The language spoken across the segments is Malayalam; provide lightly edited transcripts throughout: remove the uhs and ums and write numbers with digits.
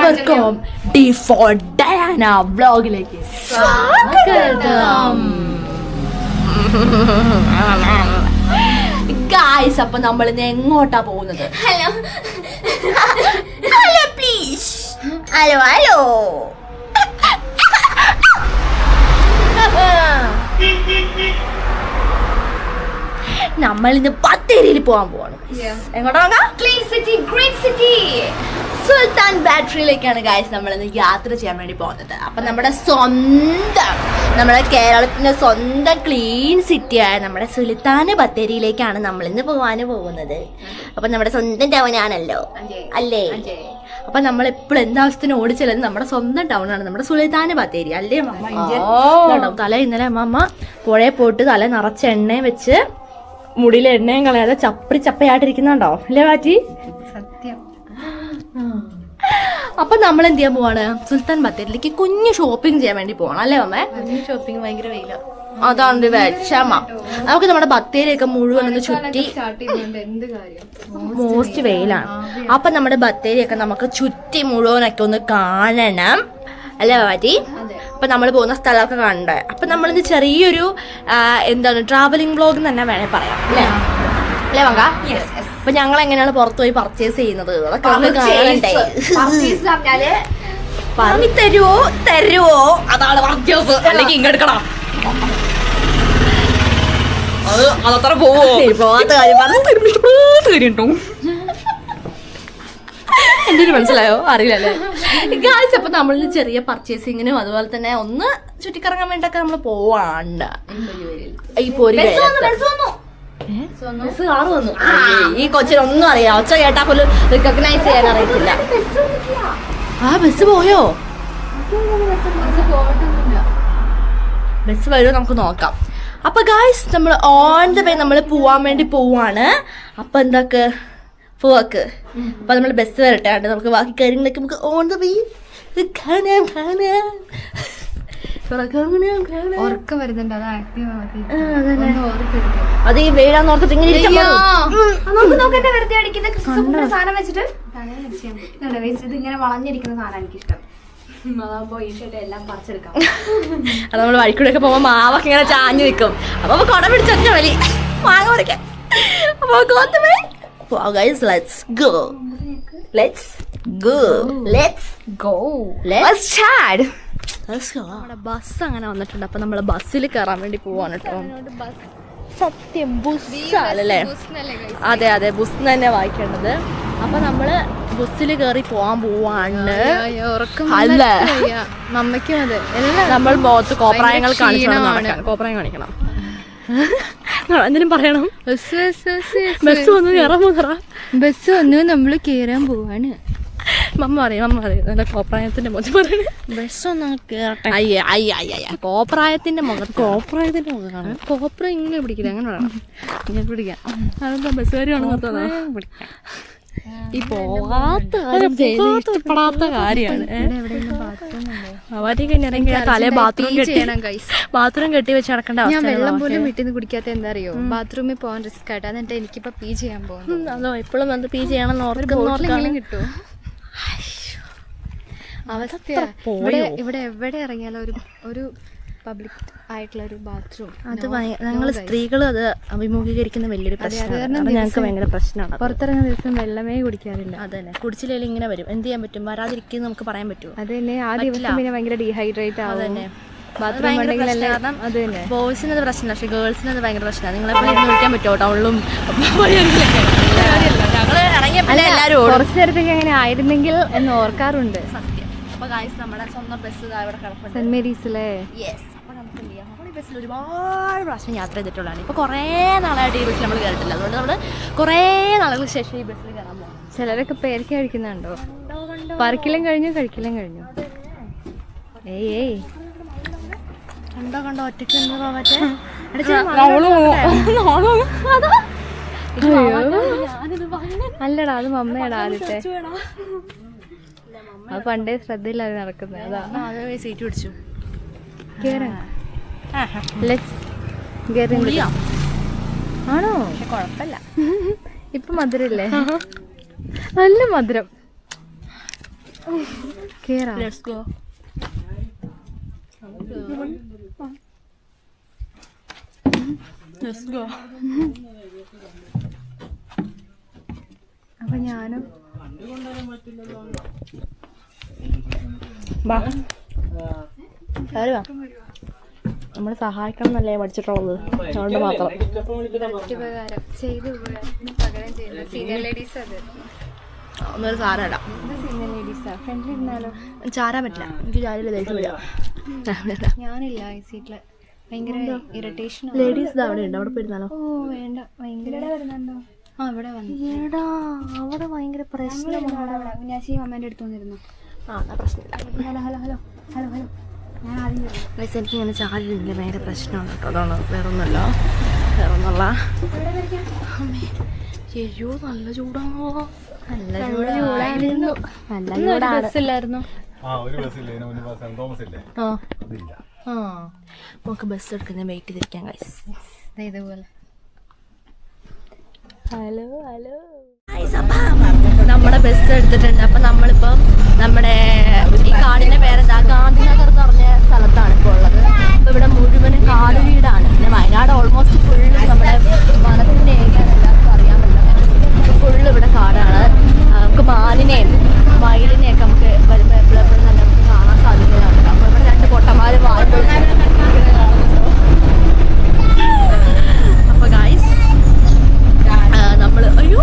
എല്ലാവർക്കും D4 ഡയാന വ്ലോഗിലേക്ക് സ്വാഗതം. ഗായ്സ്, അപ്പൊ നമ്മൾ ഇന്ന് എങ്ങോട്ടാ പോകുന്നത്? Hello hello please hello hello നമ്മൾ ഇന്ന് ബത്തേരിയിൽ പോകാൻ പോവാണ്. എങ്ങോട്ടാ? ക്ലീൻ സിറ്റി, ഗ്രീൻ സിറ്റി, സുൽത്താൻ ബാറ്ററിയിലേക്കാണ് ഗായ്സ് നമ്മൾ ഇന്ന് യാത്ര ചെയ്യാൻ വേണ്ടി പോകുന്നത്. അപ്പൊ നമ്മുടെ കേരളത്തിന്റെ സ്വന്തം ക്ലീൻ സിറ്റിയായ നമ്മുടെ സുൽത്താൻ ബത്തേരിയിലേക്കാണ് നമ്മൾ ഇന്ന് പോകാൻ പോകുന്നത്. അപ്പൊ നമ്മുടെ സ്വന്തം ടൗൺ ആണല്ലോ, അല്ലേ? അപ്പൊ നമ്മൾ എപ്പോഴും എന്താവശ്യത്തിന് ഓടിച്ചത് നമ്മുടെ സ്വന്തം ടൗൺ ആണ്, നമ്മുടെ സുൽത്താൻ ബത്തേരി, അല്ലേ മമ്മ? തല ഇന്നലെ അമ്മ പുഴയെ പോയിട്ട് തല നിറച്ച എണ്ണയും വെച്ച് മുടിയിലെ എണ്ണയും കളയാതെ ചപ്പയായിട്ടിരിക്കുന്നുണ്ടോ, അല്ലേ പാറ്റി? സത്യം. അപ്പൊ നമ്മൾ എന്ത് ചെയ്യാൻ പോവാണ്? സുൽത്താൻ ബത്തേരിയിലേക്ക് കുഞ്ഞു ഷോപ്പിംഗ് ചെയ്യാൻ വേണ്ടി പോവാണ്, അല്ലേ അമ്മേ? ഷോപ്പിംഗ് ഭയങ്കര വെയില. അതാണ് വിഷമ. നമുക്ക് നമ്മുടെ ബത്തേരിയൊക്കെ മുഴുവൻ ഒന്ന് ചുറ്റി, മോസ്റ്റ് വെയിലാണ്. അപ്പൊ നമ്മുടെ ബത്തേരിയൊക്കെ നമുക്ക് ചുറ്റി മുഴുവനൊക്കെ ഒന്ന് കാണണം, അല്ലേ പാറ്റി? അപ്പൊ നമ്മൾ പോകുന്ന സ്ഥലമൊക്കെ കണ്ടേ. അപ്പൊ നമ്മളിന്ന് ചെറിയൊരു ട്രാവലിംഗ് വ്ലോഗ് തന്നെ വേണേ പറയാം, അല്ലേ? അല്ലേ മങ്ക? അപ്പൊ ഞങ്ങൾ എങ്ങനെയാണ് പുറത്തു പോയി പർച്ചേസ് ചെയ്യുന്നത് അതൊക്കെ പറഞ്ഞു തരുവോ? അതാണ് പർച്ചേസ്, അല്ലെങ്കിൽ ഇങ്ങെടുക്കണം. അതത്ര പോവാത്ത കാര്യം പറഞ്ഞു എന്തിനു മനസ്സിലായോ? അറിയില്ലല്ലേ ഗായ്സ്. അപ്പൊ നമ്മൾ ചെറിയ പർച്ചേസിങ്ങിനും അതുപോലെ തന്നെ ഒന്ന് ചുറ്റിക്കറങ്ങാൻ വേണ്ടിയൊക്കെ നമ്മൾ പോവാണ്ട്. ഈ പോരി ഈ കൊച്ചിനൊന്നും അറിയാം, ഒച്ച കേട്ടാ പോലും റിക്കഗ്നൈസ് ചെയ്യാൻ അറിയത്തില്ല. ആ ബസ് പോയോ? ബസ് വരുമോ നമുക്ക് നോക്കാം. അപ്പൊ ഗായ്സ്, നമ്മൾ ഓൺ ദ വേ നമ്മൾ പോവാൻ വേണ്ടി പോവാണ്. അപ്പൊ എന്താക്ക് പോവാക്ക്. അപ്പൊ നമ്മൾ ബസ് വരട്ടെ, നമുക്ക് ബാക്കി കാര്യങ്ങളൊക്കെ നമുക്ക് ഓൺ ദ വേ അത് ഈ വെയിലാന്ന് ഓർത്തിട്ട് ഇങ്ങനെ ഇതിങ്ങനെ വളഞ്ഞിരിക്കുന്ന സാധനം എനിക്കിഷ്ടം. അതാകുമ്പോ ഈശോട്ട് എല്ലാം പറിച്ചെടുക്കാം. അത് നമ്മൾ വഴിക്കൂടെയൊക്കെ പോകുമ്പോ മാവൊക്കെ ഇങ്ങനെ ചാഞ്ഞു നിൽക്കും. അപ്പൊ കുട പിടിച്ചൊക്കെ വലി മാങ്ങ പറിക്കാം. അപ്പൊ guys, let's go. നമ്മുടെ ബസ് അങ്ങനെ വന്നിട്ടുണ്ട്. അപ്പൊ നമ്മള് ബസ്സിൽ കയറാൻ വേണ്ടി പോവാണ് കേട്ടോ. സത്യം ബുസ്സല്ലേ? അതെ അതെ, ബുസ് തന്നെ വായിക്കേണ്ടത്. അപ്പൊ നമ്മള് ബസ്സിൽ കയറി പോവാൻ പോവാണ്. അല്ലേ മമ്മയ്ക്കും അതെ, നമ്മൾ മുഖത്ത് കോപ്രായങ്ങൾ കാണിക്കണം, കോപ്രായം കാണിക്കണം. എന്തിനും പറയണം. ബസ് വന്നു ബസ് വന്നു, നമ്മള് കേറാൻ പോവാണ്. മമ്മ പറയും നല്ല കോപ്രായത്തിന്റെ മുഖത്ത് പറയണ ബസ് ഒന്നും കേറട്ടെ. കോപ്രായത്തിന്റെ മുഖത്ത് കാണാം. കോപ്ര ഇങ്ങനെ പിടിക്കില്ല, അങ്ങനെ വേണം ഇങ്ങനെ പിടിക്കാം. അതെന്താ ബസ്സുകാരിയാണെന്ന് ഈ പോകാത്ത ഇഷ്ടപ്പെടാത്ത കാര്യമാണ്. തലേ ബാത്റൂം കെട്ടി വെച്ച് നടക്കേണ്ട. ഞാൻ വെള്ളം പോലും വീട്ടിൽ നിന്ന് കുടിക്കാത്ത എന്താ അറിയോ? ബാത്റൂമിൽ പോകാൻ റിസ്ക് ആയിട്ട്. എന്നിട്ട് എനിക്കിപ്പോ പീ ചെയ്യാൻ പോകുന്നു. അതോ എപ്പോഴും വന്ന് പീ ചെയ്യണം കിട്ടുമോ? അവസ്ഥ ഇവിടെ എവിടെ ഇറങ്ങിയാലും ഒരു പബ്ലിക് ആയിട്ടുള്ള ഒരു ബാത്റൂം, അത് ഞങ്ങൾ സ്ത്രീകൾ അത് അഭിമുഖീകരിക്കുന്ന വലിയൊരു പ്രശ്നമാണ്. ഞങ്ങൾക്ക് ഭയങ്കര പ്രശ്നമാണ്. പുറത്തിറങ്ങുന്ന ദിവസം വെള്ളമേ കുടിക്കാറില്ല. അതന്നെ, കുടിച്ചില്ലെങ്കിൽ ഇങ്ങനെ വരും. എന്ത് ചെയ്യാൻ പറ്റും? വരാതിരിക്കും നമുക്ക് പറയാൻ പറ്റുമോ? അത് തന്നെ, ആ ദിവസം പിന്നെ ഭയങ്കര ഡീഹൈഡ്രേറ്റ് ആവും. അതന്നെ, ബോയ്സിന് അത് പ്രശ്നമില്ല, പക്ഷെ ഗേൾസിന് അത് ഭയങ്കര പ്രശ്നമാണ്. നിങ്ങളെപ്പോലെ വിളിക്കാൻ പറ്റുമോ ടൗണിലും? കുറച്ചു നേരത്തേക്ക് അങ്ങനെ ആയിരുന്നെങ്കിൽ എന്ന് ഓർക്കാറുണ്ട്. സത്യം. അപ്പൊ ഗായ്സ്, നമ്മുടെ സ്വന്തം ബസ് ഇവിടെ കിടപ്പുണ്ട്, സെന്റ് മേരീസിലെ. അപ്പൊ നമുക്ക് എന്ത് ചെയ്യാം? നമ്മൾ ഈ ബസ്സിൽ ഒരുപാട് പ്രാവശ്യം യാത്ര ചെയ്തിട്ടുള്ളതാണ്. ഇപ്പൊ കുറേ നാളായിട്ട് ഈ ബസ്സിൽ നമ്മൾ കയറിയിട്ടില്ല. അതുകൊണ്ട് നമ്മൾ കുറേ നാളുകൾക്ക് ശേഷം ഈ ബസ്സിൽ കയറാൻ പോകും. ചിലരൊക്കെ പേരക്ക കഴിക്കുന്നുണ്ടോ? പറിക്കലും കഴിഞ്ഞു, കഴിക്കലും കഴിഞ്ഞു. ഏയ് കണ്ടോ ഒറ്റയ്ക്ക് അല്ലടാ, അത് മമ്മയാടാ ആദ്യത്തെ. അത് പണ്ടേ ശ്രദ്ധയില്ലാതെ നടക്കുന്നത്. അതാ സീറ്റ് പിടിച്ചു. ആണോ? കുഴപ്പമില്ല, ഇപ്പൊ മധുരല്ലേ? നല്ല മധുരം. കേറാം. Let's go. Let's go. അപ്പൊ ഞാനും വാ നമ്മൾ സഹായിക്കണം എന്നല്ലേ പഠിച്ചിട്ടുള്ളത്, അതുകൊണ്ട് മാത്രം. ഉപകാരം ചെയ്ത് ഉപകാരത്തിന് പകരം ചെയ്യുന്ന സീനിയർ ലേഡീസ്. അത് ഒന്നൊരു സാരമില്ല, സീനിയർ ലേഡീസാ. ഫ്രണ്ടിൽ ഇരുന്നാലോ? ചാരാൻ പറ്റില്ല, എനിക്ക് ചാരില്ല, ദേഷ്യം വരിക. ഞാനില്ല ഈ സീറ്റില്, ഭയങ്കര ഇറിറ്റേഷൻ. ലേഡീസ് അവിടെ ഉണ്ട്, അവിടെ പോയിരുന്നാലോ? ഓ വേണ്ട, ഭയങ്കര വരുന്നുണ്ടോ? ആ ഇവിടെ വന്നു. അവിടെ ഭയങ്കര പ്രശ്നമാണ്. ഞാൻ അമ്മേൻ്റെ അടുത്ത് വന്നിരുന്നു. ആ പ്രശ്നമില്ല. Hello hello hello hello hello. ഞാൻ ആദ്യം വയസ്സ് എനിക്കിങ്ങനെ ചാടിയിരുന്നില്ല, ഭയങ്കര പ്രശ്നമാണ് കേട്ടോ. അതാണ്, വേറൊന്നുമല്ല, വേറൊന്നുമല്ല. അയ്യോ നല്ല ചൂടാണോ? നല്ല ചൂടായിരുന്നു. നല്ല ബസ്സില്ലായിരുന്നു. നമുക്ക് ബസ് എടുക്കുന്ന വെയിറ്റ് ചെയ്തിരിക്കാൻ ഗൈസ്. ഇതുപോലെ ഹലോ ഹലോ. നമ്മുടെ ബസ് എടുത്തിട്ടുണ്ട്. അപ്പൊ നമ്മളിപ്പം നമ്മുടെ ഈ കാടിന്റെ പേരെന്താ, ഗാന്ധിനഗർ എന്ന് പറഞ്ഞ സ്ഥലത്താണ് ഇപ്പോൾ ഉള്ളത്. അപ്പൊ ഇവിടെ മുഴുവനും കാട് വീടാണ്. പിന്നെ വയനാട് ഓൾമോസ്റ്റ് ഫുള്ള് നമ്മുടെ വനത്തിന്റെ ഏരിയ എല്ലാവർക്കും അറിയാൻ പറ്റില്ല. ഫുള്ള് ഇവിടെ കാടാണ്. നമുക്ക് മാനിനെയും മയിലിനെയൊക്കെ നമുക്ക് വരുമ്പോൾ എപ്പോഴും തന്നെ നമുക്ക് കാണാൻ സാധിക്കുന്നതാണ്. അപ്പൊ ഇവിടെ 2 പൊട്ടന്മാര് അപ്പൊ ഗൈസ് നമ്മള് അയ്യോ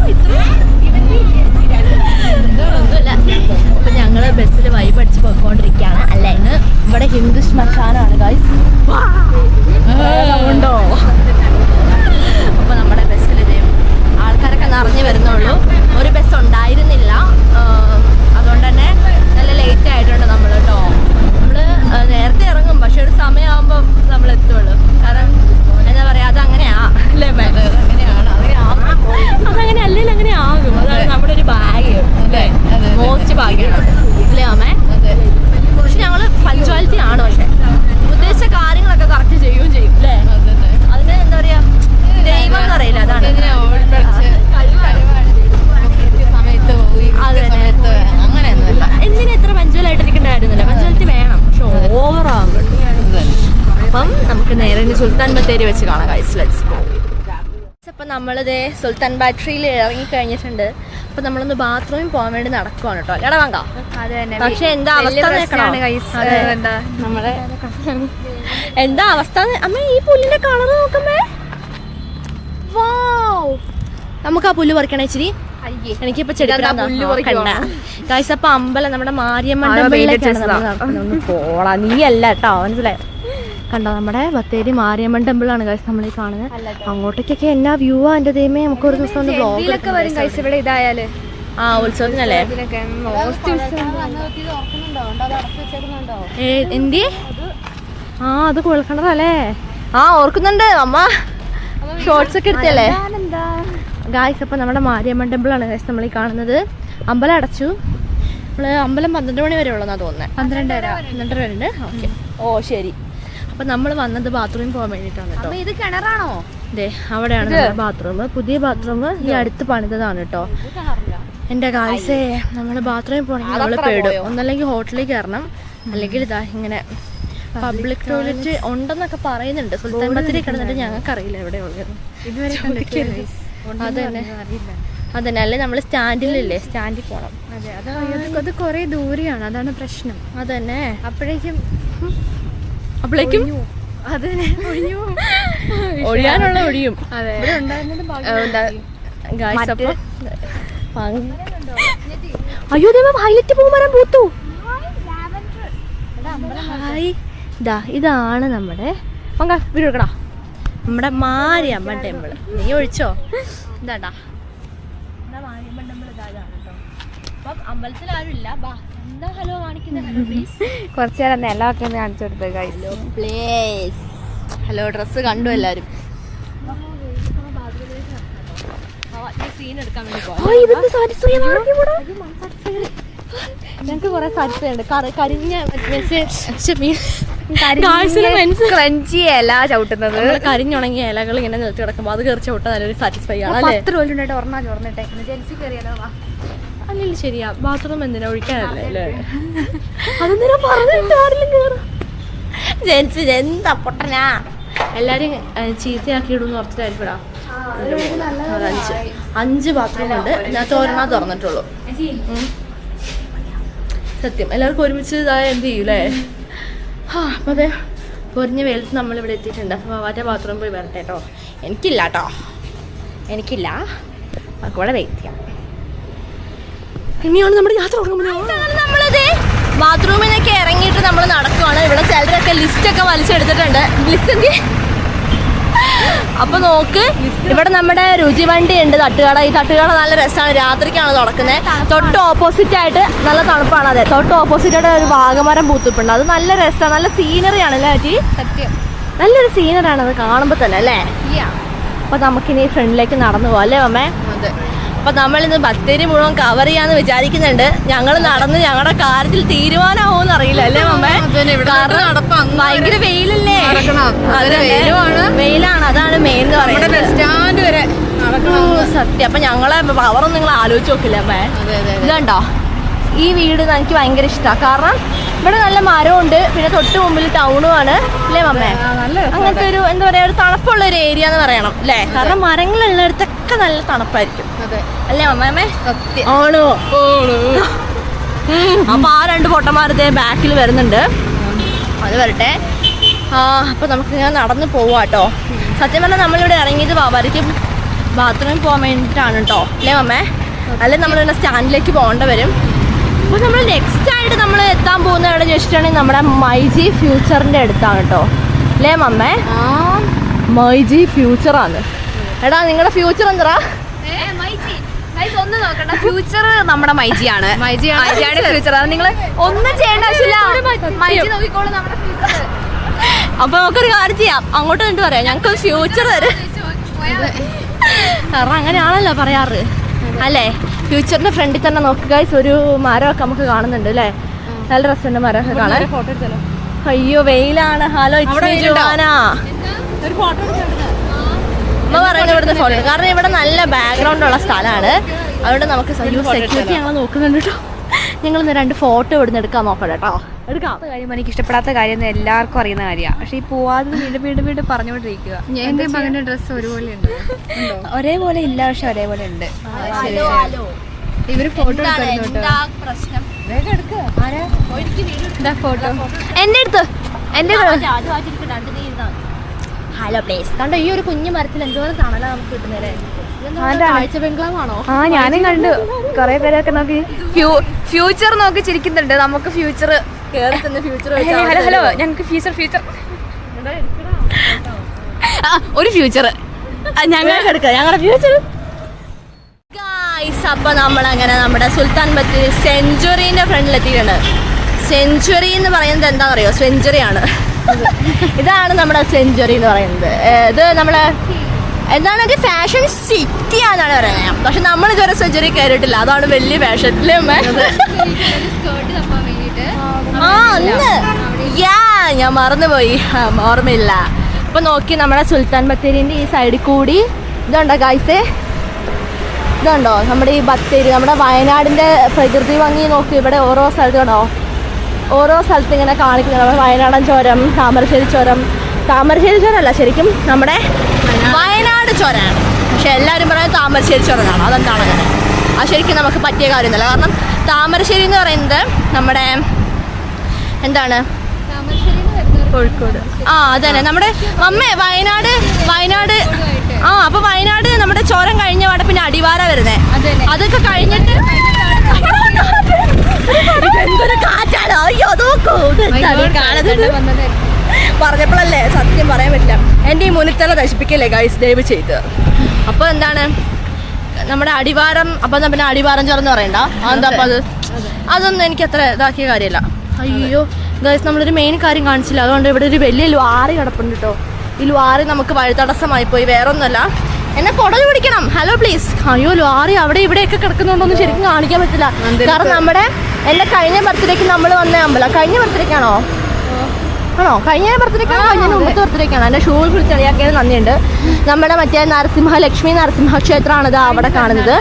ഒന്നുമില്ല. അപ്പൊ ഞങ്ങള് ബസ്സിൽ വൈബ് അടിച്ച് പോയിക്കൊണ്ടിരിക്കുകയാണ്. അല്ലെങ്കിൽ ഇവിടെ ഹിന്ദു ശ്മശാനമാണ് ഗൈസ്. ഉണ്ടോ? അപ്പൊ നമ്മുടെ ബസ്സിൽ ആൾക്കാരൊക്കെ നിറഞ്ഞു വരുന്നുള്ളൂ. ഒരു ബസ് ഉണ്ടായിരുന്നില്ല, അതുകൊണ്ട് തന്നെ നല്ല ലേറ്റ് ആയിട്ടുണ്ട് നമ്മൾ കേട്ടോ. നമ്മള് നേരത്തെ ഇറങ്ങും, പക്ഷെ ഒരു സമയമാകുമ്പോൾ നമ്മൾ എത്തുള്ളൂ. കാരണം എന്താ പറയാ, അതങ്ങനെയാ അല്ലേ? അങ്ങനെയാണ്, അതങ്ങനെ അല്ലെങ്കിൽ അങ്ങനെ ആകും. അതാണ് നമ്മുടെ ഒരു ഭാഗ്യം അല്ലേ, മോസ്റ്റ് ഭാഗ്യമാണ് അല്ലേ അമ്മേ? പക്ഷെ ഞങ്ങള് പഞ്ച്വാലിറ്റി ആണ്, പക്ഷെ ഉദ്ദേശിച്ച കാര്യങ്ങളൊക്കെ കറക്റ്റ് ചെയ്യുകയും ചെയ്യും അല്ലേ? അതിന് എന്താ പറയാ, ദൈവം എന്ന് പറയില്ല, അതാണ്. അങ്ങനെയൊന്നുമില്ല. എന്തിനാ ഇത്ര പഞ്ച്വലായിട്ട് ഇരിക്കേണ്ടായിരുന്നില്ല? പഞ്ച്വാലിറ്റി വേണം, പക്ഷെ ഓവറാകും. അപ്പം നമുക്ക് നേരെ സുൽത്താൻ ബത്തേരി വെച്ച് കാണാം ഗൈസ്. Let's go. അപ്പം നമ്മളിതേ സുൽത്താൻ ബാറ്ററിയിൽ ഇറങ്ങി കഴിഞ്ഞിട്ടുണ്ട്. അപ്പൊ നമ്മളൊന്ന് ബാത്റൂമിൽ പോകാൻ വേണ്ടി നടക്കുവാണ് കേട്ടോ. എടാ വാങ്ക. പക്ഷെ എന്താ അവസ്ഥ, നമ്മളെ എന്താ അവസ്ഥ അമ്മ? ഈ പുല്ലിന്റെ കളർ നോക്കമ്മേ. വാവ്, നമുക്ക് ആ പുല്ല് പറിക്കണേ ഇച്ചിരി. എനിക്കിപ്പോ ചെടി ഗൈസ്. അപ്പൊ അമ്പലം നമ്മുടെ മാരിയമ്മ പോളാ, നീ അല്ല കേട്ടോ, മനസ്സിലായോ? കണ്ടോ, നമ്മുടെ ബത്തേരി മാരിയമ്മൻ ടെമ്പിളാണ് ഗൈസ് നമ്മൾ ഈ കാണുന്നത്. അങ്ങോട്ടേക്കൊക്കെ എന്നാ വ്യൂ ആ എന്റെ ദൈവമേ. നമുക്ക് ഒരു ദിവസം ഒന്ന് വ്ലോഗ് ഇവിടെ ഇതായാല് ഉത്സവത്തിനല്ലേ? എന്തി അത് കുഴൽക്കണ്ടതല്ലേ? ഓർക്കുന്നുണ്ട് അമ്മ, ഷോർട്സ് ഒക്കെ എടുത്തല്ലേ ഗായ്സ്. അപ്പൊ നമ്മുടെ മാരിയമ്മൻ ടെമ്പിളാണ് ഗൈസ് നമ്മൾ ഈ കാണുന്നത്. അമ്പലം അടച്ചു. നമ്മള് അമ്പലം 12 മണി വരെ ഉള്ളതാ തോന്നുന്നത്. 12:30 വരെ ഉണ്ട്. ഓക്കെ, ഓ ശരി. അപ്പൊ നമ്മൾ വന്നത് ബാത്റൂമിൽ പോകാൻ വേണ്ടിയിട്ടാണ് കേട്ടോ. ഇത് കിണറാണോ? അതെ, അവിടെയാണ് നമ്മുടെ ബാത്റൂം. പുതിയ ബാത്റൂം ഈ അടുത്ത് പണിതതാണ് കേട്ടോ. എന്റെ ഗായ്സേ, നമ്മള് ബാത്റൂമിൽ പോകണമെങ്കിൽ നമ്മള് പേടും. ഒന്നല്ലെങ്കിൽ ഹോട്ടലിൽ കയറണം, അല്ലെങ്കിൽ ഇതാ ഇങ്ങനെ പബ്ലിക് ടോയ്ലറ്റ് ഉണ്ടെന്നൊക്കെ പറയുന്നുണ്ട്. സുൽത്താൻ ബത്തേരി കിടന്നിട്ട് ഞങ്ങൾക്ക് അറിയില്ല എവിടെ ഉള്ളത്. അതന്നെ, അല്ലെ നമ്മള് സ്റ്റാൻഡിലല്ലേ, സ്റ്റാൻഡിൽ പോണം. അത് കൊറേ ദൂരെയാണ്, അതാണ് പ്രശ്നം. അതന്നെ, അപ്പോഴേക്കും അതന്നെ ഒഴിയാനുള്ള ഒഴിയും. അയ്യോ ഹൈലൈറ്റ് പൂമരം പൂത്തു. ഇതാണ് നമ്മുടെ വീട് എടുക്കടാ, നമ്മുടെ മാരിയമ്മൻ ടെമ്പിൾ. നീ ഒഴിച്ചോ? ഇതാടാ മാരിയമ്മൻ ടെമ്പിൾ. ഇതാണ് കേട്ടോ. അപ്പം അമ്പലത്തിൽ ആരും ഇല്ല. എന്താ ഹലോ കാണിക്കുന്നത്? കുറച്ചു നേരം നിലമൊക്കെ കാണിച്ചു കൊടുത്തത് പ്ലീസ്. ഹലോ ഡ്രസ്സ് കണ്ടു എല്ലാരും. സീൻ എടുക്കാൻ വേണ്ടി ഞങ്ങക്ക് കുറെ സാറ്റിസ്ഫൈ ഉണ്ട്. കരിഞ്ഞ ചവിട്ടുന്നത്, കരിഞ്ഞുണങ്ങിയ ഇലകൾ ഇങ്ങനെ നിർത്തി കിടക്കുമ്പോൾ അത് കയറി ചവിട്ടാൻ നല്ലൊരു സാറ്റിസ്ഫൈ ആണ്. 10 രൂപ ഒരെണ്ണം ചോർന്നിട്ടേ ജെൻസി കയറിയാലോ? അല്ലെങ്കിൽ ശരിയാ, ബാത്റൂം എന്തിനാ ഒഴിക്കാനല്ലേ അല്ലേ? അതെന്തിനാ പറഞ്ഞിട്ട് ആരെങ്കിലും കയറും? ജെൻസ് എന്താ പൊട്ടനാ, എല്ലാരും ചീത്തയാക്കി ഇടുന്ന് ഓർത്തിട്ടായിരിക്കടാ. 5 ബാത്റൂം ഉണ്ട്, ഞാൻ ഒരെണ്ണം തുറന്നിട്ടുള്ളൂ. സത്യം എല്ലാവർക്കും ഒരുമിച്ച് ഇതായ എന്ത് ചെയ്യൂലേ? അപ്പം അതെ പൊരിഞ്ഞ വെയിലത്ത് നമ്മളിവിടെ എത്തിയിട്ടുണ്ട്. അപ്പോൾ മറ്റേ ബാത്റൂം പോയി വരട്ടെ കേട്ടോ. എനിക്കില്ല കേട്ടോ, എനിക്കില്ല. നമുക്ക് ഇവിടെ വെയിറ്റ് ചെയ്യാം. ഇനിയാണ് നമ്മുടെ യാത്ര തുടങ്ങുമ്പോൾ നമ്മളത് ബാത്റൂമിനൊക്കെ ഇറങ്ങിയിട്ട് നമ്മൾ നടക്കുവാണ്. ഇവിടെ ചിലരൊക്കെ ലിസ്റ്റൊക്കെ വലിച്ചെടുത്തിട്ടുണ്ട്. ലിസ്റ്റ് എന്ത്? അപ്പൊ നോക്ക്, ഇവിടെ നമ്മുടെ രുചിവണ്ടി ഉണ്ട്, തട്ടുകട. ഈ തട്ടുകട നല്ല രസമാണ്, രാത്രിക്കാണ് തുറക്കുന്നത്. തൊട്ട് ഓപ്പോസിറ്റ് ആയിട്ട് നല്ല തണുപ്പാണ്. അതെ, തൊട്ട് ഓപ്പോസിറ്റ് ആയിട്ട് ഒരു വാഗമരം പൂത്തിപ്പുണ്ട്. അത് നല്ല രസമാണ്, നല്ല സീനറി ആണ് അല്ലേ ചേച്ചി? സത്യം, നല്ലൊരു സീനറി ആണ് അത് കാണുമ്പോൾ തന്നെ അല്ലേ? അപ്പൊ നമുക്കിനി ഫ്രണ്ടിലേക്ക് നടന്നു പോവാം അല്ലേ അമ്മേ? അപ്പൊ നമ്മളിന്ന് ബത്തേരി മുഴുവൻ കവർ ചെയ്യാന്ന് വിചാരിക്കുന്നുണ്ട്. ഞങ്ങൾ നടന്ന് ഞങ്ങളുടെ കാര്യത്തിൽ തീരുമാനമാവോന്ന് അറിയില്ല അല്ലേ അമ്മേ? കാരണം ഭയങ്കര വെയിലല്ലേ? വെയിലാണ്, അതാണ് മെയിൻ എന്ന് പറയുന്നത്. സത്യം. അപ്പൊ ഞങ്ങളെ പവറൊന്നും നിങ്ങൾ ആലോചിച്ച് നോക്കില്ല അമ്മേ. ഇതുണ്ടോ ഈ വീട് എനിക്ക് ഭയങ്കര ഇഷ്ടമാണ്. കാരണം ഇവിടെ നല്ല മരമുണ്ട്, പിന്നെ തൊട്ട് മുമ്പിൽ ടൗണുമാണ് അല്ലേ മമ്മേ? അങ്ങനത്തെ ഒരു എന്താ പറയാ, ഒരു തണുപ്പുള്ള ഒരു ഏരിയ എന്ന് പറയണം അല്ലേ? കാരണം മരങ്ങളുള്ളിടത്തൊക്കെ നല്ല തണുപ്പായിരിക്കും അല്ലേ മമ്മേ? ആണോ? അപ്പൊ ആ 2 പൊട്ടന്മാരത്തെ ബാക്കിൽ വരുന്നുണ്ട്, അത് വരട്ടെ. അപ്പൊ നമുക്ക് ഞാൻ നടന്ന് പോവാട്ടോ. സത്യം പറഞ്ഞാൽ നമ്മളിവിടെ ഇറങ്ങിയത് ബാബാരിക്ക് ബാത്റൂമിൽ പോകാൻ വേണ്ടിയിട്ടാണ് കേട്ടോ അല്ലേ മമ്മേ? അല്ലെങ്കിൽ നമ്മളിവിടെ സ്റ്റാൻഡിലേക്ക് പോകേണ്ട വരും. അപ്പോൾ നമ്മൾ നെക്സ്റ്റ് ആയിട്ട് നമ്മൾ എത്താൻ പോകുന്ന എവിടെ ചോദിച്ചിട്ടുണ്ടെങ്കിൽ നമ്മുടെ മൈജി ഫ്യൂച്ചറിൻ്റെ അടുത്താണ് കേട്ടോ അല്ലേ മമ്മേ? മൈജി ഫ്യൂച്ചറാണ്. എടാ നിങ്ങളുടെ ഫ്യൂച്ചർ എന്താ? ഒന്ന് നോക്കണ്ട, ഫ്യൂച്ചർ നമ്മുടെ മൈജിയാണ്. മൈജിയാണ് ഫ്യൂച്ചർ. അത് നിങ്ങൾ ഒന്നും ചെയ്യേണ്ട ആവശ്യമില്ല, മൈജി നോക്കിക്കോളൂ നമ്മുടെ ഫ്യൂച്ചർ. അപ്പൊ നമുക്കൊരു കാര്യം ചെയ്യാം, അങ്ങോട്ട് എന്നിട്ട് പറയാം ഞങ്ങൾക്ക് ഫ്യൂച്ചർ തരും. കാരണം അങ്ങനെയാണല്ലോ പറയാറ് അല്ലേ? ഫ്യൂച്ചറിന്റെ ഫ്രണ്ടിൽ തന്നെ നോക്കുക ഗൈസ്, ഒരു മരമൊക്കെ നമുക്ക് കാണുന്നുണ്ട് അല്ലേ? നല്ല രസമുണ്ട് മരമൊക്കെ കാണാൻ. അയ്യോ വെയിലാണ്. ഹലോ ജുവാന, അമ്മ പറയുന്നത് ഇവിടുത്തെ ഫോട്ടോ, കാരണം ഇവിടെ നല്ല ബാക്ക്ഗ്രൗണ്ട് ഉള്ള സ്ഥലമാണ്. അതുകൊണ്ട് നമുക്ക് സെക്യൂരിറ്റി ഞങ്ങൾ നോക്കുന്നുണ്ട് കേട്ടോ. ഞങ്ങളിന്ന് 2 ഫോട്ടോ ഇവിടുന്ന് എടുക്കാൻ നോക്കാം കേട്ടോ. എടുക്കാം. കാര്യം എനിക്ക് ഇഷ്ടപ്പെടാത്ത കാര്യം എല്ലാവർക്കും അറിയുന്ന കാര്യമാണ്. പക്ഷെ ഈ പോവാതെ വീണ്ടും പറഞ്ഞുകൊണ്ടിരിക്കുക. എന്റെ മകന്റെ ഡ്രസ്സ് ഒരുപോലെ ഉണ്ട്, ഒരേപോലെ ഇല്ല പക്ഷെ ഒരേപോലെ ഉണ്ട്. ഇവര് ഫോട്ടോ ഫോട്ടോ എന്റെ അടുത്ത് ഹലോ പ്ലേസ് കണ്ടോ? ഈ ഒരു കുഞ്ഞു മരത്തിൽ എന്തോരം തണല നമുക്ക് കിട്ടുന്നല്ലേ? ആഴ്ച ബംഗ്ലാവാണോ? ഞാനും കണ്ടു. കുറെ പേരൊക്കെ നോക്കി ഫ്യൂച്ചർ നോക്കി ചിരിക്കുന്നുണ്ട്. നമുക്ക് ഫ്യൂച്ചർ ഹലോ ഞങ്ങൾക്ക് ഫ്യൂച്ചർ ഒരു ഫ്യൂച്ചർ ഞങ്ങൾക്ക് എടുക്കാം, ഞങ്ങളുടെ ഫ്യൂച്ചർ. അപ്പൊ നമ്മളങ്ങനെ നമ്മുടെ സുൽത്താൻ ബത്തേരി സെഞ്ചുറീന്റെ ഫ്രണ്ടിലെത്തിയിട്ടുണ്ട്. സെഞ്ചുറി എന്ന് പറയുന്നത് എന്താണെന്ന് അറിയോ? സെഞ്ചുറിയാണ്. ഇതാണ് നമ്മുടെ സെഞ്ചുറി എന്ന് പറയുന്നത്. ഇത് നമ്മളെ എന്താണ്, ഒരു ഫാഷൻ സിറ്റി ആണെന്നാണ് പറയുന്നത്. പക്ഷെ നമ്മൾ ഇതുവരെ സെഞ്ചുറി കയറിയിട്ടില്ല, അതാണ് വലിയ ഫാഷൻ അല്ലേ അമ്മ? ഞാൻ മറന്നുപോയി, ഓർമ്മയില്ല. അപ്പൊ നോക്കി നമ്മുടെ സുൽത്താൻ ബത്തേരിന്റെ ഈ സൈഡിൽ കൂടി ഇതുണ്ടോ ഗായ്സേ? ഇതുണ്ടോ നമ്മുടെ ഈ ബത്തേരി, നമ്മുടെ വയനാടിന്റെ പ്രകൃതി ഭംഗി നോക്കി. ഇവിടെ ഓരോ സ്ഥലത്ത് കണ്ടോ, ഓരോ സ്ഥലത്ത് ഇങ്ങനെ കാണിക്കുന്നത്. നമ്മുടെ വയനാടൻ ചുരം, താമരശ്ശേരി ചുരം. താമരശ്ശേരി ചുരമല്ല, ശരിക്കും നമ്മുടെ വയനാട് ചുരമാണ്. പക്ഷെ എല്ലാവരും പറയുന്നത് താമരശ്ശേരി ചുരമാണ്. അതെന്താണ് അങ്ങനെ? അത് ശരിക്കും നമുക്ക് പറ്റിയ കാര്യമൊന്നുമല്ല. കാരണം താമരശ്ശേരി എന്ന് പറയുന്നത് നമ്മുടെ എന്താണ്, കോഴിക്കോട്. അതന്നെ നമ്മുടെ അമ്മേ വയനാട്. അപ്പൊ വയനാട് നമ്മുടെ ചുരം കഴിഞ്ഞ പാടെ പിന്നെ അടിവാര വരുന്നേ. അതൊക്കെ കഴിഞ്ഞിട്ട് എന്തൊരു കാറ്റാണ്. അയ്യോ നോക്കൂ, പറഞ്ഞപ്പോഴല്ലേ സത്യം പറയാൻ പറ്റില്ല. എൻ്റെ ഈ മുനിത്തല നശിപ്പിക്കല്ലേ ഗൈസ്, ദയവ് ചെയ്ത്. അപ്പോൾ എന്താണ് നമ്മുടെ അടിവാരം, അപ്പം എന്നാ പിന്നെ അടിവാരം ചുരം എന്ന് പറയണ്ട. എന്താ അപ്പം അതൊന്നും എനിക്ക് അത്ര ഇതാക്കിയ കാര്യമല്ല. അയ്യോ ഗൈസ്, നമ്മളൊരു മെയിൻ കാര്യം കാണിച്ചില്ല. അതുകൊണ്ട് ഇവിടെ ഒരു വലിയ ലുവാറി കിടപ്പുണ്ട് കേട്ടോ. ഈ ലുവാറി നമുക്ക് വഴിതടസ്സമായി പോയി, വേറെ ഒന്നുമല്ല. എന്നെ കൊടല് പിടിക്കണം, ഹലോ പ്ലീസ്. അയ്യോ ലുവാറി അവിടെ ഇവിടെയൊക്കെ കിടക്കുന്നുണ്ടോന്നും ശരിക്കും കാണിക്കാൻ പറ്റില്ല. കാരണം നമ്മുടെ എൻ്റെ കഴിഞ്ഞ ബർത്ത്ഡേക്ക് നമ്മൾ വന്ന അമ്പലം, കഴിഞ്ഞ ബർത്ത്ഡേക്കാണോ? ആണോ? കഴിഞ്ഞ ബർത്ത്ഡേക്കാണോ? കഴിഞ്ഞ മുമ്പത്തെ ബർത്ത്ഡേക്കാണോ? എൻ്റെ ഷൂൾ പിടിച്ചറിയാക്കിയത് നന്ദിയുണ്ട്. നമ്മുടെ മറ്റേ ലക്ഷ്മി നരസിംഹ ക്ഷേത്രമാണിത് അവിടെ കാണുന്നത്.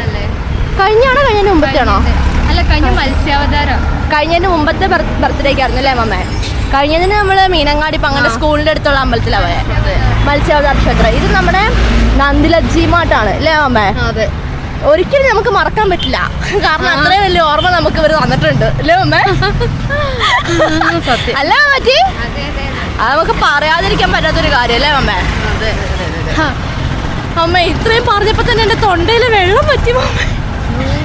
കഴിഞ്ഞാണോ കഴിഞ്ഞതിന് മുമ്പത്തെയാണോ? അല്ല, കഴിഞ്ഞ മത്സ്യാവതാരം കഴിഞ്ഞതിന് മുമ്പത്തെ ബർത്ത്ഡേക്ക് ആയിരുന്നു അല്ലേ മമ്മേ? കഴിഞ്ഞതിന് നമ്മൾ മീനങ്ങാടി ഇപ്പം അങ്ങനെ സ്കൂളിൻ്റെ അടുത്തുള്ള അമ്പലത്തിലാണ് പോയത്, മത്സ്യാവതാര ക്ഷേത്രം. ഇത് നമ്മുടെ നന്ദിലജിമാട്ടാണ് അല്ലേ മമ്മേ? അതെ. ഒരിക്കലും നമുക്ക് മറക്കാൻ പറ്റില്ല, കാരണം അത്രയും വലിയ ഓർമ്മ നമുക്ക് ഇവർ തന്നിട്ടുണ്ട് അല്ലേ മമ്മേ? അല്ലേ പറ്റി? അത് നമുക്ക് പറയാതിരിക്കാൻ പറ്റാത്തൊരു കാര്യം അല്ലേ മമ്മേ? അമ്മ ഇത്രയും പറഞ്ഞപ്പോൾ തന്നെ എൻ്റെ തൊണ്ടയിൽ വെള്ളം പറ്റി മമ്മേ.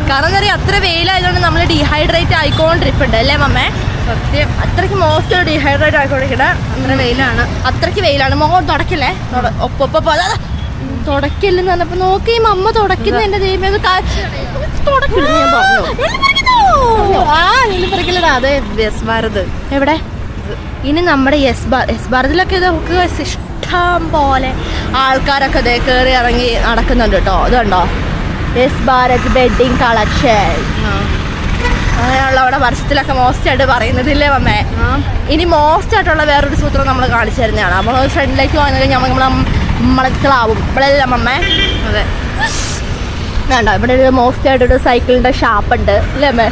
കാരണം എന്താ പറയുക, അത്ര വെയിലായതുകൊണ്ട് നമ്മൾ ഡീഹൈഡ്രേറ്റ് ആയിക്കൊണ്ടിരിപ്പുണ്ട് അല്ലേ മമ്മേ? സത്യം. അത്രയ്ക്ക് മോസ്റ്റ് ഡീഹൈഡ്രേറ്റ് ആയിക്കൊണ്ടിരിക്കണേ. അത്രയ്ക്ക് വെയിലാണ്. മുഖം തുടക്കില്ലേ? ഒപ്പം തുടക്കില്ലെന്ന് പറഞ്ഞപ്പോൾ നോക്കി മമ്മ തുടക്കുന്ന എൻ്റെ ദൈവം തുടക്കില്ല ഞാൻ പറഞ്ഞു. അതെ, യെസ് ഭാരത്. എവിടെ? ഇനി നമ്മുടെ യെസ് ഭാരതിലൊക്കെ നമുക്ക് ഇഷ്ടം പോലെ ആൾക്കാരൊക്കെ ഇതേ കയറി ഇറങ്ങി നടക്കുന്നുണ്ട് കേട്ടോ. ഇതുണ്ടോ യെസ് ഭാരത് വെഡിങ് കളക്ഷൻ, അങ്ങനെയുള്ള അവിടെ വർഷത്തിലൊക്കെ മോസ്റ്റ് ആയിട്ട് പറയുന്നതില്ലേ മമ്മേ? ഇനി മോസ്റ്റ് ആയിട്ടുള്ള വേറൊരു സൂത്രം നമ്മൾ കാണിച്ചു തരുന്നതാണ്. നമ്മൾ ഫ്രണ്ടിലേക്ക് വന്നു കഴിഞ്ഞാൽ നമ്മളെക്കളാവും ഇവിടെയല്ല മമ്മേ. അതെ, വേണ്ട, ഇവിടെ ഒരു മോസ്റ്റ് ആയിട്ടൊരു സൈക്കിളിൻ്റെ ഷാപ്പുണ്ട് അല്ലേ അമ്മേ?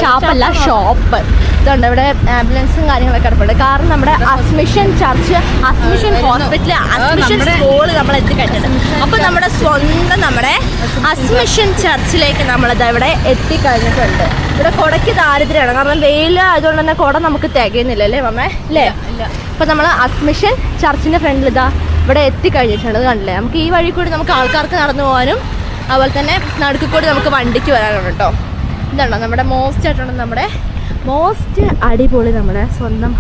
ഷാപ്പല്ല, ഷോപ്പ്. ഇതുണ്ട്, ഇവിടെ ആംബുലൻസും കാര്യങ്ങളൊക്കെ കിടപ്പുണ്ട്. കാരണം നമ്മുടെ അസ്മിഷൻ ചർച്ച്, അസ്മിഷൻ ഹോസ്പിറ്റൽ, അസ്മിഷൻ സ്കൂൾ നമ്മൾ എത്തിക്കഴിഞ്ഞിട്ടുണ്ട്. അപ്പോൾ നമ്മുടെ സ്വന്തം നമ്മുടെ അസ്മിഷൻ ചർച്ചിലേക്ക് നമ്മളിത് ഇവിടെ എത്തിക്കഴിഞ്ഞിട്ടുണ്ട്. ഇവിടെ കുടയ്ക്ക് ദാരിദ്ര്യമാണ്, കാരണം വെയിൽ ആയതുകൊണ്ട് തന്നെ കുട നമുക്ക് തികയുന്നില്ല അല്ലേ മമ്മേ? അല്ലേ? അപ്പോൾ നമ്മൾ അസ്മിഷൻ ചർച്ചിൻ്റെ ഫ്രണ്ടിൽ ഇതാ ഇവിടെ എത്തിക്കഴിഞ്ഞിട്ടുണ്ട്. കണ്ടില്ലേ? നമുക്ക് ഈ വഴി കൂടി നമുക്ക് ആൾക്കാർക്ക് നടന്നു പോകാനും അതുപോലെ തന്നെ നടുക്ക് കൂടി നമുക്ക് വണ്ടിക്ക് വരാനുണ്ട് കേട്ടോ. ഇതുണ്ടോ നമ്മുടെ മോസ്റ്റ് ആയിട്ടുള്ള നമ്മുടെ മോസ്റ്റ് അടിപൊളി നമ്മുടെ സ്വന്തം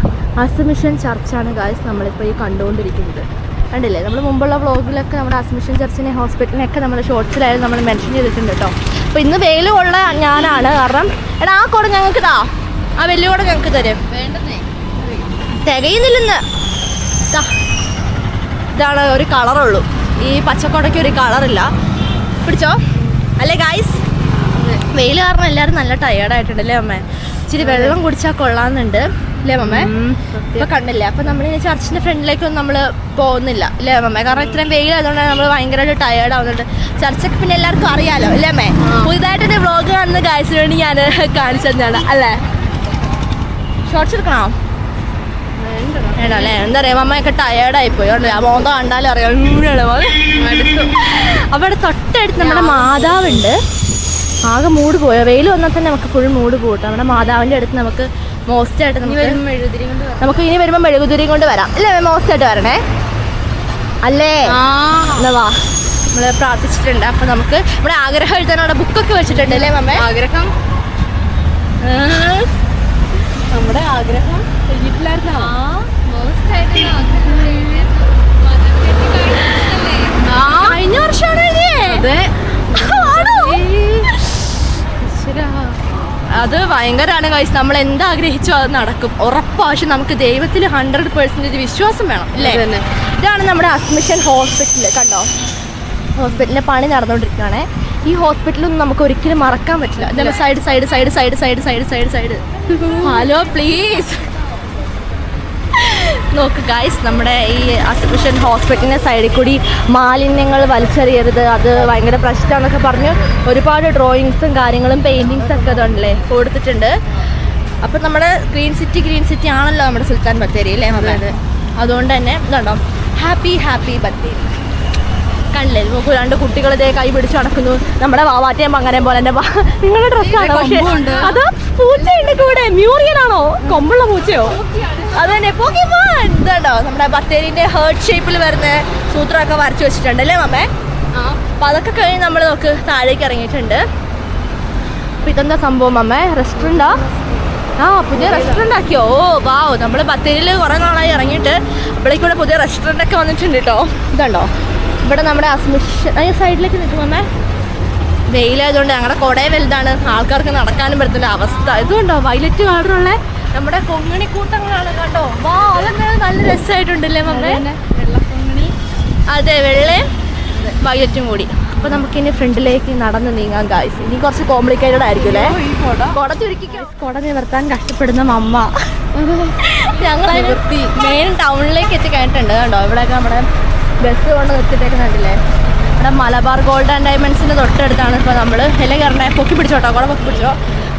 അസ്മിഷൻ ചർച്ചാണ് ഗായ്സ് നമ്മളിപ്പോൾ ഈ കണ്ടുകൊണ്ടിരിക്കുന്നത്. കണ്ടില്ലേ? നമ്മൾ മുമ്പുള്ള വ്ളോഗിലൊക്കെ നമ്മുടെ അസ്മിഷൻ ചർച്ചിനെ ഹോസ്പിറ്റലിനെയൊക്കെ നമ്മൾ ഷോർട്സിലായാലും നമ്മൾ മെൻഷൻ ചെയ്തിട്ടുണ്ട് കേട്ടോ. അപ്പോൾ ഇന്ന് വെയിലുള്ള ഞാനാണ്, കാരണം എടാ ആ കൂടെ ഞങ്ങൾക്ക് ഇതാ, ആ വലിയ കൂടെ ഞങ്ങൾക്ക് തരും. തികയുന്നില്ലെന്ന്. ഇതാണ് ഒരു കളറുള്ളൂ, ഈ പച്ചക്കോടയ്ക്ക് ഒരു കളറില്ല. പിടിച്ചോ അല്ലേ ഗായ്സ്? വെയിൽ കാരണം എല്ലാവരും നല്ല ടയേർഡായിട്ടുണ്ട് അല്ലേ അമ്മേ? ഇച്ചിരി വെള്ളം കുടിച്ചാൽ കൊള്ളാമെന്നുണ്ട് അല്ലേ മമ്മേ? ഇപ്പം കണ്ടില്ലേ? അപ്പം നമ്മൾ ഈ ചർച്ചിൻ്റെ ഫ്രണ്ടിലേക്കൊന്നും നമ്മൾ പോകുന്നില്ല അല്ലേ മമ്മേ? കാരണം ഇത്രയും വെയിലായതുകൊണ്ട് നമ്മൾ ഭയങ്കരമായിട്ട് ടയേർഡ് ആവുന്നുണ്ട്. ചർച്ചൊക്കെ പിന്നെ എല്ലാവർക്കും അറിയാലോ അല്ലേ അമ്മേ? പുതുതായിട്ടൊരു വ്ളോഗ് കാണുന്ന ഗായ്സിന് വേണ്ടി ഞാൻ കാണിച്ചു തന്നെയാണ് അല്ലേ? ഷോർട്സ് എടുക്കണോ? വേണ്ടല്ലേ? എന്താ പറയുക, മമ്മയൊക്കെ ടയേർഡായിപ്പോയി. ആ മോന്ത കണ്ടാലും അറിയാം. അവിടെ തൊട്ടടുത്ത് നമ്മുടെ മാതാവുണ്ട്. ആകെ മൂഡ് പോയോ? വെയിൽ വന്നാൽ തന്നെ നമുക്ക് ഫുൾ മൂഡ് പോകട്ടോ. നമ്മുടെ മാതാവിൻ്റെ അടുത്ത് നമുക്ക് മോസ്റ്റായിട്ട് നമുക്ക് ഇനി വരുമ്പോൾ മെഴുകുതിരി കൊണ്ട് വരാം അല്ലേ? മോസ്റ്റായിട്ട് വരണേ അല്ലേ? എന്നാ വാ, നമ്മൾ പ്രാർത്ഥിച്ചിട്ടുണ്ട്. അപ്പം നമുക്ക് ഇവിടെ ആഗ്രഹം എഴുതാൻ അവിടെ ബുക്കൊക്കെ വെച്ചിട്ടുണ്ട് അല്ലേ മമ്മേ? ആഗ്രഹം, നമ്മുടെ ആഗ്രഹം കഴിഞ്ഞിട്ടില്ലായിരുന്നോ? കഴിഞ്ഞ വർഷമാണ് അത് ഭയങ്കരമാണ് ഗൈസ്. നമ്മൾ എന്താഗ്രഹിച്ചോ അത് നടക്കും ഉറപ്പാണ്. പക്ഷെ നമുക്ക് ദൈവത്തിൽ 100% വിശ്വാസം വേണം അല്ലേ? ഇതാണ് നമ്മുടെ അസ്മിഷൻ ഹോസ്പിറ്റൽ. കണ്ടോ? ഹോസ്പിറ്റലിൻ്റെ പണി നടന്നുകൊണ്ടിരിക്കുകയാണ്. ഈ ഹോസ്പിറ്റലൊന്നും നമുക്ക് ഒരിക്കലും മറക്കാൻ പറ്റില്ല. Side side side side side side side side hello please നോക്ക് ഗൈസ്, നമ്മുടെ ഈ അസ്മിഷൻ ഹോസ്പിറ്റലിൻ്റെ സൈഡിൽ കൂടി മാലിന്യങ്ങൾ വലിച്ചെറിയരുത്, അത് ഭയങ്കര പ്രശ്നമാണെന്നൊക്കെ പറഞ്ഞ് ഒരുപാട് ഡ്രോയിങ്സും കാര്യങ്ങളും പെയിൻറ്റിങ്സും ഒക്കെ ഇതുണ്ടല്ലേ കൊടുത്തിട്ടുണ്ട്. അപ്പം നമ്മുടെ ഗ്രീൻ സിറ്റി ആണല്ലോ നമ്മുടെ സുൽത്താൻ ബത്തേരി അല്ലേ? അതുകൊണ്ട് തന്നെ ഇതുണ്ടോ ഹാപ്പി ഹാപ്പി ബത്തേരി. കണ്ടില്ലേ? നോക്കൂ, 2 കുട്ടികൾ ഇതേ കൈ പിടിച്ച് നടക്കുന്നു. നമ്മുടെ വാവാറ്റയും അങ്ങനെ പോലെ തന്നെ നിങ്ങളുടെ ഡ്രസ്സാണോ? പക്ഷേ അത് പൂച്ചയുണ്ട് കൂടെ. മ്യൂറിയനാണോ? കൊമ്പുള്ള പൂച്ചയോ? അത് തന്നെ പോക്കിമോൻ. ഇതുണ്ടോ നമ്മുടെ ബത്തേരിൻ്റെ ഹേർട്ട് ഷേപ്പിൽ വരുന്ന സൂത്രമൊക്കെ വരച്ച് വെച്ചിട്ടുണ്ട് അല്ലേ മമ്മേ? അപ്പം അതൊക്കെ കഴിഞ്ഞ് നമ്മൾ നോക്ക് താഴേക്ക് ഇറങ്ങിയിട്ടുണ്ട്. അപ്പം ഇതെന്താ സംഭവം മമ്മേ? റെസ്റ്റോറൻറ്റാ? പുതിയ റെസ്റ്റോറൻ്റ് ആക്കിയോ? ഓ വാവ്, നമ്മൾ ബത്തേരിയിൽ കുറേ നാളായി ഇറങ്ങിയിട്ട് ഇവിടേക്കൂടെ പുതിയ റെസ്റ്റോറൻ്റൊക്കെ വന്നിട്ടുണ്ട് കേട്ടോ. ഇതുണ്ടോ ഇവിടെ നമ്മുടെ അസ്മിഷൻ സൈഡിലേക്ക് നിൽക്കും മമ്മേ. വെയിലായതുകൊണ്ട് ഞങ്ങളുടെ കുടയെ വലുതാണ്, ആൾക്കാർക്ക് നടക്കാനും പറ്റുന്ന അവസ്ഥ. ഇതുകൊണ്ടോ വയലറ്റ് കളറുള്ള നമ്മുടെ കൊങ്ങിണിക്കൂട്ടങ്ങളാണ് കേട്ടോ. വാ, അതൊക്കെ നല്ല രസമായിട്ടുണ്ടല്ലേ മമ്മേ? അതെ, വെള്ളയും വയലറ്റും കൂടി. അപ്പോൾ നമുക്കിനി ഫ്രണ്ടിലേക്ക് നടന്ന് നീങ്ങാം ഗായ്സ്. ഇനി കുറച്ച് കോംപ്ലിക്കേറ്റഡ് ആയിരിക്കും അല്ലേ? കുട ചുരുക്കി കുട നിവർത്താൻ കഷ്ടപ്പെടുന്ന മമ്മ. ഞങ്ങൾ മെയിൻ ടൗണിലേക്ക് എത്തിക്കഴിഞ്ഞിട്ടുണ്ട് കേട്ടോ. ഇവിടെയൊക്കെ നമ്മുടെ ബസ് കൊണ്ട് നിർത്തിയിട്ടേക്ക് കണ്ടില്ലേ? നമ്മുടെ മലബാർ ഗോൾഡ് ആൻഡ് ഡയമണ്ട്സിൻ്റെ തൊട്ടടുത്താണ് ഇപ്പോൾ നമ്മൾ എല്ലാം കയറണേ പൊക്കി പിടിച്ചോട്ടോ കൂടെ പൊക്കി പിടിച്ചോ.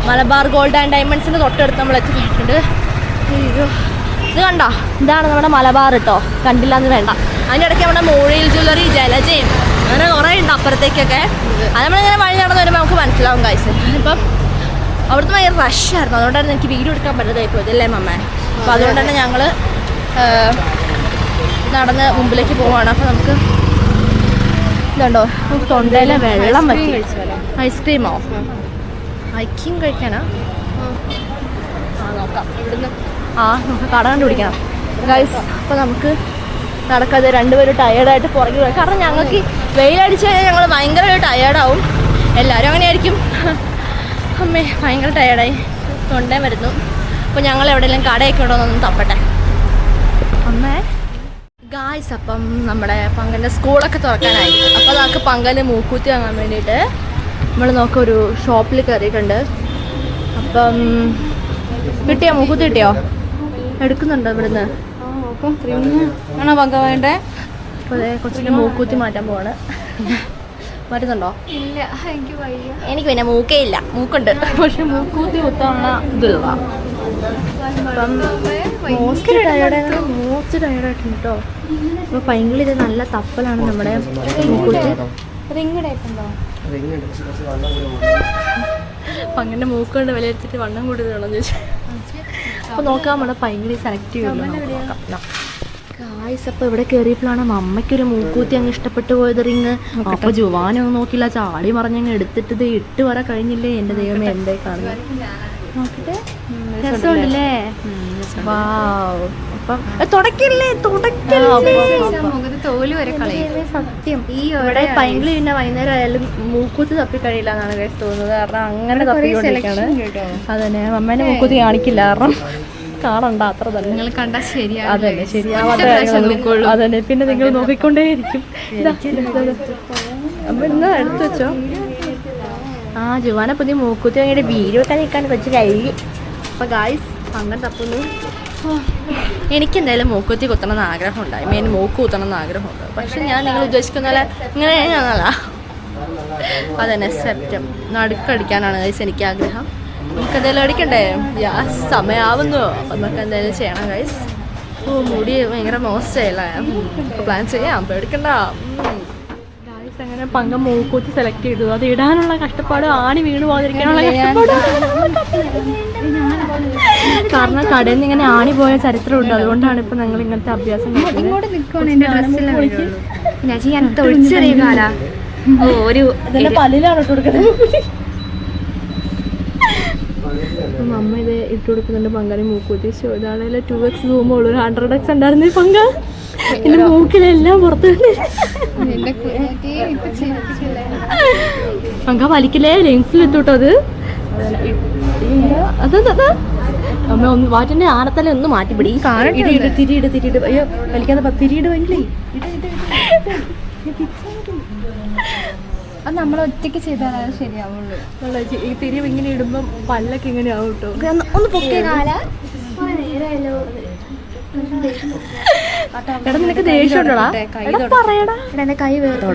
മലബാർ ഗോൾഡ് ആൻഡ് ഡയമണ്ട്സിൻ്റെ തൊട്ടടുത്ത് നമ്മൾ എത്തിയിട്ടുണ്ട്. അയ്യോ ഇത് കണ്ടോ, ഇതാണ് നമ്മുടെ മലബാർ കേട്ടോ, കണ്ടില്ല എന്ന് വേണ്ട. അതിൻ്റെ ഇടയ്ക്ക് നമ്മുടെ മോളിൽ ജ്വല്ലറി, ജലജയും അങ്ങനെ കുറേ ഉണ്ട് അപ്പുറത്തേക്കൊക്കെ. അത് നമ്മളിങ്ങനെ വഴി നടന്ന് വരുമ്പോൾ നമുക്ക് മനസ്സിലാവും ഗൈസ്. ഇപ്പം അവിടുത്തെ ഭയങ്കര റഷായിരുന്നു, അതുകൊണ്ടായിരുന്നു എനിക്ക് വീഡിയോ എടുക്കാൻ പറ്റതായി പോയത് അല്ലേ മമ്മ. അപ്പോൾ അതുകൊണ്ട് തന്നെ ഞങ്ങൾ നടന്ന് മുമ്പിലേക്ക് പോവാണ്. അപ്പോൾ നമുക്ക് ഇതുണ്ടോ തൊണ്ടയിലെ വെള്ളം വറ്റി. ഐസ്ക്രീമോ? ഐസ്ക്രീം കഴിക്കാനാ? നോക്കാം ഇവിടുന്ന്. നമുക്ക് കട കണ്ടുപിടിക്കണം ഗൈസ്. അപ്പോൾ നമുക്ക് നടക്കാതെ രണ്ടുപേരും ടയേർഡായിട്ട് പുറകെ പോയി. കാരണം ഞങ്ങൾക്ക് വെയിലടിച്ച് കഴിഞ്ഞാൽ ഞങ്ങൾ ഭയങ്കര ടയേർഡാവും. എല്ലാവരും അങ്ങനെ ആയിരിക്കും. അമ്മേ ഭയങ്കര ടയേർഡായി, തൊണ്ടേ വരുന്നു. അപ്പോൾ ഞങ്ങൾ എവിടെയെങ്കിലും കടയൊക്കെ ഉണ്ടോയെന്നൊന്നും തപ്പട്ടെ അമ്മേ. ഗായ്സ് അപ്പം നമ്മുടെ പങ്കൻ്റെ സ്കൂളൊക്കെ തുറക്കാനായി. അപ്പോൾ നമുക്ക് പങ്കന് മൂക്കൂത്തി വാങ്ങാൻ വേണ്ടിയിട്ട് നമ്മൾ നോക്കാം ഒരു ഷോപ്പിൽ കയറിയിട്ടുണ്ട്. അപ്പം കിട്ടിയോ മൂക്കൂത്തി? കിട്ടിയോ? എടുക്കുന്നുണ്ടോ ഇവിടുന്ന്? ആണോ പങ്ക വേണ്ടേ? അപ്പോൾ അതെ കൊച്ചിൻ്റെ മൂക്കൂത്തി മാറ്റാൻ പോവാണ്. മാറ്റുന്നുണ്ടോ? ഇല്ല, എനിക്ക് വയ്യ. എനിക്ക് പിന്നെ മൂക്കേ ഇല്ല, മൂക്കുണ്ട് പക്ഷെ മൂക്കൂത്തി കുത്താനുള്ള ഇതില്ല. അപ്പം മോസ്റ്റ് ടയർഡായിട്ടുണ്ട് കേട്ടോ. അപ്പോൾ ഭയങ്കര ഇത് നല്ല തപ്പലാണ് നമ്മുടെ മൂക്കൂത്തി. റിങ് ടൈപ്പുണ്ടോ? പങ്ങനെ മൂക്കൊണ്ട് വിലയിരുത്തിട്ട് വണ്ണം കൂടുതലാണോ ചോദിച്ചു. അപ്പോൾ നോക്കാം നമ്മുടെ ഭയങ്കര സെലക്ട് ചെയ്യുമല്ലോ. ഗായ്സ് അപ്പോൾ ഇവിടെ കയറിയപ്പോഴാണ് അമ്മയ്ക്കൊരു മൂക്കൂത്തി അങ്ങ് ഇഷ്ടപ്പെട്ടു പോയത്, റിങ്. അപ്പോൾ ജുവാനൊന്നും നോക്കില്ല, ചാടി മറിഞ്ഞങ്ങ് എടുത്തിട്ട് ഇത് 8 വരെ കഴിഞ്ഞില്ലേ. എൻ്റെ ദൈവമേ എന്തേ കാണുന്നത് നോക്കിട്ട് രസമുണ്ടല്ലേ. അപ്പം തുടക്കില്ലേ മുഖത്ത് തോല് വരെ കളയും സത്യം. ഈ ഇവിടെ പൈങ്കിളി പിന്നെ വൈകുന്നേരം ആയാലും മൂക്കൂത്തി തപ്പി കഴിയില്ല എന്നാണ് കേസ് തോന്നുന്നത്. കാരണം അങ്ങനെ തപ്പിക്കൊണ്ടിരിക്കുകയാണ്. അതന്നെ അമ്മേനെ മൂക്കൂത്തി കാണിക്കില്ല, കാരണം കാണണ്ട അത്ര തന്നെ. നിങ്ങൾ കണ്ടാൽ ശരിയാണ്. അതന്നെ ശരിയാവാത്ത അതന്നെ. പിന്നെ നിങ്ങൾ നോക്കിക്കൊണ്ടേയിരിക്കും. അമ്മ ഇന്ന് എടുത്തു വെച്ചോ. ജുവാനെ പുതിയ മൂക്കൂത്തി വാങ്ങിയിട്ട് വീഡിയോ ഒക്കെ നിൽക്കാൻ വെച്ച് കഴിഞ്ഞു. അപ്പോൾ ഗായ്സ് പങ്കൻ തപ്പുന്നു. എനിക്കെന്തായാലും മൂക്കുത്തി കുത്തണമെന്ന് ആഗ്രഹമുണ്ടായി, മെയിൻ മൂക്ക് കുത്തണമെന്ന് ആഗ്രഹമുണ്ട്. പക്ഷെ ഞാൻ നിങ്ങൾ ഉദ്ദേശിക്കുന്ന പോലെ ഇങ്ങനെ ഞാനല്ല. അതന്നെ സെപ്റ്റം നടുക്കടിക്കാനാണ് ഗൈസ് എനിക്ക് ആഗ്രഹം. നമുക്ക് എന്തായാലും അടിക്കണ്ടേ? സമയമാവുന്നു. അപ്പം നമുക്ക് എന്തായാലും ചെയ്യണം ഗൈസ്. മുടി ഭയങ്കര മോശമായില്ല, പ്ലാൻ ചെയ്യാം, പേടിക്കണ്ട ഗൈസ്. അങ്ങനെ പങ്ക മൂക്കൂത്തി സെലക്ട് ചെയ്തു. അത് ഇടാനുള്ള കഷ്ടപ്പാട്, ആണി വീണ് പോകാതിരിക്കാനുള്ള കഷ്ടപ്പാട്. കാരണം കടയിൽ നിന്ന് ഇങ്ങനെ ആണി പോയ ചരിത്രമുണ്ട്, അതുകൊണ്ടാണ് ഇപ്പൊ ഞങ്ങൾ ഇങ്ങനത്തെ അഭ്യാസം. ഇങ്ങോട്ട് നിൽക്കുവാണ് എന്റെ ഡ്രസ്സിൽ ഞാൻ തൊഴിച്ചറിയുകാരാ. ഒരു പല്ലിലാണ് ഇട്ട് കൊടുക്കുന്നത്. അമ്മ ഇത് ഇട്ട് കൊടുക്കുന്നുണ്ട് പങ്കാളി മൂക്കൂത്തി. ഇതാണെങ്കിൽ 2x സൂമുള്ളൂ, 100x ഉണ്ടായിരുന്നു ഈ പങ്ക. എന്റെ മൂക്കിലെല്ലാം പുറത്ത് പങ്ക വലിക്കലേ, ലെൻസിൽ ഇട്ടോട്ടോ അത്. അതെ അമ്മ ഒന്ന് വാറ്റിന്റെ ആനത്തല ഒന്ന് മാറ്റിപ്പിടി. തിരിയിട് അയ്യോ വലിക്കാതെ തിരിയിട് വരില്ലേ. അത് നമ്മൾ ഒറ്റയ്ക്ക് ചെയ്താൽ ശരിയാവുള്ളൂ. ഈ തിരിവ് ഇങ്ങനെ ഇടുമ്പം പല്ലൊക്കെ ഇങ്ങനെ ആവും കേട്ടോ. ഒന്ന് പൊക്കേ കാല. എടാ നിനക്ക് ദേഷ്യം ഉണ്ടോടാ? പറയടാ. എന്റെ കൈ വേട്ടോ.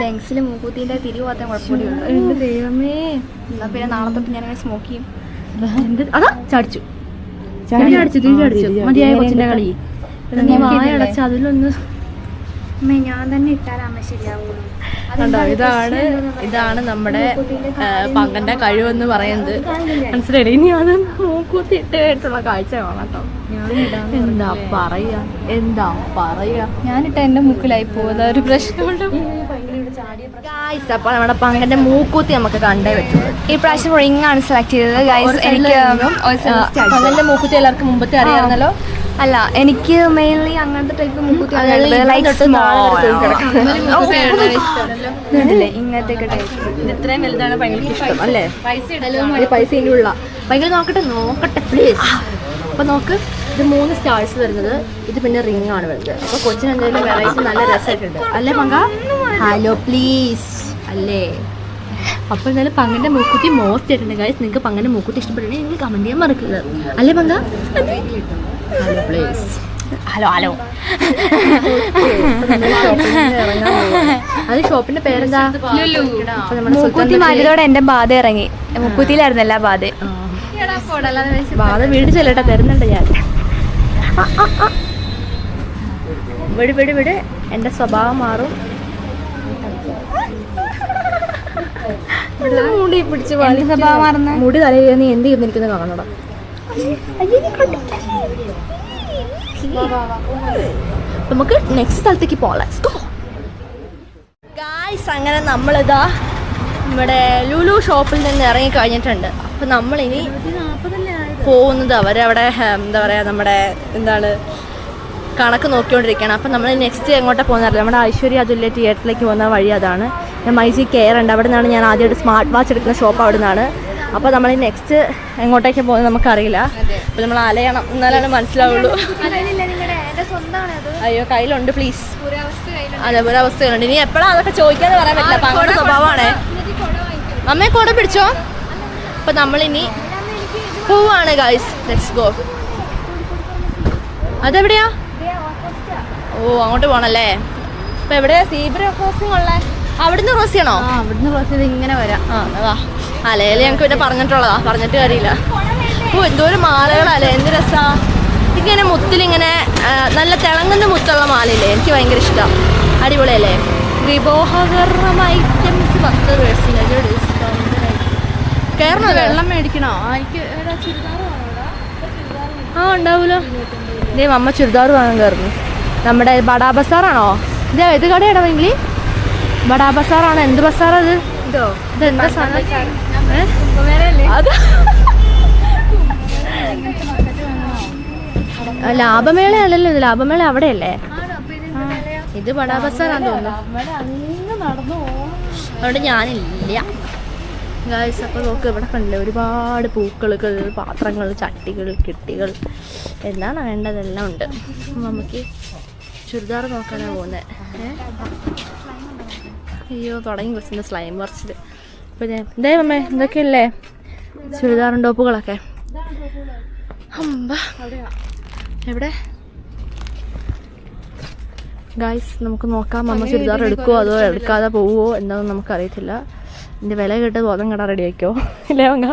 ലെങ്സിൽ മൂക്കൂത്തിന്റെ തിരിവ് പോകാൻ കുഴപ്പമില്ല. എന്റെ ദൈവമേ. എന്നാ പിന്നെ നാളെ തൊട്ട് ഞാനങ്ങനെ സ്മോക്ക് ചെയ്യും. അതാ ചാടിച്ചു തിരിച്ചടിച്ചു. മതിയായ കൊച്ചിന്റെ കളി. നീ വായ അടച്ച അതിലൊന്ന് ഞാൻ തന്നെ ഇട്ടാലാമ്മ ശരിയാവുള്ളൂ. കണ്ടോ, ഇതാണ് നമ്മുടെ പങ്കന്റെ കഴിവെന്ന് പറയുന്നത്. മനസ്സിലായില്ലേ? ഇനി അത് മൂക്കൂത്തി ഇട്ടായിട്ടുള്ള കാഴ്ച കാണാം കേട്ടോ. എന്താ പറയാ ഞാനിട്ട എന്റെ മൂക്കിലായി പോകുന്ന ഒരു പ്രശ്നമുണ്ട്. അപ്പോൾ നമ്മുടെ പങ്കന്റെ മൂക്കൂത്തി നമുക്ക് കണ്ടേ പറ്റുള്ളൂ. ഈ പ്രാവശ്യം റിംഗ് ആണ് സെലക്ട് ചെയ്തത് ഗൈസ്. എനിക്ക് പങ്കന്റെ മൂക്കൂത്തി എല്ലാവർക്കും മുമ്പത്തെ അറിയാമായിരുന്നല്ലോ. അല്ല, എനിക്ക് മെയിൻലി അങ്ങനത്തെ ടൈപ്പ് മൂക്കൂത്തി ഇങ്ങനത്തെ ടൈപ്പ്. ഇത്രയും വലുതാണ് ഭയങ്കര ഇഷ്ടം അല്ലേ? പൈസ ഇനിയുള്ള ഭയങ്കര നോക്കട്ടെ പ്ലീസ്. അപ്പൊ നോക്ക്, ഇത് 3 സ്റ്റാർസ് വരുന്നത്. ഇത് പിന്നെ റിംഗ് ആണ് വരുന്നത്. അപ്പൊ കൊച്ചിന് എന്തെങ്കിലും വെറൈറ്റി നല്ല രസമായിട്ടുണ്ട് അല്ലേ പങ്ക? ഹലോ പ്ലീസ് അല്ലേ? അപ്പോൾ എന്തായാലും പങ്കന്റെ മൂക്കുത്തി മോസ്റ്റ് ആയിട്ടുണ്ട് ഗൈസ്. നിങ്ങൾക്ക് പങ്കന്റെ മൂക്കുത്തി ഇഷ്ടപ്പെട്ടുണ്ടെങ്കിൽ നിങ്ങൾ കമന്റ് ചെയ്യാൻ മറക്കരുത് അല്ലേ പങ്ക? Hello please. Hello hello. അത് ഷോപ്പിന്റെ പേരെന്താ? മൂക്കുത്തി മാറ്റിയതോടെ എന്റെ ബാധ ഇറങ്ങി. മുക്കുത്തിയിലായിരുന്നു എല്ലാ ബാധ. ബാധ വീട് ചെല്ലട്ടെ, തരുന്നുണ്ട് ഞാൻ. വിട് വിട് വിട്, എന്റെ സ്വഭാവം മാറും. മുടി പിടിച്ച് സ്വഭാവം മാറുന്ന മുടി തലയിൽ നീ എന്ത് ചെയ്യുന്നിരിക്കുന്ന കാണണം. നമുക്ക് നെക്സ്റ്റ് സ്ഥലത്തേക്ക് പോകാം. ഗായ്സ്, അങ്ങനെ നമ്മളിതാ നമ്മുടെ ലുലു ഷോപ്പിൽ നിന്ന് ഇറങ്ങി കഴിഞ്ഞിട്ടുണ്ട്. അപ്പം നമ്മളിനി പോകുന്നത് അവരവിടെ എന്താ പറയുക, നമ്മുടെ എന്താണ് കണക്ക് നോക്കിക്കൊണ്ടിരിക്കുകയാണ്. അപ്പം നമ്മൾ നെക്സ്റ്റ് എങ്ങോട്ടാണ് പോകുന്നതല്ല, നമ്മുടെ ഐശ്വര്യ അതുല്യ തിയേറ്ററിലേക്ക് പോകുന്ന വഴി അതാണ്. ഞാൻ മൈജി കെയർ ഉണ്ട്, അവിടെ നിന്നാണ് ഞാൻ ആദ്യമായിട്ട് സ്മാർട്ട് വാച്ച് എടുക്കുന്ന ഷോപ്പ് അവിടെ നിന്നാണ്. അപ്പോൾ നമ്മൾ നെക്സ്റ്റ് എങ്ങോട്ടേക്ക് പോകുന്നത് നമുക്കറിയില്ല. അപ്പോൾ നമ്മൾ അലയണം, എന്നാലാണ് മനസ്സിലാവുള്ളൂ. അയ്യോ കയ്യിലുണ്ട് പ്ലീസ്. അതെ, ഒരവസ്ഥകളുണ്ട്. ഇനി എപ്പോഴാണ് അതൊക്കെ ചോദിക്കാന്ന് പറയാൻ പറ്റില്ല, അപ്പം അങ്ങോട്ട് സ്വഭാവമാണേ. അമ്മയെ കൂടെ പിടിച്ചോ. അപ്പം നമ്മളിനി പോവാണ് ഗൈസ്, ലെറ്റ്സ് ഗോ. അതെവിടെയാ? ഓ, അങ്ങോട്ട് പോകണല്ലേ. അപ്പം എവിടെയാ സീബ്ര ക്രോസിംഗ് ഉള്ളത്? അവിടുന്ന് ക്രോസ് ചെയ്യണോ? അവിടുന്ന് ക്രോസ് ചെയ്ത് ഇങ്ങനെ വരാം. വാ. അലയിൽ ഞങ്ങൾക്ക് പിന്നെ പറഞ്ഞിട്ടുള്ളതാ, പറഞ്ഞിട്ട് കാര്യമില്ല. ഓ, എന്തോരം മാലകളല്ലേ, എന്ത് രസാ. ഇങ്ങനെ മുത്തിലിങ്ങനെ നല്ല തിളങ്ങുന്ന മുത്തുള്ള മാലയില്ലേ, എനിക്ക് ഭയങ്കര ഇഷ്ടം. അടിപൊളിയല്ലേ. വിഭോഹകരം ഐറ്റംസ് 10%. കയറണോ? വെള്ളം മേടിക്കണോ? ഉണ്ടാവൂലോ. ഇതേ അമ്മ ചുരിദാർ വാങ്ങാൻ കയറുന്നു. നമ്മുടെ ബഡാ ബസാറാണോ ഇത്? കടയാണോ എങ്കിൽ ബഡാ ബസാറാണോ? എന്ത് ബസാറാ ഇത്? ഇതെന്താ സാധനം? അത് ലാഭമേളയല്ലല്ലോ ഇത്, ലാഭമേള അവിടെയല്ലേ. ഇത് ബഡാ ബസാറാന്ന് തോന്നുന്നു. അതുകൊണ്ട് ഞാനില്ല ഗായ്സ്. അപ്പോൾ നോക്ക്, ഇവിടെ കണ്ടില്ലേ ഒരുപാട് പൂക്കളുകൾ, പാത്രങ്ങൾ, ചട്ടികൾ, കിട്ടികൾ, എന്താണ് വേണ്ടതെല്ലാം ഉണ്ട്. നമുക്ക് ചുരിദാർ നോക്കാനാണ് പോകുന്നത്. അയ്യോ, തുടങ്ങി കുറച്ചിൻ്റെ സ്ലൈം കുറച്ചിൽ. അപ്പോൾ ഞാൻ എന്തേ അമ്മേ, എന്തൊക്കെയല്ലേ ചുരിദാറും ടോപ്പുകളൊക്കെ. എവിടെ ഗായ്സ്? നമുക്ക് നോക്കാം. അമ്മ ചുരിദാർ എടുക്കുമോ അതോ എടുക്കാതെ പോവുമോ എന്താണെന്ന് നമുക്കറിയത്തില്ല. ഇതിൻ്റെ വില കേട്ട് ബോധം കട റെഡി ആക്കിയോ ഇല്ലേ വാങ്ങ?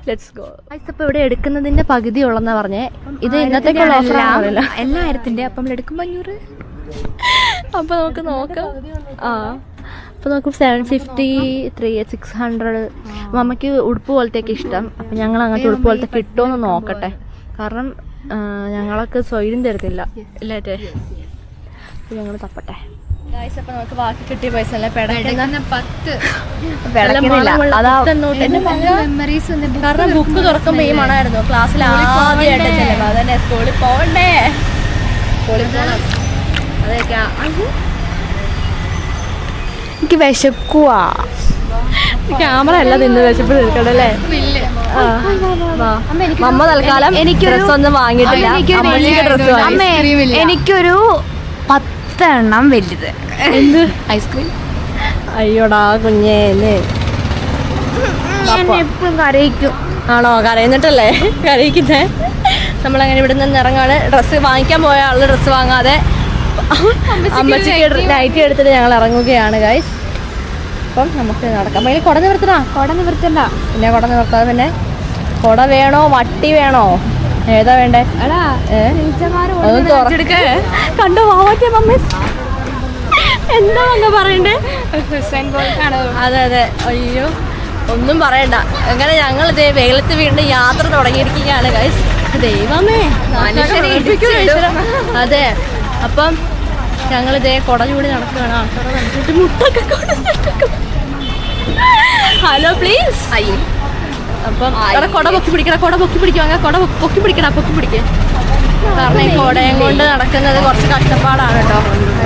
Let's go guys. അപ്പോൾ ഇവിടെ എടുക്കുന്നതിൻ്റെ പകുതി ഉള്ളെന്നാണ് പറഞ്ഞേ. ഇത് ഇന്നത്തേക്കുള്ള ഓഫറാണില്ല, എല്ലായിരത്തിൻ്റെ. അപ്പം എടുക്കുമ്പോൾ 500. അപ്പോൾ നമുക്ക് നോക്കാം. അപ്പോൾ നമുക്ക് 750, 600. അമ്മയ്ക്ക് ഉടുപ്പ് പോലത്തെയൊക്കെ ഇഷ്ടം. അപ്പം ഞങ്ങൾ അങ്ങനത്തെ ഉടുപ്പ് പോലത്തെ കിട്ടുമെന്ന് നോക്കട്ടെ. കാരണം ഞങ്ങളൊക്കെ സ്വയം തരത്തില്ല ഇല്ലേറ്റേ. അപ്പോൾ ഞങ്ങൾ തപ്പട്ടെ ഗായ്സ്. അപ്പോൾ നമുക്ക് ബാക്കി കിട്ടിയ പൈസ അല്ലേ കാരണം ബുക്ക് തുറക്കുമ്പോൾ ഈ മണമായിരുന്നു. ക്ലാസ്സിൽ ആദ്യമായിട്ട് ചെല്ലുമ്പോൾ അതന്നെ സ്കൂളിൽ പോകണ്ടേ, സ്കൂളിൽ പോകണം. അതൊക്കെ എനിക്ക് വിശക്കുവാ. ക്യാമറ അല്ല നിന്ന് വിശപ്പ് തീർക്കണ്ടല്ലേ. അമ്മ തൽക്കാലം എനിക്ക് ഡ്രസ്സൊന്നും വാങ്ങിയിട്ടില്ല. എനിക്കൊരു 10 എണ്ണം വലുത്. എന്ത് ഐസ്ക്രീം? അയ്യോടാ കുഞ്ഞേ, എപ്പോഴും കരയിക്കും. ആണോ? കരയുന്നിട്ടല്ലേ കരയിക്കുന്നേ. നമ്മളങ്ങനെ ഇവിടെ നിന്ന് ഇറങ്ങാണ്. ഡ്രസ്സ് വാങ്ങിക്കാൻ പോയ ആള് ഡ്രസ്സ് വാങ്ങാതെ അമ്മച്ചിക്ക് നൈറ്റി എടുത്തിട്ട് ഞങ്ങൾ ഇറങ്ങുകയാണ് ഗൈസ്. അപ്പം നമുക്ക് നടക്കാം. അതിൽ കുട നിവർത്തണ? കുട നിവർത്തണ്ട. പിന്നെ കുട നിവർത്താതെ പിന്നെ കുട വേണോ വട്ടി വേണോ ഏതാ വേണ്ടേ? കണ്ടോ വാവാറ്റിയ മമ്മി എന്താ അങ്ങ് പറയണ്ടേ? അതെ അതെ. അയ്യോ ഒന്നും പറയണ്ട. അങ്ങനെ ഞങ്ങൾ ഇതേ വെയിലത്ത് വീണ്ടും യാത്ര തുടങ്ങിയിരിക്കുകയാണ് ഗൈസ്. ദൈവമേ, അതെ. അപ്പം ഞങ്ങളിതേ കുട ചൂടി നടക്കുകയാണ്. ആൾക്കാരെ കണ്ടിട്ട് മുട്ടൊക്കെ ഹലോ പ്ലീസ്. അയ്യോ, അപ്പം അവിടെ കുട പൊക്കി പിടിക്കണം, കുട പൊക്കി പിടിക്കും. അങ്ങനെ കുട പൊക്കി പിടിക്കണം, പൊക്കി പിടിക്കുക. കാരണം ഈ കുടയും കൊണ്ട് നടക്കുന്നത് കുറച്ച് കഷ്ടപ്പാടാണ് കേട്ടോ.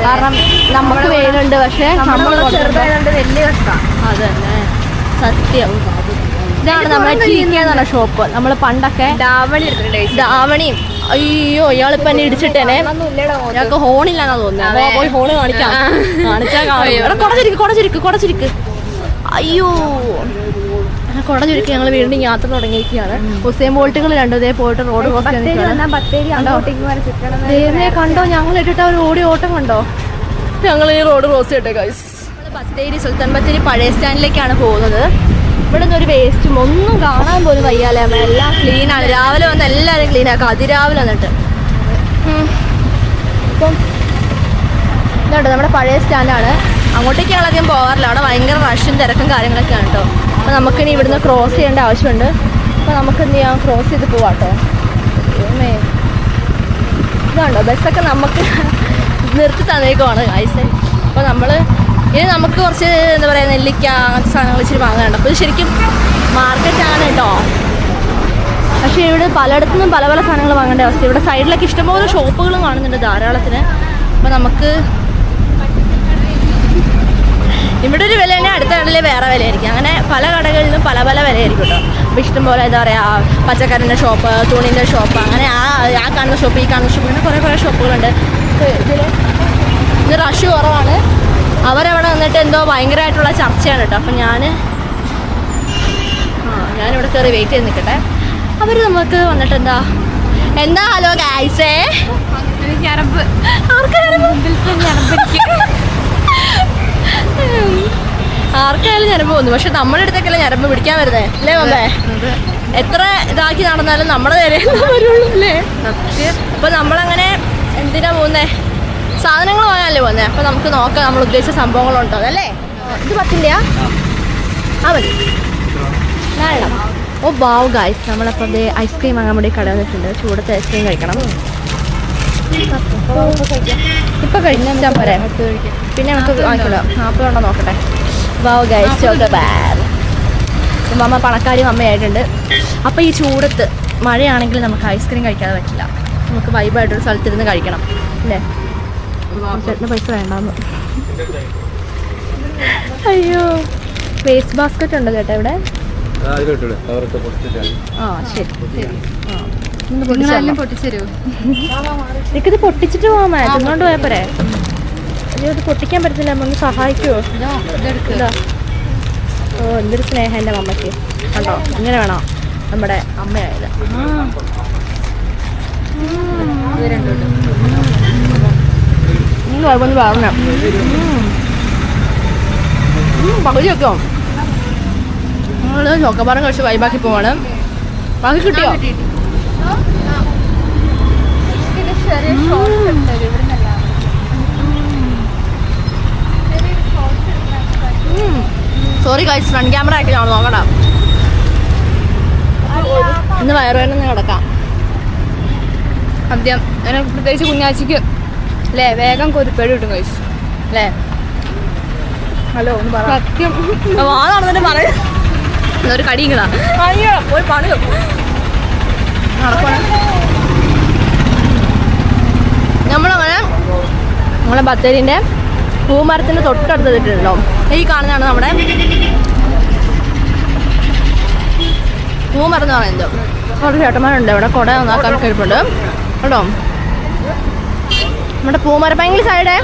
കാരണം നമുക്ക് വെയിലുണ്ട്, പക്ഷെ നമ്മൾ വലിയ കഷ്ടമാണ്. അത് തന്നെ സത്യം. ഇതാണ് നമ്മുടെ ടീക്കെന്നുള്ള ഷോപ്പ്. നമ്മൾ പണ്ടൊക്കെ ധാവണിയും. അയ്യോ, ഇയാളിപ്പോ എന്നെ ഇടിച്ചിട്ടേനെ. ഞങ്ങൾക്ക് ഹോണില്ലാന്നാ തോന്നുന്നത്. പോയി ഹോണ് കാണിക്കാം. കാണിച്ചാൽ കുടച്ചിരിക്ക്. അയ്യോ കുട ചുരുക്കി ഞങ്ങൾ വീണ്ടും യാത്ര തുടങ്ങിയിരിക്കുകയാണ്. ഹുസൈൻ ബോൾട്ടുകൾ രണ്ടു പോയിട്ട് റോഡ് ക്രോസ് കണ്ടോ, ഞങ്ങൾ ഇട്ടിട്ട് അവർ ഓടി ഓട്ടം കണ്ടോ. ഞങ്ങൾ ഈ റോഡ് ക്രോസ് ചെയ്യട്ടെ ഗൈസ്. ബത്തേരി സുൽത്താൻ ബത്തേരി പഴയ സ്റ്റാൻഡിലേക്കാണ് പോകുന്നത്. ഇവിടെ നിന്ന് ഒരു വേസ്റ്റും ഒന്നും കാണാൻ പോലും വയ്യാലേ. എല്ലാം ക്ലീനാണ്. രാവിലെ വന്ന് എല്ലാവരും ക്ലീനാക്കാം, അതിരാവിലെ വന്നിട്ട്. ഇപ്പം ഇതുണ്ട് നമ്മുടെ പഴയ സ്റ്റാൻഡാണ്. അങ്ങോട്ടേക്ക് ഞങ്ങൾ അധികം പോകാറില്ല, അവിടെ ഭയങ്കര റഷും തിരക്കും കാര്യങ്ങളൊക്കെയാണ് കേട്ടോ. അപ്പോൾ നമുക്കിനി ഇവിടുന്ന് ക്രോസ് ചെയ്യേണ്ട ആവശ്യമുണ്ട്. അപ്പോൾ നമുക്ക് എന്ത് ചെയ്യാം, ക്രോസ് ചെയ്ത് പോവാം കേട്ടോ. ഇതുണ്ടോ ബസ്സൊക്കെ നമുക്ക് നിർത്തി തന്നേക്കുവാണ് ഐസ്. അപ്പോൾ നമ്മൾ ഇനി നമുക്ക് കുറച്ച് എന്താ പറയുക നെല്ലിക്ക അങ്ങനത്തെ സാധനങ്ങൾ ഇച്ചിരി വാങ്ങാനുണ്ട്. അപ്പോൾ ഇത് ശരിക്കും മാർക്കറ്റാണ് കേട്ടോ. പക്ഷേ ഇവിടെ പലയിടത്തുനിന്നും പല പല സാധനങ്ങൾ വാങ്ങേണ്ട അവസ്ഥ. ഇവിടെ സൈഡിലൊക്കെ ഇഷ്ടംപോലെ ഷോപ്പുകളും കാണുന്നുണ്ട് ധാരാളത്തിന്. അപ്പോൾ നമുക്ക് ഇവിടെ ഒരു വില തന്നെ അടുത്ത കടയിൽ വേറെ വിലയായിരിക്കും. അങ്ങനെ പല കടകളിലും പല പല വിലയായിരിക്കും കേട്ടോ. അപ്പോൾ ഇഷ്ടംപോലെ എന്താ പറയുക പച്ചക്കറിൻ്റെ ഷോപ്പ്, തുണിൻ്റെ ഷോപ്പ്, അങ്ങനെ ആ കാണുന്ന ഷോപ്പ്, ഈ കാണുന്ന ഷോപ്പ്, അങ്ങനെ കുറേ ഷോപ്പുകളുണ്ട്. ഇത് റഷ് കുറവാണ്. അവരവിടെ വന്നിട്ട് എന്തോ ഭയങ്കരമായിട്ടുള്ള ചർച്ചയാണ് കേട്ടോ. അപ്പം ഞാനിവിടെ കയറി വെയിറ്റ് ചെയ്ത് നിൽക്കട്ടെ. അവർ നമുക്ക് വന്നിട്ട് എന്താ ഹലോ ഗൈസേ ഞരമ്പ് ആർക്കായാലും ഞരമ്പ് പോകുന്നു. പക്ഷെ നമ്മുടെ അടുത്തേക്കല്ലേ ഞരമ്പ് പിടിക്കാൻ വരുന്നേ അല്ലേ മമ്മേ? എത്ര ഇതാക്കി നടന്നാലും നമ്മുടെ നേരെ വരുള്ളൂ അല്ലേ? അപ്പോൾ നമ്മളങ്ങനെ എന്തിനാ പോകുന്നേ? സാധനങ്ങൾ വാങ്ങാനല്ലേ പോകുന്നത്. അപ്പോൾ നമുക്ക് നോക്കാം നമ്മൾ ഉദ്ദേശിച്ച സംഭവങ്ങളുണ്ടോ അതല്ലേ. ഇത് 10 മതി. വേണം. ഓ ബാവ് ഗൈസ്, നമ്മളപ്പോൾ ഐസ്ക്രീം വാങ്ങാൻ വേണ്ടി കട വന്നിട്ടുണ്ട്. ചൂടത്തെ ഐസ്ക്രീം കഴിക്കണം. ഇപ്പം കഴിച്ചാൽ പോരെ, പിന്നെ നമുക്ക് വാങ്ങിക്കണോ? 40 ഉണ്ടോ നോക്കട്ടെ. ബാവ് ഗൈസ് ചോക്കോബാർ. മമ്മ പണക്കാരി അമ്മയായിട്ടുണ്ട്. അപ്പോൾ ഈ ചൂടത്ത് മഴയാണെങ്കിൽ നമുക്ക് ഐസ്ക്രീം കഴിക്കാതെ പറ്റില്ല. നമുക്ക് വൈബായിട്ടൊരു സ്ഥലത്തിരുന്ന് കഴിക്കണം അല്ലേ? ചേട്ടന് പൈസ വേണ്ടാന്ന്. അയ്യോ വേസ്റ്റ് ബാസ്ക്കറ്റ് ഉണ്ടോ ചേട്ടാ ഇവിടെ? ആ ശരി. എനിക്കിത് പൊട്ടിച്ചിട്ട് പോകാൻ മാറ്റുന്നോണ്ട് പോയപ്പോരെ. അയ്യോ ഇത് പൊട്ടിക്കാൻ പറ്റത്തില്ല, ഒന്ന് സഹായിക്കുമോ? ഓ എന്തൊരു സ്നേഹം എൻ്റെ അമ്മയ്ക്ക് കണ്ടോ. ഇങ്ങനെ വേണോ നമ്മുടെ അമ്മയായത്? ഒന്ന് പറഞ്ഞ പകുതി വെക്കോ? നമ്മൾ ചോക്കപ്പാറം കഴിച്ച് വൈബാക്കി പോവാണ്. ബാക്കി കിട്ടിയോ? സോറി ഗൈസ്, ഫ്രണ്ട് ക്യാമറ ആക്കി ഞാൻ നോക്കടാ. ഇന്ന് വയറുവേദന കിടക്കാം. ആദ്യം അങ്ങനെ പ്രത്യേകിച്ച് കുഞ്ഞാച്ചിക്ക് അല്ലേ വേഗം കൊതിപ്പേടി കിട്ടും കഴിച്ചു അല്ലേ? ഹലോ ഒന്ന് പറ. സത്യം നടന്നിട്ട് പറയും ഒരു കടിങ്ങളാ പോയി പണി നടക്കണം. നമ്മളങ്ങനെ നമ്മളെ ബത്തേരിൻ്റെ പൂമരത്തിൻ്റെ തൊട്ടടുത്തിട്ടുണ്ടല്ലോ. ഈ കാണുന്നതാണ് നമ്മുടെ പൂമരം എന്ന് പറയുന്നത്. കുറച്ച് ചേട്ടന്മാരുണ്ട് ഇവിടെ കുട ഒന്നാക്കാൻ കഴിപ്പുണ്ട് കേട്ടോ. നമ്മുടെ പൂമരം ഭയങ്കര സൈഡ്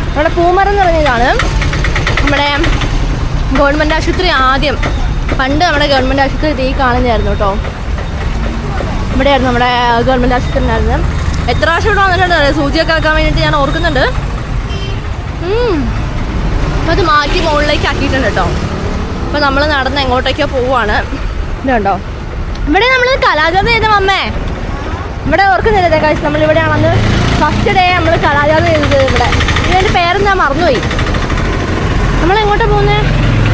നമ്മുടെ പൂമരം എന്ന് പറഞ്ഞതാണ് നമ്മുടെ ഗവൺമെൻറ് ആശുപത്രി. ആദ്യം പണ്ട് നമ്മുടെ ഗവൺമെൻറ് ആശുപത്രി ഈ കാണുന്നതായിരുന്നു കേട്ടോ. ഇവിടെയായിരുന്നു നമ്മുടെ ഗവൺമെൻറ് ആശുപത്രി ഉണ്ടായിരുന്നത്. എത്ര പ്രാവശ്യം ഇവിടെ വന്നിട്ടുണ്ട് സൂചിയൊക്കെ വെക്കാൻ വേണ്ടിയിട്ട് ഞാൻ ഓർക്കുന്നുണ്ട്. അത് മാറ്റി മുകളിലേക്ക് ആക്കിയിട്ടുണ്ട് കേട്ടോ. അപ്പോൾ നമ്മൾ നടന്ന് എങ്ങോട്ടേക്കോ പോവുകയാണ്. ഇതുണ്ടോ ഇവിടെ നമ്മൾ കലാജാത ചെയ്ത അമ്മേ ഇവിടെ ഓർക്കുന്നില്ല കാശ്. നമ്മളിവിടെയാണെന്ന് ഫസ്റ്റ് ഡേ നമ്മൾ കലാജാത ചെയ്തത് ഇവിടെ. ഇതിൻ്റെ പേരെന്താ മറന്നുപോയി. നമ്മളെങ്ങോട്ടാണ് പോകുന്നത്?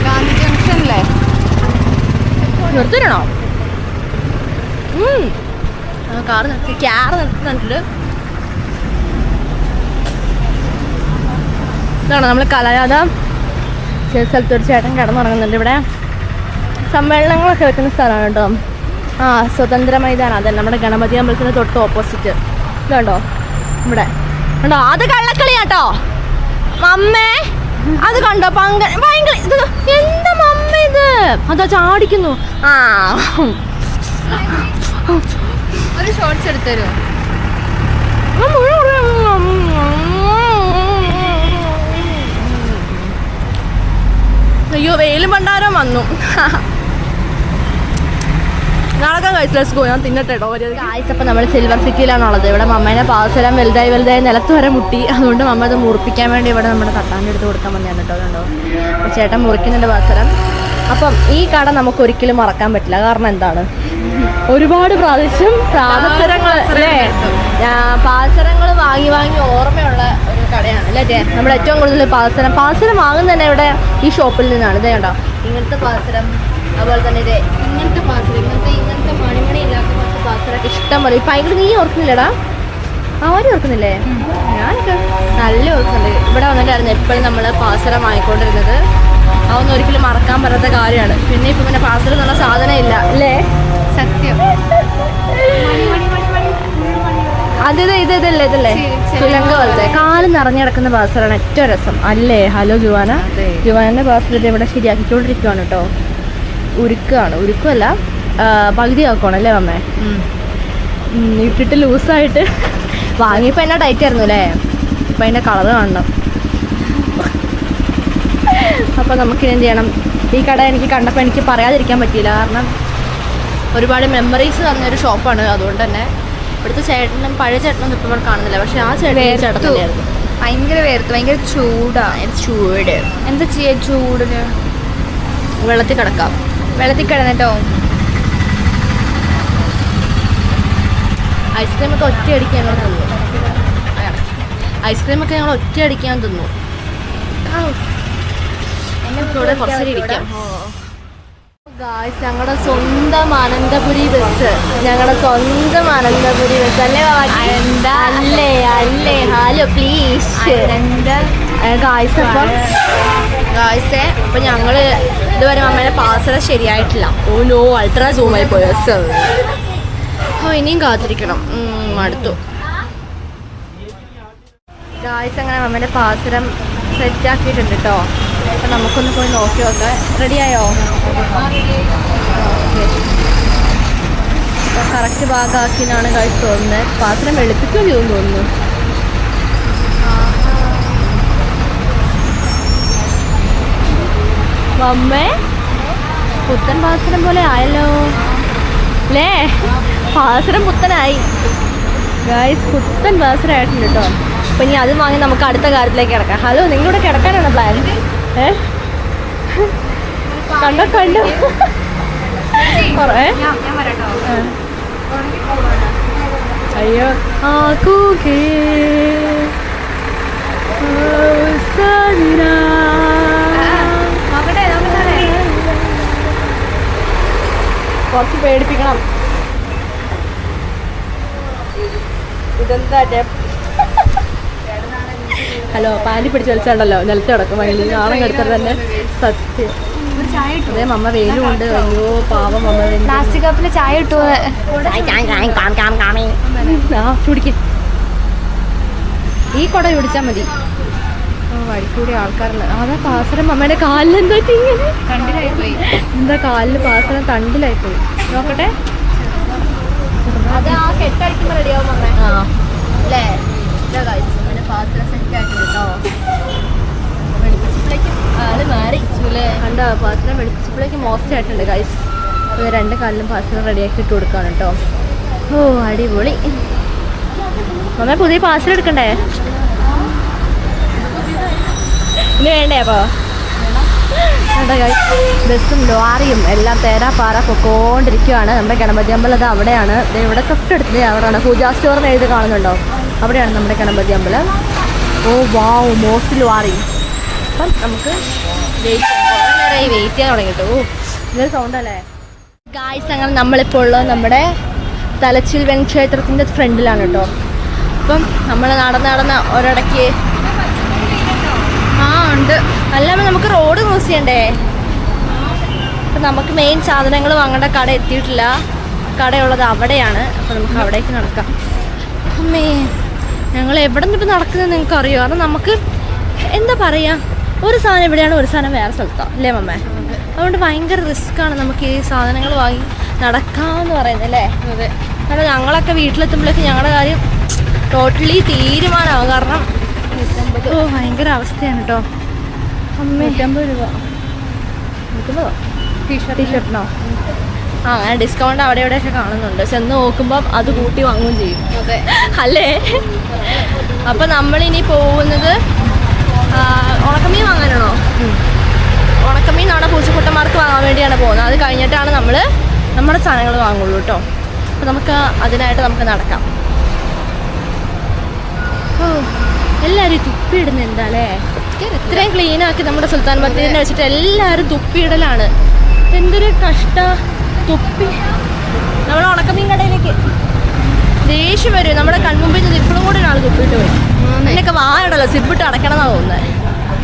ഗാന്ധി ജംഗ്ഷനിലെ നിർത്തിരണോ? കാറ് നിർത്തി ക്യാറ് നിർത്തുന്നുണ്ട്. ഇതാണ് നമ്മൾ കലാജാത ചില സ്ഥലത്തൊരു ചേട്ടൻ കിടന്നുറങ്ങുന്നുണ്ട്. ഇവിടെ സമ്മേളനങ്ങളൊക്കെ വെക്കുന്ന സ്ഥലമാണ് കേട്ടോ. സ്വതന്ത്ര മൈതാനം, അതല്ല നമ്മുടെ ഗണപതി അമ്പലത്തിന് തൊട്ട് ഓപ്പോസിറ്റ്. ഇതുണ്ടോ ഇവിടെ കണ്ടോ? അത് കള്ളക്കളിയാട്ടോ മമ്മേ. അത് കണ്ടോ ഭയങ്കര എന്താ മമ്മ ഇത്? അതാ ചാടിക്കുന്നു. ഒരു ഷോർട്സ് എടുത്തരോ? അയ്യോ വെയിലും പണ്ടാരം വന്നു. നടക്കാൻ കഴിച്ചു. Let's go. ഞാൻ തിന്നട്ടെ കേട്ടോ. അപ്പം നമ്മൾ സിൽവർ സിറ്റിയിലാണുള്ളത്. ഇവിടെ മമ്മേനെ പാസരം വലുതായി നിലത്ത് വരെ മുട്ടി. അതുകൊണ്ട് മമ്മ അത് മുറിപ്പിക്കാൻ വേണ്ടി ഇവിടെ നമ്മുടെ തട്ടാൻ്റെ അടുത്ത് കൊടുക്കാൻ വന്നതാണ് കേട്ടോ. കണ്ടോ ചേട്ടൻ മുറിക്കുന്നുണ്ട് പാസരം. അപ്പം ഈ കട നമുക്ക് ഒരിക്കലും മറക്കാൻ പറ്റില്ല. കാരണം എന്താണ്, ഒരുപാട് പ്രാവശ്യം പാദസരങ്ങൾ അല്ലേ, പാദസരങ്ങൾ വാങ്ങി ഓർമ്മയുള്ള ഒരു കടയാണ് അല്ലേ. നമ്മൾ ഏറ്റവും കൂടുതൽ പാദസരം വാങ്ങുന്നത് തന്നെ ഇവിടെ ഈ ഷോപ്പിൽ നിന്നാണ്. ഇതേ കണ്ടോ ഇങ്ങനത്തെ പാദസരം, അതുപോലെ തന്നെ ഇത് ഇങ്ങനത്തെ പാദസരം, ഇങ്ങനത്തെ മണിമണി ഇല്ലാത്ത പാദസരമൊക്കെ ഇഷ്ടം പോലെ. ഇപ്പം ഭയങ്കര നീ ഓർക്കുന്നില്ലടാ? ആരും ഓർക്കുന്നില്ലേ? ഞാനൊക്കെ നല്ല ഓർക്കുന്നുണ്ട്. ഇവിടെ വന്നിട്ടായിരുന്നു എപ്പോഴും നമ്മൾ പാദസരം വാങ്ങിക്കൊണ്ടിരുന്നത്. അതൊന്നും ഒരിക്കലും മറക്കാൻ പറ്റാത്ത കാര്യമാണ്. പിന്നെ ഇപ്പം പിന്നെ പാദസരം എന്നുള്ള സാധനം ഇല്ല അല്ലേ? സത്യം. ഇതല്ലേ സുലങ്ക പോലത്തെ കാല് നിറഞ്ഞു കിടക്കുന്ന പാദസരമാണ് ഏറ്റവും രസം അല്ലേ? Hello Juana. ജുവാനന്റെ പാദസരം ഇവിടെ ശരിയാക്കിക്കൊണ്ടിരിക്കുകയാണ് കേട്ടോ. ഉരുക്കുമല്ല പകുതി ആക്കുവാണ് അല്ലേ മമ്മേ? ഇട്ടിട്ട് ലൂസായിട്ട് വാങ്ങിയപ്പോൾ എന്നാ ടൈറ്റ് ആയിരുന്നു അല്ലേ? അപ്പം അതിൻ്റെ കളറ് കാണണം. അപ്പോൾ നമുക്കിനി എന്ത് ചെയ്യണം? ഈ കട എനിക്ക് കണ്ടപ്പോൾ എനിക്ക് പറയാതിരിക്കാൻ പറ്റിയില്ല. കാരണം ഒരുപാട് മെമ്മറീസ് തന്നൊരു ഷോപ്പാണ്. അതുകൊണ്ട് തന്നെ ഇവിടുത്തെ ചേട്ടനും പഴയ ചേട്ടനൊന്നും ഇപ്പോൾ ഇവിടെ കാണുന്നില്ല. പക്ഷെ ആ ചേട്ടനായിരുന്നു ഭയങ്കര വേർത്ത്, ഭയങ്കര ചൂട്. എന്താ ചെയ്യാ ചൂടിന്? വെള്ളത്തിൽ കിടന്നിട്ടോ ഐസ്ക്രീമൊക്കെ ഒറ്റയടിക്കാൻ തിന്നു. ഇവിടെ കുറച്ചേരം ഇരിക്കാം. ഞങ്ങളുടെ സ്വന്തം അനന്തപുരി ബസ് അല്ലേ? അല്ലേ ഹലോ പ്ലീസ് അപ്പം ഞങ്ങള് ഇതുവരെ അമ്മേനെ പാസര ശരിയായിട്ടില്ല. ഓ നോ, അൾട്രാ സൂമായി പോയ. ഇനിയും കാത്തിരിക്കണം. അടുത്തു ഗായ്സ്. അങ്ങനെ അമ്മേൻ്റെ പാസരം സെറ്റാക്കിയിട്ടുണ്ട് കേട്ടോ. അപ്പം നമുക്കൊന്ന് പോയി നോക്കി നോക്കാം. റെഡിയായോ? കറക്റ്റ് ഭാഗമാക്കിയെന്നാണ് ഗായ്സ് തോന്നുന്നത്. പാത്രം വെളുപ്പിക്കുകയും ചെയ്തു തോന്നുന്നു. അമ്മേ പുത്തൻ പാത്രം പോലെ ആയല്ലോ അല്ലേ? പാത്രം പുത്തനായി ഗായ്സ്. പുത്തൻ പാത്രം ആയിട്ടുണ്ട് കേട്ടോ. അപ്പം ഇനി അത് വാങ്ങി നമുക്ക് അടുത്ത കാര്യത്തിലേക്ക് കിടക്കാം. ഹലോ, നിങ്ങളിവിടെ കിടക്കാനാണ് പ്ലാൻ? കണ്ടോ അയ്യോ കുറച്ച് പേടിപ്പിക്കണം. ഇതെന്താ ഹലോ പാലി പിടിച്ച് വലിച്ചാണ്ടല്ലോ നിലത്ത് കിടക്കും. വയലിൽ നാളെ കിടത്തത് തന്നെ സത്യം. അതേ മമ്മ വെയിലും ഉണ്ട്. അയ്യോ പാവം മമ്മ. പ്ലാസ്റ്റിക് കപ്പിൽ ചായ ഇട്ടു. ചുടിക്കും. ഈ കുട പിടിച്ചാൽ മതി. വഴിക്കൂടി ആൾക്കാരുള്ള അതാ പാസരം മമ്മയുടെ കാലിൽ എന്താ ഇങ്ങനെ തണ്ടിലായിപ്പോയി. എന്താ കാലിൽ പാസരം തണ്ടിലായിപ്പോയി. നോക്കട്ടെ. അത് ആ കെട്ടടിക്കുമ്പോൾ റെഡിയാവും മമ്മ അല്ലേ? പാസരം സെറ്റ് ആക്കി കേട്ടോ. വെളുപ്പിച്ചപ്പോഴേക്കും ആള് മാറി കണ്ടോ? പാസരം വെളുപ്പിച്ചപ്പോഴേക്കും മോസ്റ്റ് ആയിട്ടുണ്ട് ഗൈസ്. രണ്ട് കാലിലും പാസരം റെഡിയാക്കി ഇട്ട് കൊടുക്കാണ് കേട്ടോ. ഓ അടിപൊളി. മമ്മ പുതിയ പാസരം എടുക്കണ്ടേ? ഇനി വേണ്ടേ? അപ്പോൾ ബസ്സും ലോറിയും എല്ലാം തേരാപ്പാറ പൊക്കോണ്ടിരിക്കുകയാണ്. നമ്മുടെ ഗണപതി അമ്പലം അത് അവിടെയാണ്. ഇവിടെ തൊട്ടടുത്ത് അവിടെയാണ് പൂജാ സ്റ്റോറിന് എഴുതി കാണുന്നുണ്ടോ? അവിടെയാണ് നമ്മുടെ ഗണപതി അമ്പലം. ഓ വാവ്, മോസ്റ്റ് ലോറി. അപ്പം നമുക്ക് വെയിറ്റ് ചെയ്യാൻ തുടങ്ങിട്ടോ. ഓ ഇതൊരു സൗണ്ടല്ലേ ഗായ്സ്. അങ്ങനെ നമ്മളിപ്പോൾ ഉള്ളത് നമ്മുടെ തലച്ചിൽ വെൺക്ഷേത്രത്തിൻ്റെ ഫ്രണ്ടിലാണ് കേട്ടോ. അപ്പം നമ്മൾ നടന്ന് ഒരിടയ്ക്ക് ഉണ്ട്. അല്ലാതെ നമുക്ക് റോഡ് ക്രോസ് ചെയ്യണ്ടേ? അപ്പം നമുക്ക് മെയിൻ സാധനങ്ങൾ വാങ്ങേണ്ട കട എത്തിയിട്ടില്ല. കടയുള്ളത് അവിടെയാണ്. അപ്പം നമുക്ക് അവിടേക്ക് നടക്കാം. അമ്മേ ഞങ്ങൾ എവിടെ നിന്നിട്ട് നടക്കുന്നത് നിങ്ങൾക്ക് അറിയോ? കാരണം നമുക്ക് എന്താ പറയുക, ഒരു സാധനം ഇവിടെയാണ്, ഒരു സാധനം വേറെ സ്ഥലത്താണ് അല്ലേ മമ്മേ? അതുകൊണ്ട് ഭയങ്കര റിസ്ക്കാണ് നമുക്ക് ഈ സാധനങ്ങൾ വാങ്ങി നടക്കാമെന്ന് പറയുന്നത് അല്ലേ? അതെ. കാരണം ഞങ്ങളൊക്കെ വീട്ടിലെത്തുമ്പോഴേക്ക് ഞങ്ങളുടെ കാര്യം ടോട്ടലി തീരുമാനമാകും. കാരണം ഓ ഭയങ്കര അവസ്ഥയാണ് കേട്ടോ. 150 രൂപ. നോക്കുന്നതോ ടീഷർട്ടിനോ? ആ അങ്ങനെ ഡിസ്കൗണ്ട് അവിടെ ഇവിടെയൊക്കെ കാണുന്നുണ്ട്. ചെന്ന് നോക്കുമ്പം അത് കൂട്ടി വാങ്ങുകയും ചെയ്യും. അതെ അല്ലേ? അപ്പം നമ്മളിനി പോകുന്നത് ഉണക്കമീൻ വാങ്ങാനാണോ? ഉണക്കമീൻ നമ്മുടെ പൂച്ചക്കുട്ടന്മാർക്ക് വാങ്ങാൻ വേണ്ടിയാണ് പോകുന്നത്. അത് കഴിഞ്ഞിട്ടാണ് നമ്മൾ നമ്മുടെ സാധനങ്ങൾ വാങ്ങുള്ളൂ കേട്ടോ. അപ്പം നമുക്ക് അതിനായിട്ട് നമുക്ക് നടക്കാം. ഓ എല്ലാവരും തുപ്പിയിടുന്ന എന്താ അല്ലേ? ഇത്രയും ക്ലീനാക്കി നമ്മുടെ സുൽത്താൻ ബത്തേരിനെ വെച്ചിട്ട് എല്ലാവരും തുപ്പിയിടലാണ്. എന്തൊരു കഷ്ട. തുപ്പി നമ്മൾ ഉണക്കമീൻ കടയിലേക്ക് ദേഷ്യം വരും. നമ്മുടെ കൺമുമ്പിൽ നിന്ന് ഇപ്പോഴും കൂടെ ഒരാൾ തുപ്പിയിട്ട് വരും. എന്നൊക്കെ വായുണ്ടല്ലോ സിബിട്ട് അടയ്ക്കണം എന്നാണ് തോന്നുന്നത്.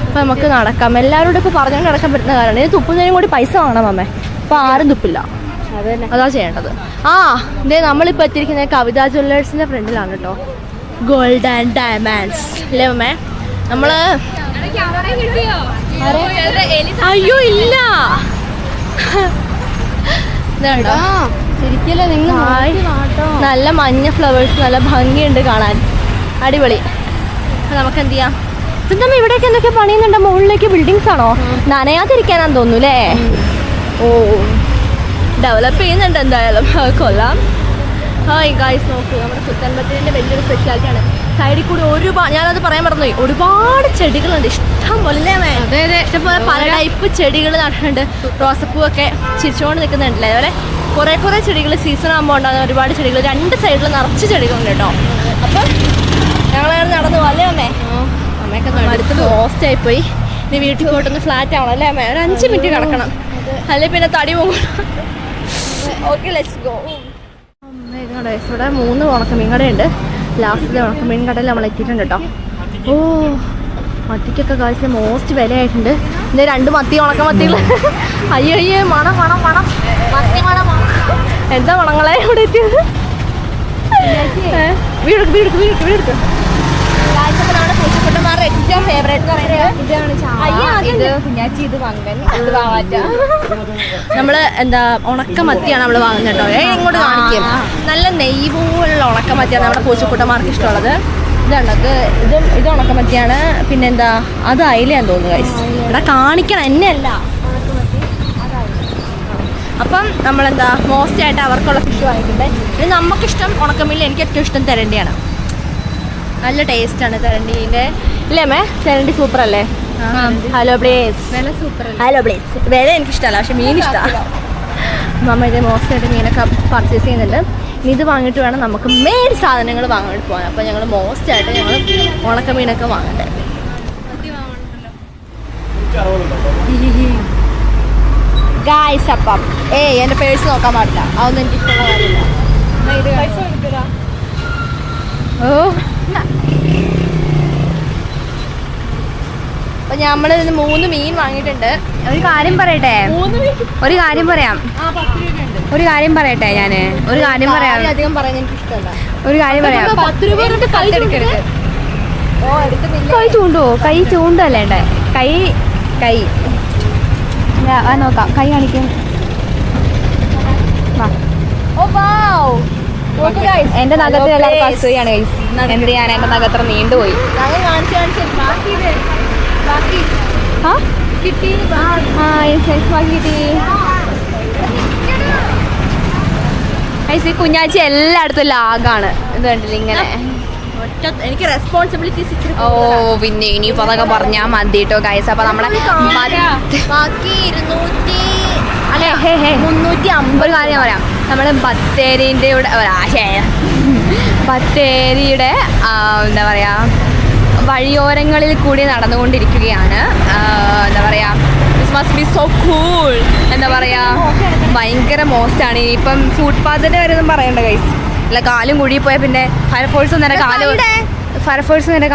അപ്പം നമുക്ക് നടക്കാം. എല്ലാവരോടും ഇപ്പോൾ പറഞ്ഞുകൊണ്ട് നടക്കാൻ പറ്റുന്ന കാര്യമാണ്. ഇത് തുപ്പുന്നതിനും കൂടി പൈസ വേണം അമ്മേ. അപ്പോൾ ആരും തുപ്പില്ല. അതാ ചെയ്യേണ്ടത്. ആ ഇതേ നമ്മളിപ്പോൾ എത്തിയിരിക്കുന്നത് കവിത ജ്വല്ലേഴ്സിൻ്റെ ഫ്രണ്ടിലാണ് കേട്ടോ. ഗോൾഡ് ആൻഡ് ഡയമണ്ട്സ് അല്ലേ അമ്മേ? നമ്മൾ അയ്യോ ഇല്ല ഇതാണ്ടോ ശരിക്കല്ലേ നിങ്ങൾ നല്ല മഞ്ഞ ഫ്ലവേഴ്സ് നല്ല ഭംഗിയുണ്ട് കാണാൻ. അടിപൊളി. അപ്പം നമുക്ക് എന്ത് ചെയ്യാം? ഇതെന്താ ഇവിടെയൊക്കെ എന്തൊക്കെ പണിയുന്നുണ്ടോ? മുകളിലേക്ക് ബിൽഡിങ്സ് ആണോ? നനയാതിരിക്കാനാന്ന് തോന്നുന്നു അല്ലേ? ഓ ഡെവലപ്പ് ചെയ്യുന്നുണ്ട് എന്തായാലും. കൊള്ളാം. ഹായ് ഗായ്സ് നോക്കൂ, നമ്മുടെ സുൽത്താൻ ബത്തേരിൻ്റെ വലിയൊരു സ്പെഷ്യാലിറ്റിയാണ്. സൈഡിൽ കൂടി ഞാനത് പറയാൻ മറന്നുപോയി, ഒരുപാട് ചെടികളുണ്ട്. ഇഷ്ടം പോലെ ഇഷ്ടംപോലെ പല ടൈപ്പ് ചെടികൾ നട്ടിട്ടുണ്ട്. റോസപ്പൂവൊക്കെ ചിരിച്ചുകൊണ്ട് നിൽക്കുന്നുണ്ടല്ലേ. അതുപോലെ കുറേ ചെടികൾ സീസൺ ആകുമ്പോൾ ഉണ്ടാകുന്ന ഒരുപാട് ചെടികൾ. രണ്ട് സൈഡിൽ നിറച്ച് ചെടികളുണ്ട് കേട്ടോ. അപ്പം ഞങ്ങളങ്ങനെ നടന്നു അല്ലേ അമ്മേ? അമ്മയൊക്കെ അടുത്ത് ലോസ്റ്റ് ആയിപ്പോയി. ഇനി വീട്ടിൽ പോയിട്ടൊന്ന് ഫ്ലാറ്റ് ആവണം അല്ലേ അമ്മേ? ഒരു 5 മിനിറ്റ് കിടക്കണം, അല്ലെ പിന്നെ തടി പോകും. Okay let's go. ഇതുകൊണ്ട് ഇവിടെ 3 ഉണക്കമീൻ കടയുണ്ട്. ലാസ്റ്റിലെ ഉണക്കമീൻ കടയിൽ നമ്മൾ എത്തിയിട്ടുണ്ട് കേട്ടോ. ഓ മത്തിക്കൊക്കെ കാഴ്ച മോസ്റ്റ് വിലയായിട്ടുണ്ട്. ഇന്ന് 2 മത്തി ഉണക്കമത്തികൾ. അയ്യോ മണം മത്തി മണം. എന്താ മണങ്ങളെ ഇവിടെ എത്തിയത്? വീടെടുക്കും നമ്മുടെ പൂച്ചക്കുട്ടന്മാരുടെ ഏറ്റവും ഫേവറേറ്റ് നമ്മള് എന്താ ഉണക്കമത്തിയാണ് നമ്മൾ വാങ്ങുന്നത് കേട്ടോ. ഇങ്ങോട്ട് കാണിക്കും. നല്ല നെയ്യ് പോലുള്ള ഉണക്കമത്തിയാണ് നമ്മുടെ പൂച്ചക്കുട്ടന്മാർക്ക് ഇഷ്ടമുള്ളത്. ഇത് ഉണക്കമത്തിയാണ്. പിന്നെന്താ അത് അയിലയാന്ന് തോന്നുന്നു ഗൈസ്. ഇവിടെ കാണിക്കണം എന്നെയല്ല. അപ്പം നമ്മളെന്താ മോസ്റ്റ് ആയിട്ട് അവർക്കുള്ള ഫിഷ് വാങ്ങിക്കണ്ടേ. ഇത് നമുക്കിഷ്ടം ഉണക്കമീനിൽ എനിക്ക് ഏറ്റവും ഇഷ്ടം തെരണ്ടിയാണ്. നല്ല ടേസ്റ്റാണ് തെരണ്ടീൻ്റെ ഇല്ലേ അമ്മേ? തെരണ്ടി സൂപ്പർ അല്ലേ? ഹലോ പ്ലേസ് വില എനിക്കിഷ്ടമല്ല, പക്ഷെ മീൻ ഇഷ്ടമാണ്. നമ്മൾ ഇത് മോസ്റ്റ് ആയിട്ട് മീനൊക്കെ പർച്ചേസ് ചെയ്യുന്നുണ്ട്. ഇനി ഇത് വാങ്ങിയിട്ട് വേണം നമുക്ക് മെയിൻ സാധനങ്ങൾ വാങ്ങാൻ പോകാൻ. അപ്പോൾ ഞങ്ങൾ മോസ്റ്റ് ആയിട്ട് ഞങ്ങൾ ഉണക്കമീനൊക്കെ വാങ്ങണ്ടേ. ഗായ്സ് അപ്പം എൻ്റെ പേഴ്സ് നോക്കാൻ പാടില്ല, അതൊന്നും എനിക്ക് ഇഷ്ടമുള്ള കാര്യമില്ല. ഓ അപ്പൊ നമ്മൾ 3 മീൻ വാങ്ങിയിട്ടുണ്ട്. ഒരു കാര്യം പറയട്ടെ, ഒരു കാര്യം പറയാം. ഒരു കാര്യം പറയട്ടെ, ഞാന് ഒരു കാര്യം പറയാം. അധികം പറയുന്നത് എനിക്ക് ഇഷ്ടമല്ല. ഒരു കാര്യം പറയാം. 10 രൂപ കൈ ചൂണ്ടോ? കൈ ചൂണ്ടല്ലേ? കൈ നോക്കാം. കൈ കാണിക്കും. എന്റെ നഖത്തിൽ എല്ലാവർക്കും അസൂയാണ് ഗൈസ്. എന്ത് ചെയ്യാൻ, എന്റെ നഖത്ര നീണ്ടുപോയി. കിട്ടി. കുഞ്ഞാച്ചി എല്ലായിടത്തും ലാഗാണ്. ഇത് കണ്ടില്ല ഇങ്ങനെ. എനിക്ക് റെസ്പോൺസിബിലിറ്റീസ്. ഓ പിന്നെ ഇനിയിപ്പോ അതൊക്കെ പറഞ്ഞാൽ മതി കേട്ടോ ഗൈസ്. അപ്പൊ നമ്മുടെ ബാക്കി 350 ഒരു കാര്യം പറയാം. നമ്മുടെ ബത്തേരിയുടെ ബത്തേരിയുടെ എന്താ പറയാ വഴിയോരങ്ങളിൽ കൂടി നടന്നുകൊണ്ടിരിക്കുകയാണ്. എന്താ പറയാ this must be so cool. എന്താ പറയാ ഭയങ്കര മോസ്റ്റാണ്. ഇപ്പം ഫുട്പാത്തിൻ്റെ കാര്യമൊന്നും പറയണ്ട ഗൈസ്. അല്ല കാലും കുഴി പോയാൽ പിന്നെ ഫയർഫോഴ്സ് നേരെ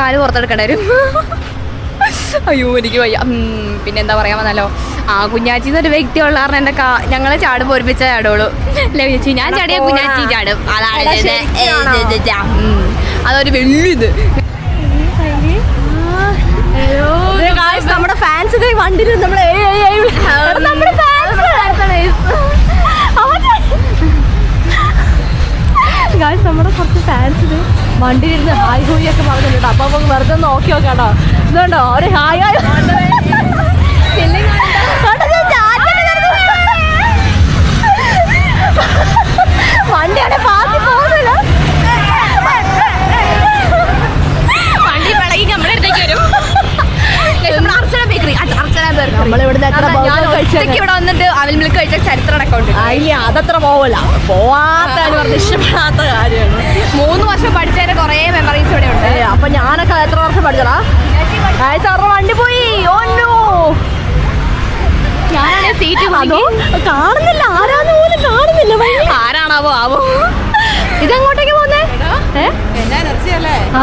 കാല് പുറത്തെടുക്കേണ്ടി വരും. അയ്യോ എനിക്ക് വയ്യ. പിന്നെ എന്താ പറയാൻ വന്നല്ലോ, കുഞ്ഞാച്ചി എന്നൊരു വ്യക്തി ഉള്ള കാരണം എൻ്റെ ഞങ്ങളെ ചാടുമ്പോൾ ഒരുമിച്ച് ചാടുള്ളൂ. അല്ല ചേച്ചി ഞാൻ ചാടിയ കുഞ്ഞാച്ചി ചാടും. അതാണ് അതൊരു വലിയത്. നമ്മുടെ ഫാൻസ് വണ്ടിയിൽ നമ്മുടെ നമ്മുടെ കുറച്ച് ഫാൻസ് വണ്ടിയിലിരുന്ന് ഹായ് ഹൂയി ഒക്കെ പറഞ്ഞിട്ടുണ്ട്. അപ്പൊ നമുക്ക് വെറുതെ നോക്കി നോക്കാട്ടോ. ഇതുണ്ടോ ഒരു ഹായ് ഹായ് എനിക്ക് ഇവിടെ വന്നിട്ട് അവൽ മിൽക്ക് കഴിച്ച ചരിത്രം അക്കൗണ്ട്. അയ്യ അതത്ര പോവല്ല, പോവാത്ത ഇഷ്ടപ്പെടാത്ത കാര്യമാണ്. 3 വർഷം പഠിച്ചതിന്റെ കുറെ മെമ്മറീസ് ഇവിടെ ഉണ്ട്. അപ്പൊ ഞാനൊക്കെ എത്ര വർഷം പഠിച്ചടാ? വണ്ടി പോയി. ഓന്നോ ഞാനാണ് സീറ്റ് കാണുന്നില്ല, ആരാന്ന് പോലും കാണുന്നില്ല. ആരാണാവോ ആവോ. ഇതെങ്ങോട്ടേക്ക് പോന്നേ?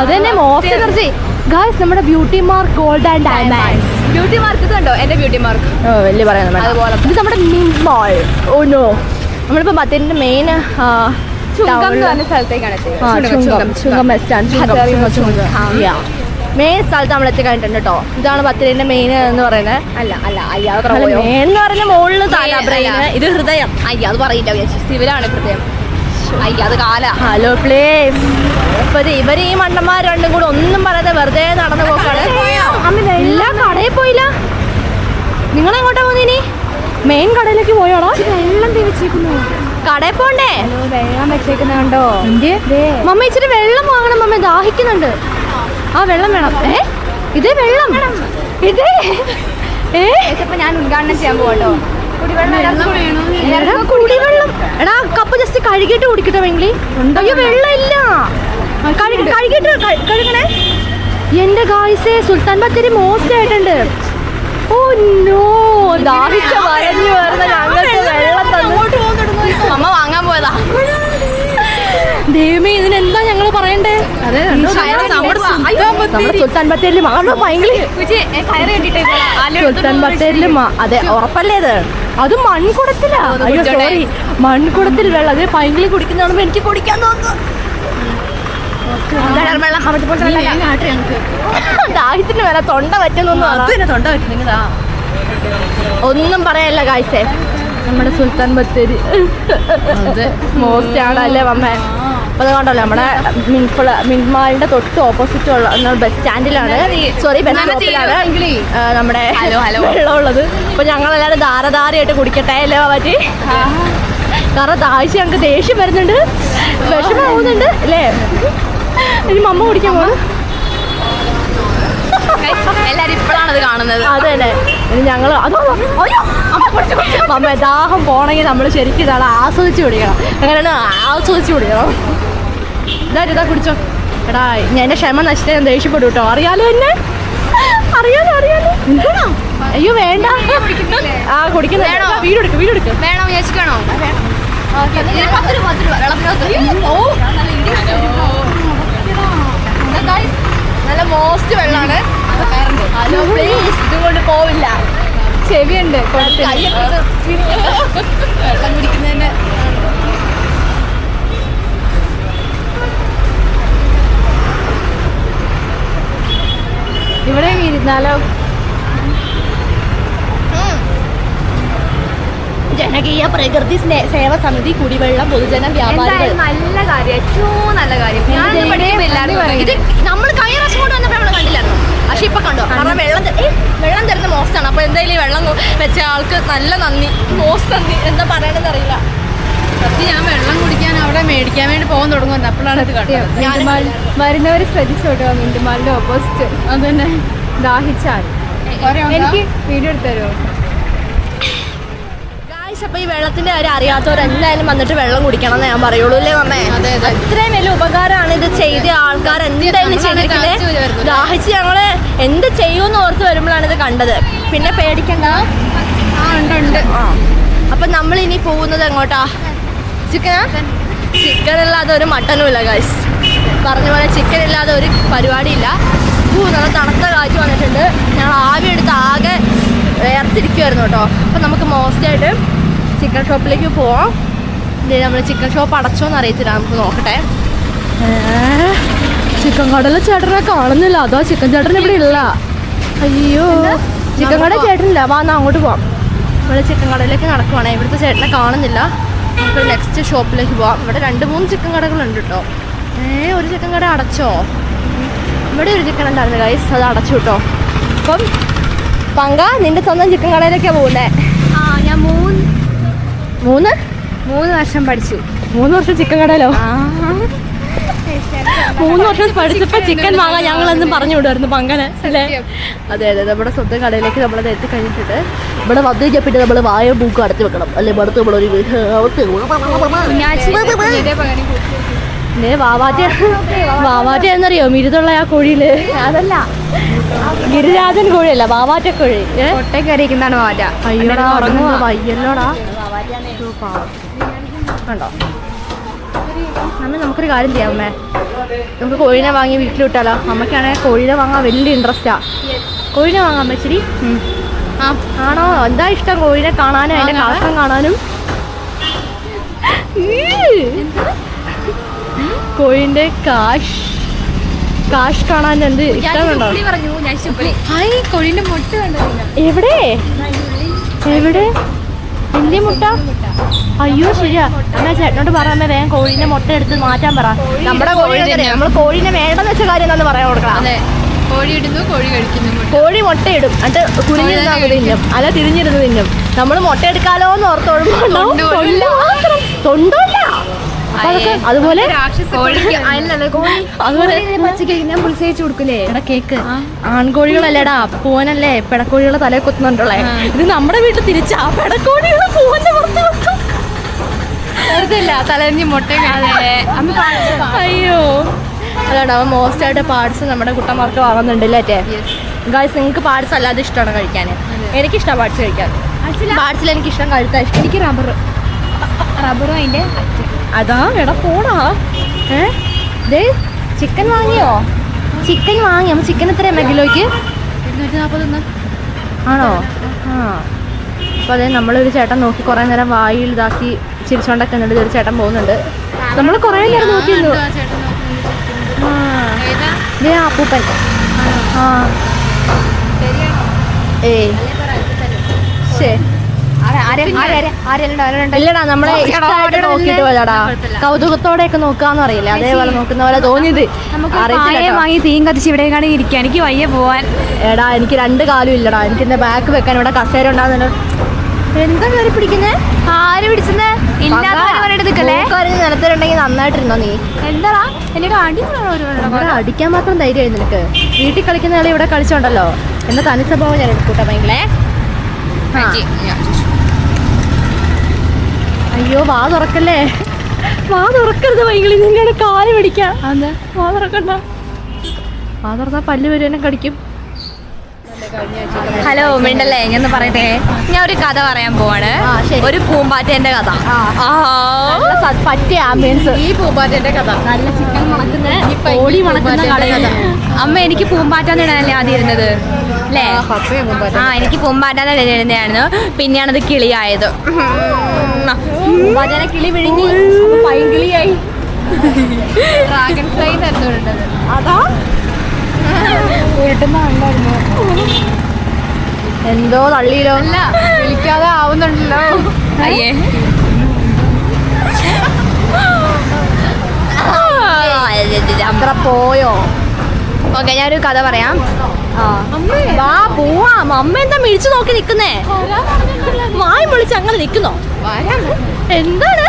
അതന്നെ മോസ്റ്റ് എനർജി ഗായ്സ്. നമ്മുടെ beauty mark gold and diamonds. Beauty mark ഇതുണ്ടോ? എന്റെ ബ്യൂട്ടി മാർക്ക് വലിയ പറയുന്നത് അതുപോലെ. ഇത് നമ്മുടെ മിന്റ് മാൾ. ഓ നോ, നമ്മളിപ്പോ ബത്തേരിന്റെ മെയിൻ സ്ഥലത്തേക്കാണ് മെയിൻ സ്ഥലത്ത് നമ്മൾ എത്തിക്കഴിഞ്ഞിട്ടുണ്ട് കേട്ടോ. ഇതാണ് ബത്തേരിന്റെ മെയിൻ എന്ന് പറയുന്നത്. അല്ല മെയിൻ എന്ന് പറയുന്ന മുകളിൽ തല ബ്രെയിൻ, ഇത് ഹൃദയം. അയ്യ അത് പറയില്ല, സിവിലാണ് ഹൃദയം. അയ്യ അത് കാല. Hello please. ഇപ്പൊ ഇവര് ഈ മണ്ടന്മാർ രണ്ടും കൂടെ ഒന്നും പറയാതെ വെറുതെ നടന്നു പോക്കാണ്. എല്ലാ കടയിൽ പോയില്ല. നിങ്ങളെങ്ങോട്ടാ പോകുന്നിനി? മെയിൻ കടയിലേക്ക് പോയോളോ? വെള്ളം വെച്ചേക്കുന്നു. കടയിൽ പോണ്ടേ? വെള്ളം വെച്ചേക്കുന്നുണ്ടോ? മമ്മ ഇച്ചിരി വെള്ളം വാങ്ങണം. മമ്മ ദാഹിക്കുന്നുണ്ട്. ആ വെള്ളം വേണം. ഇതേ വെള്ളം ഇതേ. ഞാൻ ഉദ്ഘാടനം ചെയ്യാൻ പോകട്ടോ. കുടിവെള്ളം. എടാ കപ്പ് ജസ്റ്റ് കഴുകിയിട്ട് കുടിക്കട്ടെ വെങ്കിലി. അയ്യോ വെള്ളം ഇല്ല. കഴുകിട്ട് കഴുകണേ. എന്റെ ഗായ്സേ, സുൽത്താൻ ബത്തേരി മോസ്റ്റ് ആയിട്ടുണ്ട്. ഓ നോ, ദാഹിച്ച വരഞ്ഞു വരുന്ന ഞങ്ങൾക്ക് വെള്ളം തന്നു. അമ്മ വാങ്ങാൻ പോയതാ. ദൈവമേ, ഇതിനെന്താ ഞങ്ങള് പറയണ്ടേ? സുൽത്താൻ ബത്തേരില് സുൽത്താൻ ബത്തേരില് അതെ ഉറപ്പല്ലേ ഇത്? അത് മൺകുടത്തില. അയ്യോ സോറി, മൺകുടത്തിൽ വെള്ളം. അത് പൈങ്കിളി കുടിക്കുന്നതാണെന്ന് എനിക്ക് കുടിക്കാൻ തോന്നുന്നു. ദാഹിത്തിന് വരെ തൊണ്ട പറ്റുന്നൊന്നും ഒന്നും പറയല്ല ഗായ്സേ. നമ്മുടെ സുൽത്താൻ ബത്തേരി മോസ്റ്റ് ആണല്ലേ മമ്മേ. അപ്പൊ അത് കണ്ടല്ലോ, നമ്മുടെ മിൻമാളിന്റെ തൊട്ട് ഓപ്പോസിറ്റ് ഉള്ള ബസ് സ്റ്റാൻഡിലാണ്, സോറി ബസ് സ്റ്റോപ്പിലാണ് നമ്മുടെ വെള്ളം ഉള്ളത്. അപ്പൊ ഞങ്ങളെല്ലാവരും ധാരധാരയായിട്ട് കുടിക്കട്ടെ അല്ലേ പറ്റി? കാരണം ദാഹിച്ച് ഞങ്ങൾക്ക് ദേഷ്യം വരുന്നുണ്ട്, വിഷമാവുന്നുണ്ട് അല്ലേ? ഇനി മമ്മ കുടിക്കാൻ പോകും. എല്ലാരും ഇപ്പോഴാണ് കാണുന്നത്. അത് തന്നെ. ഇനി ഞങ്ങൾ മമ്മ ദാഹം പോണെങ്കിൽ നമ്മൾ ശരിക്കും ഇതാണ് ആസ്വദിച്ച് കുടിക്കണം. അങ്ങനെയാണ് ആസ്വദിച്ച് കുടിക്കണം. ഇതാ കുടിച്ചോ. എടാ ഞാൻ എൻ്റെ ക്ഷമ നശിച്ചാൽ ഞാൻ ദേഷ്യപ്പെടും കേട്ടോ. അറിയാലോ എന്നെ, അറിയാലോ. അയ്യോ വേണ്ട. ആ കുടിക്കുന്ന വീടെടുക്കും വേണോ വിചാരിച്ചിട്ടാണോ? നല്ല മോസ്റ്റ് വെള്ളമാണ്. ഹലോ പ്ലീസ്, ഇതുകൊണ്ട് പോവില്ല. ചെവിയുണ്ട് വെള്ളം കുടിക്കുന്നതിന്. ഇവിടെ ഇരുന്നാലോ? ജനകീയ പ്രകൃതി സേവ സമിതി കുടിവെള്ളം പൊതുജന വ്യാപാരികൾ. നല്ല കാര്യം, ഏറ്റവും നല്ല കാര്യം. ഇത് നമ്മൾ കഴിഞ്ഞ പ്രാവശ്യം കൊണ്ട് വന്നപ്പോൾ നമ്മൾ കണ്ടില്ലായിരുന്നു, പക്ഷെ ഇപ്പൊ കണ്ടോ? കാരണം വെള്ളം തരുന്ന മോസ്റ്റാണ്. അപ്പൊ എന്തായാലും ഈ വെള്ളം വെച്ച ആൾക്ക് നല്ല നന്ദി, മോസ്റ്റ് നന്ദി. എന്താ പറയണെന്ന് അറിയില്ല. ഞാൻ വെള്ളം കുടിക്കാൻ അവിടെ മേടിക്കാൻ വേണ്ടി പോകാൻ തുടങ്ങുന്നത് അപ്പോഴാണ് ഇത് കണ്ടത്. വരുന്നവർ ശ്രദ്ധിച്ചോട്ടോ, മിന്റുമാളിന്റെ ഓപ്പോസിറ്റ്. അത് തന്നെ, ദാഹിച്ചാൽ എനിക്ക് വീഡിയോ എടുത്തു തരുമോ? അപ്പൊ ഈ വെള്ളത്തിന്റെ കാര്യം അറിയാത്തവരെന്തായാലും വന്നിട്ട് വെള്ളം കുടിക്കണം എന്ന് ഞാൻ പറയുള്ളൂ അല്ലേ മമ്മേ? അത്രയും വലിയ ഉപകാരമാണ് ഇത് ചെയ്ത ആൾക്കാർ എന്തായാലും ചെയ്തിരിക്കുന്നത്. ദാഹിച്ച് ഞങ്ങള് എന്ത് ചെയ്യുമെന്ന് ഓർത്ത് വരുമ്പോഴാണ് ഇത് കണ്ടത്. പിന്നെ പേടിക്കണ്ട. അപ്പൊ നമ്മൾ ഇനി പോകുന്നത് എങ്ങോട്ടാ? ചിക്കൻ ഇല്ലാതെ ഒരു മട്ടനും ഇല്ല ഗൈസ്. പറഞ്ഞ പോലെ ചിക്കൻ ഇല്ലാതെ ഒരു പരിപാടിയില്ല. നല്ല തണുത്ത കാറ്റ് വന്നിട്ടുണ്ട്. ഞങ്ങൾ ആവി എടുത്ത് ആകെ വേർതിരിക്കുമായിരുന്നു കേട്ടോ. അപ്പം നമുക്ക് മോസ്റ്റായിട്ട് ചിക്കൻ ഷോപ്പിലേക്ക് പോവാം. നമ്മൾ ചിക്കൻ ഷോപ്പ് അടച്ചോന്ന് അറിയത്തില്ല, നമുക്ക് നോക്കട്ടെ. ചിക്കൻ കടയിലെ ചേട്ടനെ കാണുന്നില്ല. അതോ ചിക്കൻ ചേട്ടൻ ഇവിടെ ഇല്ല. അയ്യോ, ചിക്കൻ കട ചേട്ടനില്ല. വാ അങ്ങോട്ട് പോവാം. നമ്മൾ ചിക്കൻ കടയിലേക്ക് നടക്കുവാണേ. ഇവിടുത്തെ ചേട്ടനെ കാണുന്നില്ല. നമുക്ക് നെക്സ്റ്റ് ഷോപ്പിലേക്ക് പോവാം. ഇവിടെ 2-3 ചിക്കൻ കടകളുണ്ട് കേട്ടോ. ഒരു ചിക്കൻ കട അടച്ചോ? ഇവിടെ ഒരു ചിക്കൻ ഉണ്ടായിരുന്നു ഗൈസ്, അത് അടച്ചു കേട്ടോ. അപ്പം പങ്ക നിന്റെ സ്വന്തം ചിക്കൻ കടയിലേക്കാണ് പോകുന്നത്. ഞാൻ 3 വർഷം പഠിച്ചു. 3 വർഷം ചിക്കൻ കടയിലോ? 3 വർഷം പഠിച്ചപ്പോ ചിക്കൻ വാങ്ങാൻ ഞങ്ങളെന്നും പറഞ്ഞു വിടുമായിരുന്നു പങ്കനെ അല്ലേ? അതെ അതെ, നമ്മുടെ സ്വന്തം കടയിലേക്ക് നമ്മളത് എത്തിക്കഴിഞ്ഞിട്ട് ഇവിടെ വന്നു കഴിഞ്ഞിട്ട് നമ്മൾ വായ മൂക്ക് അടച്ചു വെക്കണം അല്ലെ? മടുത്ത് നമ്മളൊരു വാവാറ്റ എന്നറിയോ മിരുതുള്ള ആ കോഴിയില്? അതല്ല, ഗിരിരാജൻ കോഴിയല്ല, വാവാറ്റ കോഴി. ഒട്ടേക്കറിയിക്കുന്നതാണ് വാറ്റ. അയ്യോടാ ഉറങ്ങുവാ, വയ്യല്ലോടാ. കണ്ടോ അമ്മ, നമുക്കൊരു കാര്യം ചെയ്യാം അമ്മേ, നമുക്ക് കോഴിനെ വാങ്ങി വീട്ടിൽ വിട്ടാലോ? അമ്മയ്ക്കാണെങ്കിൽ കോഴിനെ വാങ്ങാൻ വലിയ ഇൻട്രസ്റ്റാ. കോഴിനെ വാങ്ങാൻ പറ്റിരി? ആണോ? എന്താ ഇഷ്ടം കോഴിനെ കാണാനും അതിന്റെ കാഷ്ടം കാണാനും? കോഴിന്റെ കാഷ് കാണാൻ എന്ത് ഇഷ്ടമുണ്ടോ? കോഴിന്റെ മുട്ട എവിടെ എവിടെ വലിയ മുട്ട? അയ്യോ ശരിയാ അമ്മ, ചേട്ടനോട് പറ അമ്മ, വേഗം കോഴീനെ മുട്ട എടുത്ത് മാറ്റാൻ പറ. നമ്മുടെ കോഴീനെ നമ്മൾ കോഴീനെ വേണ്ടെന്ന് വെച്ച കാര്യം എന്താന്ന് പറയാൻ കൊടുക്കണം. കോഴി ഇടുന്നു, കോഴി കഴിക്കുന്നു. കോഴി മുട്ട ഇടും, എന്നിട്ട് കുനിഞ്ഞിരുന്നാ തിന്നും, അല്ല തിരിഞ്ഞിരുന്ന് തിന്നും. നമ്മൾ മുട്ട എടുക്കാലോ എന്ന് ഓർത്തോടുമ്പോണ്ടല്ല. അതുപോലെ കേക്ക്, ആൺകോഴികളല്ലേടാ പൂവനല്ലേ പെടക്കോഴികളെ തലേ കുത്തുന്നുണ്ടല്ലേ? ഇത് നമ്മുടെ വീട്ടിൽ തിരിച്ചാ പെടക്കോഴികളെ പൂവന്റെ പുറത്ത് വെക്കും. തലഞ്ഞ് മുട്ട. അയ്യോ അതാണ് അവൻ മോസ്റ്റ് ആയിട്ട് പാർട്സ് നമ്മുടെ കുട്ടന്മാർക്ക് വാങ്ങുന്നുണ്ടല്ലേ? ഗായ്സ്, നിങ്ങൾക്ക് പാർട്സ് അല്ലാതെ ഇഷ്ടമാണ് കഴിക്കാൻ? എനിക്കിഷ്ടമാണ് പാർട്സ് കഴിക്കാൻ. പാർട്സിൽ എനിക്കിഷ്ടം കഴുത്താ ഇഷ്ടം. എനിക്ക് റബ്ബറും അതിന്റെ അതാ എടാ പോടാ. ചിക്കൻ വാങ്ങിയോ? ചിക്കൻ വാങ്ങി. നമ്മൾ ചിക്കൻ എത്രയാ കിലോയ്ക്ക്? 240. ആണോ? ആ, അപ്പോൾ അതെ, നമ്മളൊരു ചേട്ടൻ നോക്കി കുറേ നേരം വായിൽ ഇതാക്കി ചിരിച്ചോണ്ടൊക്കെ എന്നിട്ട് ഒരു ചേട്ടൻ പോകുന്നുണ്ട്. നമ്മൾ കുറേ നേരം നോക്കിയിരുന്നു. അപ്പൂപ്പൻ. ആ ഇല്ലടാ, നമ്മളെ ഇഷ്ടമായിട്ട് നോക്കിയിട്ട് പോയതാടാ. കൗതുകത്തോടെ ഒക്കെ നോക്കാന്ന് അറിയില്ല, അതേപോലെ നോക്കുന്ന പോലെ തോന്നിയത്. വാങ്ങി തീയും കത്തിച്ച് ഇവിടെയാണ് ഇരിക്കുക. എനിക്ക് വയ്യ പോവാൻ. എടാ എനിക്ക് 2 കാലും ഇല്ലടാ. എനിക്ക് എന്റെ ബാക്ക് വെക്കാൻ ഇവിടെ കസേര ഉണ്ടാകുന്നല്ലോ. എന്താ കയറി പിടിക്കുന്നേ? ആര് പിടിച്ചേ? നിലത്തിലുണ്ടെങ്കിൽ നന്നായിട്ടിരുന്നോ നീ? എന്താടാ എനിക്ക് അടിക്കാൻ മാത്രം ധൈര്യമായി നിനക്ക്? വീട്ടിൽ കളിക്കുന്ന കളി ഇവിടെ കളിച്ചോണ്ടല്ലോ. എന്റെ തനി സ്വഭാവം ഞാൻ എടുക്കൂട്ടെ ഭയങ്കര. അയ്യോ വാ തുറക്കല്ലേ, വാ തുറക്കരുത് ഭയങ്കര. നിങ്ങളുടെ കാല് പിടിക്കാം. വാ തുറക്കണ്ട, വാ തുറന്നാ പല്ല് വരും, എന്നെ കടിക്കും. ഹലോ മിണ്ടല്ലേ, ഞാൻ പറയട്ടെ. ഞാൻ ഒരു കഥ പറയാൻ പോവാണ്. ഒരു പൂമ്പാറ്റേന്റെ കഥ. പറ്റിയ ആംബിയൻസ്. ഈ പൂമ്പാറ്റേന്റെ കഥ നല്ല ചിക്കൻ മണക്കുന്ന കോഴി മണക്കുന്ന കഥ. അമ്മ എനിക്ക് പൂമ്പാറ്റാന്ന് ഇടാനല്ലേ ആദ്യം ഇരുന്നത് അല്ലേ? എനിക്ക് പൂമ്പാറ്റാന്ന് ഇടുന്നതായിരുന്നു. പിന്നെയാണത് കിളിയായത്. കിളി വിഴുങ്ങി പൈങ്കിളിയായി. ഡ്രാഗൺ ഫ്ലൈ തന്നെ അതാ എന്തോ തള്ളിയിലോ. വിളിക്കാതെ ആവുന്നുണ്ടല്ലോ. അയ്യേ അത്ര പോയോ? ഓക്കെ, ഞാനൊരു കഥ പറയാം. വാ പോവാം. അമ്മ എന്താ മിഴിച്ചു നോക്കി നിക്കുന്നേ? വായി വിളിച്ച് അങ്ങനെ നിക്കുന്നോ? എന്താണ്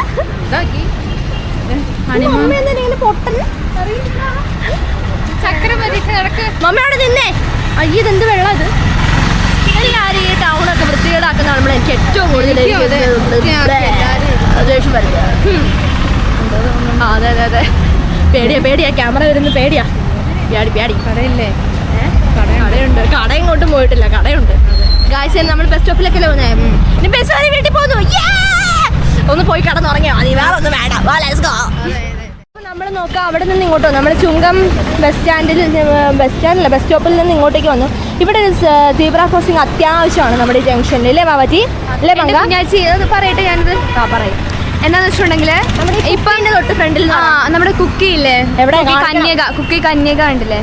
പൊട്ടൻ? മമ്മയോട് നിന്നേ. അയ്യ ഇതെന്ത് വെള്ളം ഇത്? എല്ലാവരും ഈ ടൗണൊക്കെ വൃത്തികേടാക്കുന്ന കാണുമ്പോൾ എനിക്ക് ഏറ്റവും കൂടുതൽ ദേഷ്യം വരുന്നത്. അതെ അതെ അതെ, പേടിയാ ക്യാമറ വരുന്ന പേടിയാ. പേടി. കടയില്ലേ? കടയുണ്ട്. കട ഇങ്ങോട്ടും പോയിട്ടില്ല, കടയുണ്ട്. ഗായ്സ്, നമ്മൾ ബസ് സ്റ്റോപ്പിലേക്കല്ലേ പോകുന്നേ? ഇനി ബസ് വരെ വീട്ടിൽ പോകുന്നു. ഒന്ന് പോയി കടന്നുറങ്ങിയോ? നീ വേറെ ഒന്നും വേണ്ട. നമ്മൾ നോക്കാം, അവിടെ നിന്ന് ഇങ്ങോട്ട് വന്നു. നമ്മൾ ചുങ്കം ബസ് സ്റ്റോപ്പിൽ നിന്ന് ഇങ്ങോട്ടേക്ക് വന്നു. ഇവിടെ സീബ്ര ക്രോസിംഗ് അത്യാവശ്യമാണ് നമ്മുടെ ഈ ജംഗ്ഷനിൽ, അല്ലേ മാവറ്റി? അല്ലേ പങ്ക? ഞാൻ പറയട്ടെ, ഞാനിത് പറയും. എന്താന്ന് വെച്ചിട്ടുണ്ടെങ്കിൽ ഇപ്പൊ തൊട്ട് ഫ്രണ്ടിൽ നമ്മുടെ കുക്കി ഇല്ലേ? എവിടെ? കുക്കി കന്യക ഉണ്ടല്ലേ?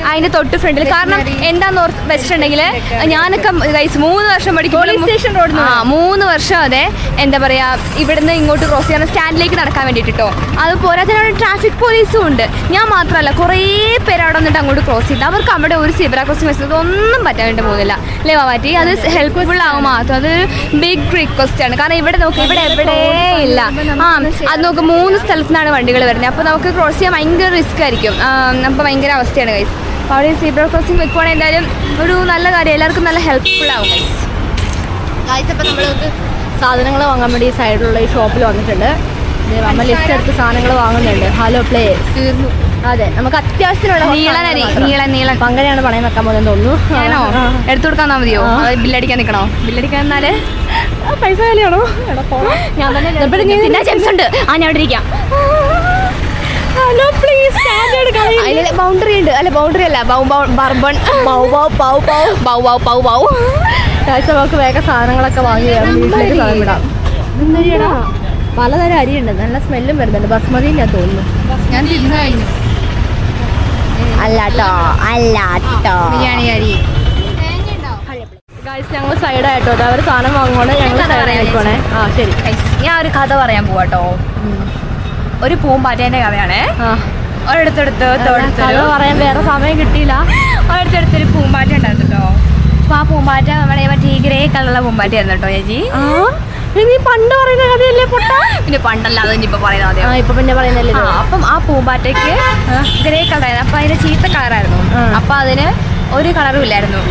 അതിന്റെ തൊട്ട് ഫ്രണ്ടിൽ. കാരണം എന്താന്ന് വെച്ചിട്ടുണ്ടെങ്കിൽ ഞാനൊക്കെ 3 വർഷം പഠിക്കുമ്പോൾ 3 വർഷം അതെ എന്താ പറയാ ഇവിടുന്ന് ഇങ്ങോട്ട് ക്രോസ് ചെയ്യാൻ സ്റ്റാൻഡിലേക്ക് നടക്കാൻ വേണ്ടിട്ടോ. അത് പോരാതെ ട്രാഫിക് പോലീസും ഉണ്ട്. ഞാൻ മാത്രമല്ല കുറേ പേര് അവിടെ വന്നിട്ട് അങ്ങോട്ട് ക്രോസ് ചെയ്ത് അവർക്ക് അവിടെ ഒരു സീബ്ര ക്രോസിംഗ് ഫെസിലിറ്റി ഒന്നും പറ്റാൻ വേണ്ടി പോകുന്നില്ല അല്ലേ മാറ്റി. അത് ഹെൽപ്ഫുൾ ആവും മാത്രം. അതൊരു ബിഗ് റിക്വസ്റ്റ് ആണ്. കാരണം ഇവിടെ നോക്കി ഇവിടെ എവിടെ ഇല്ല. അത് നോക്ക് 3 സ്ഥലത്തുനിന്നാണ് വണ്ടികൾ വരുന്നത്. അപ്പോൾ നമുക്ക് ക്രോസ് ചെയ്യാൻ ഭയങ്കര റിസ്ക് ആയിരിക്കും. അപ്പോൾ ഭയങ്കര അവസ്ഥയാണ് ഗൈസ്. അപ്പോൾ അവിടെ സീബ്ര ക്രോസിംഗ് വെക്കുവാണെങ്കിൽ എന്തായാലും ഒരു നല്ല കാര്യം, എല്ലാവർക്കും നല്ല ഹെൽപ്ഫുൾ ആവും ഗൈസ്. അപ്പോൾ നമ്മൾക്ക് സാധനങ്ങൾ വാങ്ങാൻ വേണ്ടി സൈഡിലുള്ള ഈ ഷോപ്പിൽ വന്നിട്ടുണ്ട്. നമ്മൾ ലിസ്റ്റ് എടുത്ത് സാധനങ്ങൾ വാങ്ങുന്നുണ്ട്. ഹലോ പ്ലേ തീർന്നു. അതെ, നമുക്ക് അത്യാവശ്യത്തിനുള്ള നീളൻ അങ്ങനെയാണ് പണയം വെക്കാൻ പോകുന്നത് തോന്നുന്നു. ഞാനോ എടുത്തു കൊടുക്കാൻ മതിയോ? ബില്ലടിക്കാൻ നിൽക്കണോ? ബില്ലടിക്കാൻ എന്നാല് പൈസ വിലയാണോ? ഞാൻ തന്നെ ജെംസ് ഉണ്ട്. ഞാൻ അവിടെ ഇരിക്കാം. ഹലോ പ്ലീസ് അതിൽ ബൗണ്ടറി ഉണ്ട്. അല്ല ബൗണ്ടറി അല്ല നമുക്ക് വേഗം സാധനങ്ങളൊക്കെ വാങ്ങി വീട്ടിലേക്ക് സാധനം വിടാം. ഇന്നരിയടാ പലതരം അരിയുണ്ട്, നല്ല സ്മെല്ലും വരുന്നുണ്ട്. ബസ്മതി ഞാൻ തോന്നുന്നു. ഞാൻ തിന്നു കഴിഞ്ഞു. അല്ലാട്ടോ ബിരിയാണി അരി. ഗൈസ് ഞങ്ങൾ സൈഡായിട്ടോ അവർ സാധനം വാങ്ങുവാണ്. ഞങ്ങൾ സൈഡായിക്കോണേ. ശരി. ഞാൻ ഒരു കഥ പറയാൻ പോവാട്ടോ. ഒരു പൂമ്പാറ്റേന്റെ കഥയാണേ. ഒരിടത്തെടുത്ത് പറയാൻ വേറെ സമയം കിട്ടിയില്ല. ഒരിടത്തെടുത്തൊരു പൂമ്പാറ്റ ഉണ്ടായിരുന്നു കേട്ടോ. അപ്പൊ ആ പൂമ്പാറ്റ നമ്മുടെ മറ്റേ ഗ്രേ കളറുള്ള പൂമ്പാറ്റയായിരുന്നു കേട്ടോ ചേച്ചി. നീ പണ്ട് പറയുന്ന കഥയല്ലേ പൊട്ട? പിന്നെ പണ്ടല്ലാതെ ഇപ്പൊ പറയുന്നത് ഇപ്പൊ പിന്നെ പറയുന്നല്ലേ. അപ്പം ആ പൂമ്പാറ്റയ്ക്ക് ഗ്രേ കളറായിരുന്നു. അപ്പൊ അതിന് ചീത്ത കളറായിരുന്നു. അപ്പൊ അതിന് ഒരു കളറും ഇല്ലായിരുന്നു.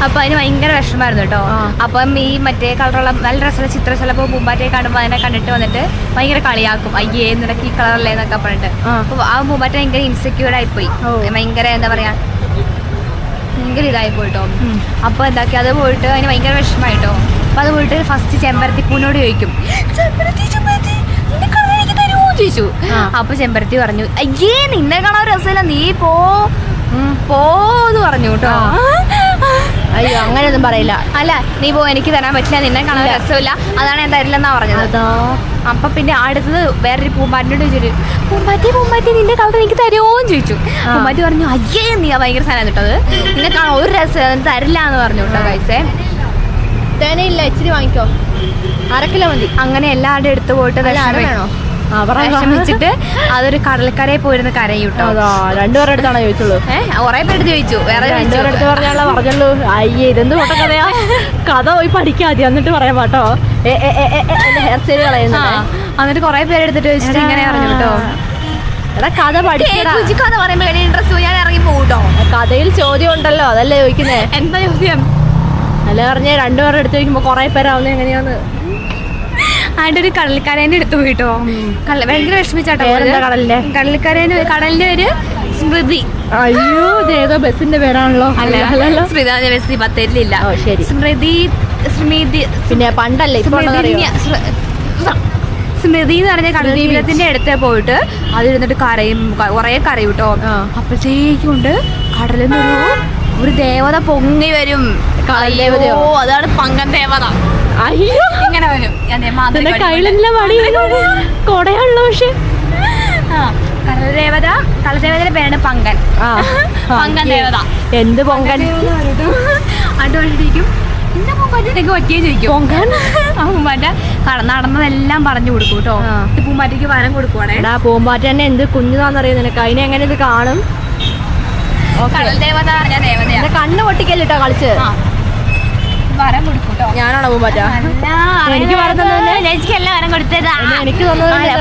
അപ്പൊ അതിന് ഭയങ്കര വിഷമായിരുന്നു കേട്ടോ. അപ്പം ഈ മറ്റേ കളറുള്ള നല്ല രസമുള്ള ചിത്രശലഭവും പൂമ്പാറ്റയെ കാണുമ്പോൾ അതിനെ കണ്ടിട്ട് വന്നിട്ട് ഭയങ്കര കളിയാക്കും. അയ്യേ നിനക്ക് ഈ കളറല്ലേ എന്നൊക്കെ പറഞ്ഞിട്ട്. അപ്പൊ ആ പൂമ്പാറ്റ ഭയങ്കര ഇൻസെക്യൂർഡ് ആയിപ്പോയി. ഭയങ്കര എന്താ പറയാ ഭയങ്കര ഇതായി പോയിട്ടോ. അപ്പൊ എന്താക്കി അത് പോയിട്ട് അതിന് ഭയങ്കര വിഷമായിട്ടോ. അപ്പൊ അത് പോയിട്ട് ഫസ്റ്റ് ചെമ്പരത്തിപ്പൂവിനോട് ചോദിക്കും, നിന്റെ കളർ എനിക്ക് തരുമോ ചോദിച്ചു. അപ്പൊ ചെമ്പരത്തി പറഞ്ഞു, അയ്യേ നിന്നെ കാണാൻ രസമില്ല, നീ പോന്ന് പറഞ്ഞു കേട്ടോ. അയ്യോ അങ്ങനെയൊന്നും പറയില്ല. അല്ല നീ എനിക്ക് തരാൻ പറ്റില്ല, നിന്നെ കാണാൻ രസമില്ല, അതാണ് ഞാൻ തരില്ലെന്നാ പറഞ്ഞത്. അപ്പൊ പിന്നെ അടുത്തത് വേറൊരു പൂമ്പാറ്റിനോട് ചോദിച്ചു, പൂമ്പാറ്റി നിന്റെ കളർ എനിക്ക് തരുമോന്ന് ചോദിച്ചു. പൂമ്പാറ്റി പറഞ്ഞു, അയ്യേ നീ ഭയങ്കര സാധനം കിട്ടത്, നിന്നെ കാണാൻ ഒരു രസം തരില്ല എന്ന് പറഞ്ഞു കേട്ടോ കൈസേ. തേനയില്ല, ഇച്ചിരി വാങ്ങിക്കോ, 1/2 കിലോ മതി. അങ്ങനെ എല്ലാവരുടെ അടുത്ത് പോയിട്ട് വിഷമിച്ചിട്ട് അതൊരു കടൽക്കരയിൽ പോയിരുന്ന് കരയും കേട്ടോ. 2 പേരുടെ അടുത്താണോ ചോദിച്ചുള്ളൂ? കുറെ പേര് ചോദിച്ചു, വേറെ 2 പേരുടെ അടുത്ത് പറഞ്ഞുള്ളൂ. അയ്യേ ഇതെന്ത് പൊട്ട കഥയാ, കഥ പോയി പഠിക്കാതെ എന്നിട്ട് പറയാൻ പാട്ടോ. ഹെയർ സ്റ്റൈൽ കളയുന്നു. എന്നിട്ട് കുറെ പേര് എടുത്തിട്ട് ചോദിച്ചിട്ട് ഇങ്ങനെ പറഞ്ഞു കേട്ടോ. എടാ കഥ പഠിക്കടാ. കഥ പറയുമ്പോ ഇൻട്രസ്റ്റ് ഞാൻ ഇറങ്ങി പോകട്ടോ. കഥയിൽ ചോദ്യം ഉണ്ടല്ലോ, അതല്ലേ ചോദിക്കുന്നേ. എന്താ ചോദ്യം? അല്ല പറഞ്ഞേ 2 പേരുടെ അടുത്ത് ചോദിക്കുമ്പോ കുറെ പേരാവുന്ന എങ്ങനെയാന്ന്. അതിന്റെ ഒരു കടൽക്കരേന്റെ അടുത്ത് പോയിട്ടോ. ഭയങ്കര വിഷമിച്ചാട്ടോ. കടലിന്റെ പേര് സ്മൃതി. അയ്യോ ഇതേതോ ബസിന്റെ പേരാണല്ലോ. അല്ല സ്മൃതി ബസ് ബത്തേരിയിലില്ല. സ്മൃതി പിന്നെ പണ്ടല്ലേ സ്മൃതി എന്ന് പറഞ്ഞ കടൽ തീരത്തിന്റെ അടുത്ത് പോയിട്ട് അതിരുന്നിട്ട് കുറെ കരയും കേട്ടോ. അപ്പോഴത്തേക്കുണ്ട് കടലിൽ നിന്നൊരു ഒരു ദേവത പൊങ്ങി വരും. ദേവതയോ? അതാണ് പങ്കൻ ദേവത. അയ്യോ ഇങ്ങനെ വരും. കൊടയാണല്ലോ. പക്ഷെ കടൽദേവതയുടെ പേരാണ് പങ്കൻ. പങ്കൻ ദേവത. എന്ത് പൊങ്കൻ? അതുകൊണ്ടിരിക്കും എന്താ പൂമ്പാറ്റേക്ക് പറ്റിയേ ചോദിക്കും. പൊങ്കൻ ആ പൂമ്പാറ്റ നടന്നതെല്ലാം പറഞ്ഞു കൊടുക്കും കേട്ടോ. പൂമ്പാറ്റയ്ക്ക് വരം കൊടുക്കുവാണേ. പൂമ്പാറ്റ തന്നെ എന്ത് കുഞ്ഞുതാന്നറിയോ നിനക്ക്? അതിനെ എങ്ങനെ ഇത് കാണും? കടൽ ദേവത പറഞ്ഞ ദേവതയാണ്. കണ്ണ് പൊട്ടിക്കല്ലിട്ടോ കളിച്ച് വരം കൊടുക്കൂട്ടോ. ഞാനാണോ പൂമ്പാറ്റ? എനിക്ക് എല്ലാം വരം കൊടുത്തതാ. എനിക്ക്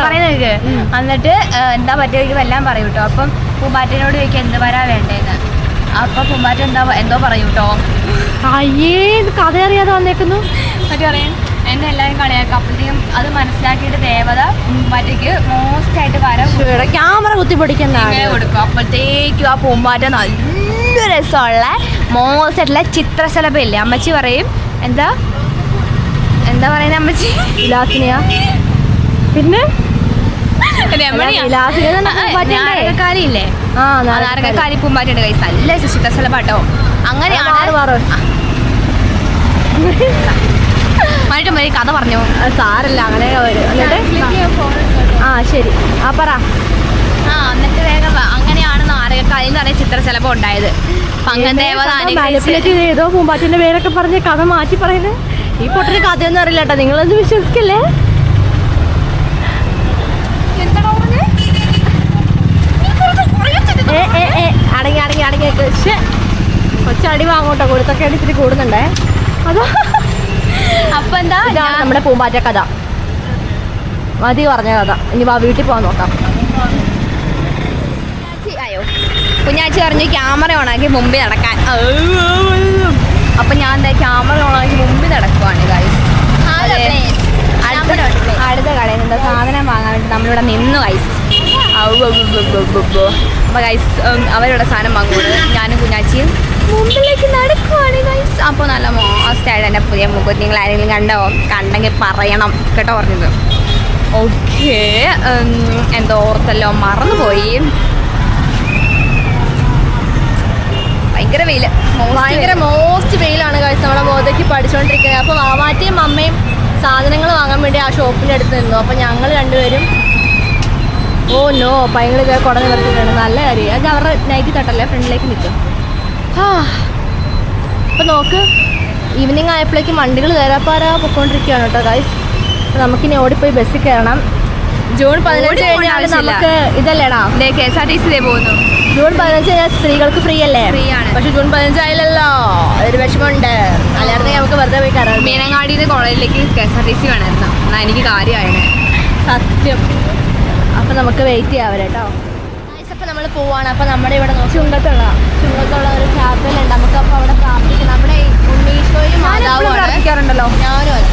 പറയുന്നത്. എന്നിട്ട് എന്താ പറ്റിയ എല്ലാം പറയൂ കേട്ടോ. അപ്പം പൂമ്പാറ്റേനോട് ചോദിക്കും എന്ത് വരാ വേണ്ടേന്ന്. അപ്പൊ പൂമ്പാറ്റ എന്തോ പറയൂ കേട്ടോ. അയ്യേ കഥ അറിയാതെ വന്നേക്കുന്നു. മറ്റേ പറയും എന്നെ എല്ലാവരും കളിയാക്കും. അപ്പോഴത്തേക്കും അത് മനസ്സിലാക്കിയിട്ട് ദേവത പൂമ്പാറ്റയ്ക്ക് മോസ്റ്റ് ആയിട്ട് വരം ക്യാമറ കുത്തിപ്പൊടിക്കുന്ന കൊടുക്കും. അപ്പോഴത്തേക്കും ആ പൂമ്പാറ്റ നല്ല രസമുള്ള മോസ്റ്റ് ആയിട്ടുള്ള ചിത്രശലഭം ഇല്ലേ, അമ്മച്ചി പറയും എന്താ പറയുന്നത് അമ്മച്ചി? വിലാസിനിയാ? പിന്നെ നാരകക്കാലില്ലേ, നാരകക്കാലി പൂമ്പാറ്റയുടെ കൈ നല്ല ചിത്രശലഭാട്ടോ. അങ്ങനെയാണ് മറ്റു മതി കഥ പറഞ്ഞു. സാരല്ല അങ്ങനെ വരും. എന്നിട്ട് ശരി പറ. എന്നിട്ട് വേഗം അങ്ങനെയാണ് നാരക തിരക്കഥയെന്ന് ചിത്രം ചിലപ്പോൾ ഉണ്ടായത്. ഏതോ പൂമ്പാറ്റിന്റെ പേരൊക്കെ പറഞ്ഞ് കഥ മാറ്റി പറയുന്നത്. ഈ പൊട്ടൊരു കഥയൊന്നും അറിയില്ല കേട്ടോ, നിങ്ങളൊന്നും വിശ്വസിക്കല്ലേ. അടങ്ങി കൊച്ചടി വാങ്ങോട്ടോ, കൊടുത്തൊക്കെ ഇത്തിരി കൂടുന്നുണ്ടേ. അതോ അപ്പൊ എന്താ നമ്മുടെ പൂമ്പാറ്റ കഥ, മതി പറഞ്ഞ കഥ. ഇനി വാ വീട്ടിൽ പോകാൻ നോക്കാം. അയ്യോ കുഞ്ഞാച്ചി പറഞ്ഞു ക്യാമറ ഓണാക്കി മുമ്പിൽ നടക്കാൻ. അപ്പൊ ഞാൻ എന്താ ക്യാമറ ഓണാക്കി മുമ്പിൽ നടക്കുവാണ് ഗൈസ്. അടുത്ത കടയിൽ നിന്ന് സാധനം വാങ്ങാൻ വേണ്ടി നമ്മളിവിടെ നിന്നു ഗൈസ്. അപ്പൊ ഗൈസ് അവരുടെ സാധനം വാങ്ങുന്നത് ഞാനും കുഞ്ഞാച്ചിയും മുമ്പിലേക്ക് നടക്കുവാണ് ഗൈസ്. അപ്പോൾ നല്ല മോസ്റ്റായിട്ട് എൻ്റെ പുതിയ മുഖത്ത് നിങ്ങൾ ആരെങ്കിലും കണ്ടോ? കണ്ടെങ്കിൽ പറയണം കേട്ടോ പറഞ്ഞത്. ഓക്കെ എന്തോ ഓർത്തല്ലോ മറന്നുപോയി. ഭയങ്കര വെയിൽ, ഭയങ്കര മോസ്റ്റ് വെയിലാണ് ഗൈസ് നമ്മുടെ ബോധയ്ക്ക് പഠിച്ചുകൊണ്ടിരിക്കുന്നത്. അപ്പോൾ വാവാറ്റയും അമ്മയും സാധനങ്ങൾ വാങ്ങാൻ വേണ്ടി ആ ഷോപ്പിൻ്റെ അടുത്ത് നിന്നു. അപ്പോൾ ഞങ്ങൾ രണ്ടുപേരും നോ ഭയങ്കര കുട നിവർത്തിയിട്ടുണ്ട്. നല്ല കാര്യം, അത് അവരുടെ നൈറ്റി തട്ടല്ലേ ഫ്രണ്ടിലേക്ക് നിൽക്കും. അപ്പോൾ നോക്ക്, ഈവനിങ് ആയപ്പോഴേക്കും വണ്ടികൾ തേരാപ്പാരാ പൊയ്ക്കൊണ്ടിരിക്കുകയാണ് കേട്ടോ ഗൈസ്. അപ്പോൾ നമുക്കിനി ഓടിപ്പോയി ബസ്സിൽ കയറണം. ജൂൺ 15 കഴിഞ്ഞാൽ നമുക്ക് ഇതല്ലേടാ KSRTC പോകുന്നു. ജൂൺ 15 കഴിഞ്ഞാൽ സ്ത്രീകൾക്ക് ഫ്രീ അല്ലേ? ഫ്രീ ആണ്. പക്ഷെ ജൂൺ 15 ആയില്ലല്ലോ, അതൊരു വിഷമമുണ്ട്. അല്ലായിരുന്നെങ്കിൽ നമുക്ക് വെറുതെ പോയി കയറാം. മീനങ്ങാടിയിൽ കോളേജിലേക്ക് KSRTC വേണമായിരുന്നു, എന്നാൽ എനിക്ക് കാര്യമായേ സത്യം. അപ്പം നമുക്ക് വെയിറ്റ് ചെയ്യാം കേട്ടോ. അപ്പോൾ നമ്മൾ പോവാണ്. അപ്പോൾ നമ്മുടെ ഇവിടെ ചുങ്കത്തുള്ള ഒരു ചാപ്പലുണ്ട്. നമുക്കപ്പോൾ അവിടെ പ്രാർത്ഥിക്കണം. നമ്മുടെ ഉണ്ണീശോയും മാതാവും പ്രാർത്ഥിക്കാറുണ്ടല്ലോ. ഞാനും അതെ.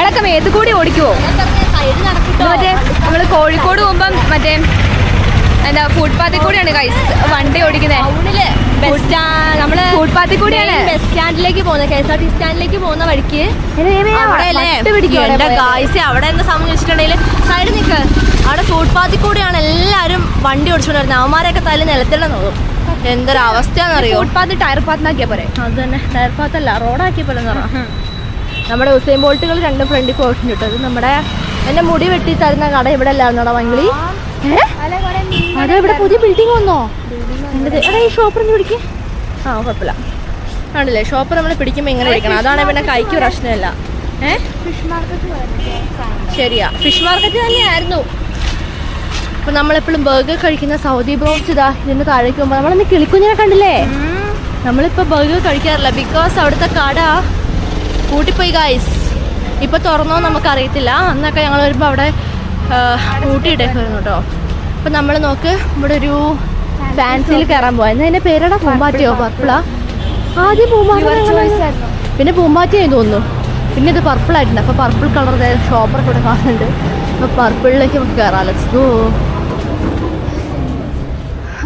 ഇടയ്ക്ക് മേത്ത് കൂടി ഓടിക്കുവോ? മറ്റേ നമ്മൾ കോഴിക്കോട് പോകുമ്പം മറ്റേ എന്താ ഫുട്പാത്തിൽ കൂടിയാണ് ഗൈസ് വണ്ടി ഓടിക്കുന്നത്. നമ്മള് ഫുട്പാത്തിൽ കൂടിയാണ് ബസ് സ്റ്റാൻഡിലേക്ക് പോകുന്നത്. KSRTC സ്റ്റാൻഡിലേക്ക് പോകുന്ന വഴിക്ക് ഗായ്സ് അവിടെ എന്താ സംഭവം വെച്ചിട്ടുണ്ടെങ്കിൽ സൈഡിൽ നിൽക്ക്, അവിടെ ഫുട്പാത്തിൽ കൂടിയാണ് എല്ലാവരും വണ്ടി ഓടിച്ചുകൊണ്ട് വരുന്നത്. അവന്മാരൊക്കെ തല നിലത്തിട നോക്കും. എന്തൊരവസ്ഥയാണെന്നറിയോ? ഫുട്പാത്ത് ടയർ പാത്തിനാക്കിയ പോലെ. അത് തന്നെ, ടയർ പാത്തല്ല, റോഡാക്കിയ പോലെ എന്ന് പറയാം. നമ്മുടെ ഉസൈൻ ബോൾട്ടുകൾ രണ്ടും ഫ്രണ്ടിൽ പോയിട്ടുണ്ട് കേട്ടോ. അത് നമ്മുടെ എന്റെ മുടി വെട്ടി തരുന്ന കട ഇവിടെ അല്ലായിരുന്നോടാ വങ്കിളി? അതെ, ഇവിടെ പുതിയ ബിൽഡിംഗ് വന്നോ? എടാ ഈ ഷോപ്പറിന് പിടിക്ക്. കുഴപ്പമില്ല, ആണല്ലേ ഷോപ്പർ നമ്മൾ പിടിക്കുമ്പോൾ ഇങ്ങനെ ഇരിക്കണം. അതാണ് പിന്നെ കൈക്ക് പ്രശ്നമില്ല. ശരിയാ, ഫിഷ് മാർക്കറ്റ് തന്നെയായിരുന്നു. അപ്പം നമ്മളെപ്പോഴും ബർഗർ കഴിക്കുന്ന സൗദി ബ്രോസ്റ്റ് ഇതാ ഇതിന് താഴേക്ക് പോകുമ്പോൾ നമ്മളന്ന് കിളിക്കുഞ്ഞിനെ കണ്ടില്ലേ? നമ്മളിപ്പോൾ ബർഗർ കഴിക്കാറില്ല, ബിക്കോസ് അവിടുത്തെ കട പൂട്ടിപ്പോയി ഗൈസ്. ഇപ്പോൾ തുറന്നോ നമുക്കറിയത്തില്ല. അന്നൊക്കെ ഞങ്ങൾ വരുമ്പോൾ അവിടെ പൂട്ടിയിട്ടേക്കായിരുന്നു കേട്ടോ. അപ്പം നമ്മൾ നോക്ക്, ഇവിടെ ഒരു ഫാൻസിയിൽ കയറാൻ പോയത്. അതിൻ്റെ പേരാണ് പൂമ്പാറ്റയോ പർപ്പിളാ? ആദ്യം പൂമ്പാറ്റ, പിന്നെ പൂമ്പാറ്റയായി തോന്നുന്നു, പിന്നെ ഇത് പർപ്പിളായിട്ടുണ്ട്. അപ്പോൾ പർപ്പിൾ കളർ ഷോപ്പറൊക്കെ ഇവിടെ കാണുന്നുണ്ട്. അപ്പോൾ പർപ്പിളിലേക്ക് നമുക്ക് കയറാം. Let's go.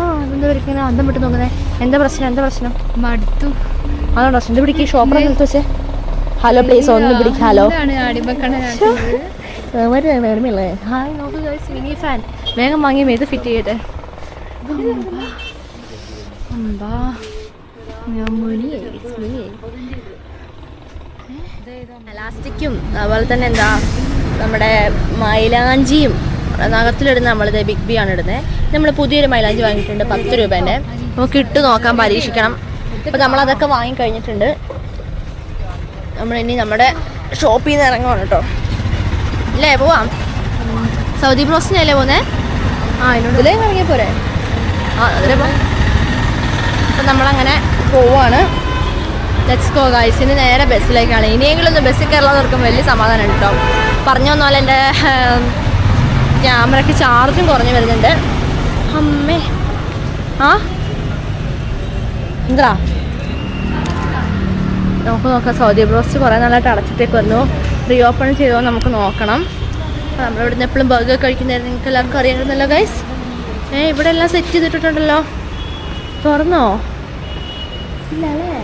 അതെന്താ ഇങ്ങനെ അന്തം വിട്ട് നോക്കുന്നത്? എന്താ പ്രശ്നം? മടുത്തു. അതാണ് പ്രശ്നം. ഇത് പിടിക്കുക, ഷോപ്പറൊക്കെ എടുത്ത് വെച്ചേ. ഹലോ പ്ലീസ് ഒന്ന് പിടിക്കുക. ഹലോ ഹായ് നോക്കൂ ഗൈസ്, മിനി ഫാൻ വേഗം വാങ്ങി മേത് ഫിറ്റ് ചെയ്യട്ടെ. എലാസ്റ്റിക്കും അതുപോലെ തന്നെ എന്താ നമ്മുടെ മൈലാഞ്ചിയും നഖത്തിലിടുന്ന നമ്മളിത് ബിഗ് ബി ആണ് ഇടുന്നത്. നമ്മൾ പുതിയൊരു മൈലാഞ്ചി വാങ്ങിയിട്ടുണ്ട് 10 രൂപേൻ്റെ. നമുക്ക് ഇട്ട് നോക്കാൻ പരീക്ഷിക്കണം. അപ്പോൾ നമ്മളതൊക്കെ വാങ്ങിക്കഴിഞ്ഞിട്ടുണ്ട്. നമ്മളിനി നമ്മുടെ ഷോപ്പിൽ നിന്ന് ഇറങ്ങുവാണ് കേട്ടോ. അല്ലേ പോവാം? സൗദി ബ്രോസ്റ്റിനല്ലേ പോകുന്നത്? അതിനോട് ഇതിലേ ഇറങ്ങിയാൽ പോരെ? അതിലേ പോവാം. അപ്പം നമ്മളങ്ങനെ പോവാണ്. Let's go guys. ഇനി നേരെ ബസ്സിലേക്കാണ്. ഇനിയെങ്കിലും ഒന്ന് ബസ്സിൽ കയറാൻ നോക്കുമ്പോൾ വലിയ സമാധാനം കേട്ടോ. പറഞ്ഞു വന്നാൽ എൻ്റെ ക്യാമറയ്ക്ക് ചാർജും കുറഞ്ഞു വരുന്നുണ്ട്. അമ്മേ എന്താ നമുക്ക് നോക്കാം. സൗദി ബ്രോസ്റ്റ് കുറേ നാളായിട്ട് അടച്ചിട്ടേക്ക് വന്നു. റീ ഓപ്പൺ ചെയ്തോ നമുക്ക് നോക്കണം. അപ്പോൾ നമ്മളിവിടുന്ന് എപ്പോഴും ബർഗർ കഴിക്കുന്നതായിരുന്നു, നിങ്ങൾക്ക് എല്ലാവർക്കും അറിയാമായിരുന്നല്ലോ ഗൈസ്. ഇവിടെ എല്ലാം സെറ്റ് ചെയ്തിട്ടുണ്ടല്ലോ. തുറന്നോ? ഇല്ല അല്ലേ,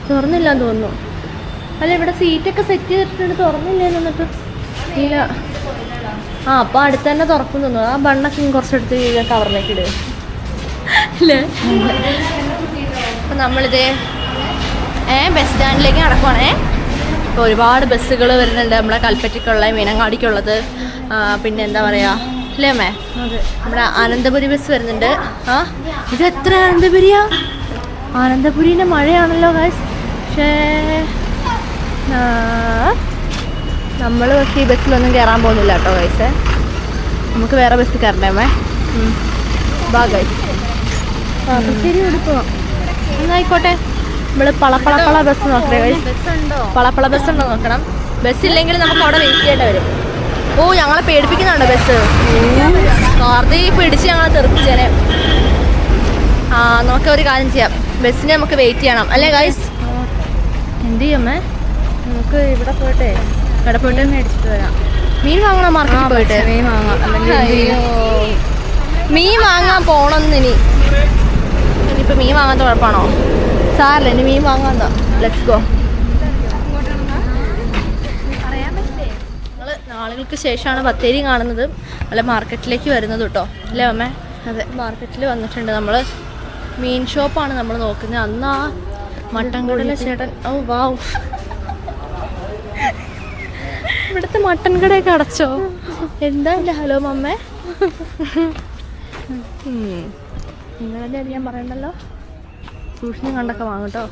തുറന്നില്ലാന്ന് തോന്നുന്നു. അല്ല ഇവിടെ സീറ്റൊക്കെ സെറ്റ് ചെയ്തിട്ടുണ്ട്, തുറന്നില്ലേന്ന് എന്നിട്ട് ഇല്ല. അപ്പോൾ അടുത്ത് തന്നെ തുറക്കും തോന്നുന്നു. ആ ബണ്ണൊക്കെ കുറച്ചെടുത്ത് കവറിലേക്ക് ഇടുക അല്ലേ. അപ്പം നമ്മളിത് ബസ് സ്റ്റാൻഡിലേക്ക് നടക്കുവാണേ. ഇപ്പോൾ ഒരുപാട് ബസ്സുകൾ വരുന്നുണ്ട്, നമ്മുടെ കൽപ്പറ്റയ്ക്കുള്ള, മീനങ്ങാടിക്കുള്ളത്, പിന്നെ എന്താ പറയുക അല്ലേ അമ്മേ, നമ്മുടെ അനന്തപുരി ബസ് വരുന്നുണ്ട്. ഇത് എത്ര അനന്തപുരിയാ? അനന്തപുരിൻ്റെ മഴയാണല്ലോ ഗൈസ്. പക്ഷേ നമ്മൾ പക്ഷേ ഈ ബസ്സിലൊന്നും കയറാൻ പോകുന്നില്ല കേട്ടോ ഗൈസ്. നമുക്ക് വേറെ ബസ്സിൽ കയറണ്ടേ അമ്മേ? ബാ ഗൈസ്. ശരി എടുക്കുക എന്നായിക്കോട്ടെ. നമ്മൾ പളപ്പളപ്പള ബസ് നോക്കണേ ഗൈസ്. പളപ്പള ബസ് ഉണ്ടോ നോക്കണം. ബസ്സില്ലെങ്കിൽ നമുക്ക് അവിടെ വെയിറ്റ് ചെയ്യേണ്ടി വരും. ഓ ഞങ്ങളെ പേടിപ്പിക്കുന്നുണ്ടോ ബസ്? കാർത്തി പിടിച്ച് ഞങ്ങളെ തെറിപ്പിച്ചേനെ. നമുക്കൊരു കാര്യം ചെയ്യാം, ബസ്സിന് നമുക്ക് വെയിറ്റ് ചെയ്യണം അല്ലേ ഗൈസ്? എന്ത് ചെയ്യമ്മേ? നമുക്ക് ഇവിടെ പോയിട്ട് മേടിച്ചിട്ട് വരാം. മീൻ വാങ്ങണം മാർക്കറ്റിൽ പോയിട്ട്. മീൻ വാങ്ങാം. മീൻ വാങ്ങാൻ പോണമെന്ന് ഇനിയിപ്പോൾ മീൻ വാങ്ങാത്ത കുഴപ്പമാണോ? സാറില്ല, ഇനി മീൻ വാങ്ങാന്തോ. Let's go. ഞങ്ങൾ നാളുകൾക്ക് ശേഷമാണ് ബത്തേരി കാണുന്നത്, അല്ല മാർക്കറ്റിലേക്ക് വരുന്നത് കേട്ടോ അല്ലേ അമ്മേ? അതെ, മാർക്കറ്റിൽ വന്നിട്ടുണ്ട്. നമ്മൾ മീൻ ഷോപ്പാണ് നമ്മൾ നോക്കുന്നത്. അന്ന് ആ മട്ടൻ കടയിലെ ചേട്ടൻ, ഓ വാവ്, ഇവിടുത്തെ മട്ടൻ കടയൊക്കെ അടച്ചോ? എന്താ എൻ്റെ ഹലോ മമ്മേ? നിങ്ങളല്ലേ ഞാൻ പറയണ്ടല്ലോ, സൂക്ഷിച്ച് കണ്ടൊക്കെ വാങ്ങും കേട്ടോ.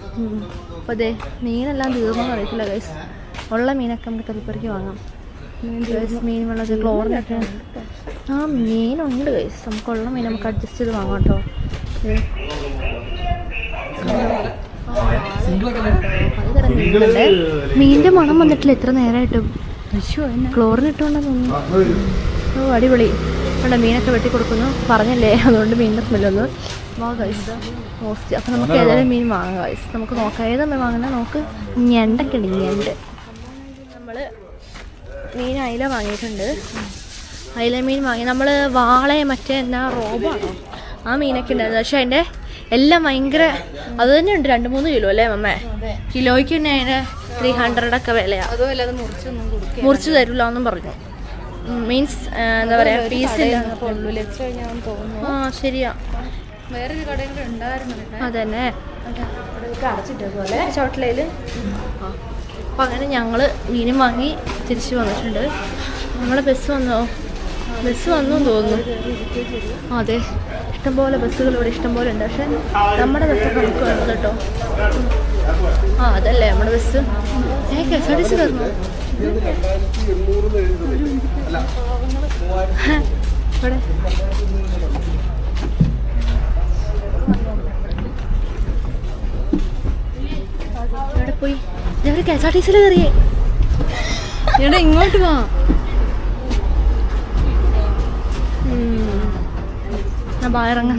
അപ്പോൾ അതെ, മീനെല്ലാം തീർന്നെന്ന് അറിയത്തില്ല ഗൈസ്. ഉള്ള മീനൊക്കെ നമുക്ക് തലപ്പറിക്ക് വാങ്ങാം. മീൻ വെള്ളത് ക്ലോറിനൊക്കെ മീനുണ്ട് ഗൈസ്. നമുക്കുള്ള മീൻ നമുക്ക് അഡ്ജസ്റ്റ് ചെയ്ത് വാങ്ങാം കേട്ടോ. മീനിന്റെ മണം വന്നിട്ടില്ല എത്ര നേരമായിട്ടും. ക്ലോറിൻ ഇട്ടുകൊണ്ടെന്ന് തോന്നുന്നു. ഓ അടിപൊളി. ഇവിടെ മീനൊക്കെ വെട്ടി കൊടുക്കുന്നു പറഞ്ഞല്ലേ, അതുകൊണ്ട് മീനിൻ്റെ സ്മെല്ല് വന്നു. മോസ്റ്റ്. അപ്പം നമുക്ക് ഏതായാലും മീൻ വാങ്ങാം ഗൈസ്. നമുക്ക് നോക്കാം ഏതാ മീൻ വാങ്ങുന്നത്. നമുക്ക് ഞണ്ടൊക്കെ ഉണ്ട്. ഞണ്ട് നമ്മൾ മീൻ അയില വാങ്ങിയിട്ടുണ്ട്. അയില മീൻ വാങ്ങി. നമ്മൾ വാളയെ മറ്റേ എന്നാ റോബാണോ ആ മീനൊക്കെ ഉണ്ടായിരുന്നു. പക്ഷെ അതിൻ്റെ എല്ലാം ഭയങ്കര അത് തന്നെ ഉണ്ട്. 2-3 കിലോ അല്ലേ മമ്മേ? കിലോയ്ക്ക് തന്നെ അതിന് 300 ഒക്കെ വിലയാണ്. അതുമല്ലാതെ മുറിച്ച് തരില്ല എന്നും പറഞ്ഞു. മീൻസ് എന്താ പറയുക, പീസ് ശരിയാ. വേറൊരു കടയിൽ ഉണ്ടായിരുന്നു അതന്നെ ചോട്ടിലയിൽ. അപ്പം അങ്ങനെ ഞങ്ങൾ മീനും വാങ്ങി തിരിച്ച് വന്നിട്ടുണ്ട്. നമ്മളെ ബസ് വന്നോ? ബസ് വന്നു തോന്നുന്നു. അതെ, ഇഷ്ടംപോലെ ബസ്സുകൾ ഇവിടെ ഇഷ്ടംപോലെ ഉണ്ട്. പക്ഷെ നമ്മുടെ ബസ്സൊക്കെ നമുക്ക് വേണ്ടത് കേട്ടോ. അതല്ലേ നമ്മുടെ ബസ്. KSRTC കയറുന്നു ഇവിടെ. ഇവിടെ പോയി ഞങ്ങൾ KSRTC കയറിയേ. ഇവിടെ ഇങ്ങോട്ട് വാ. ഇറങ്ങ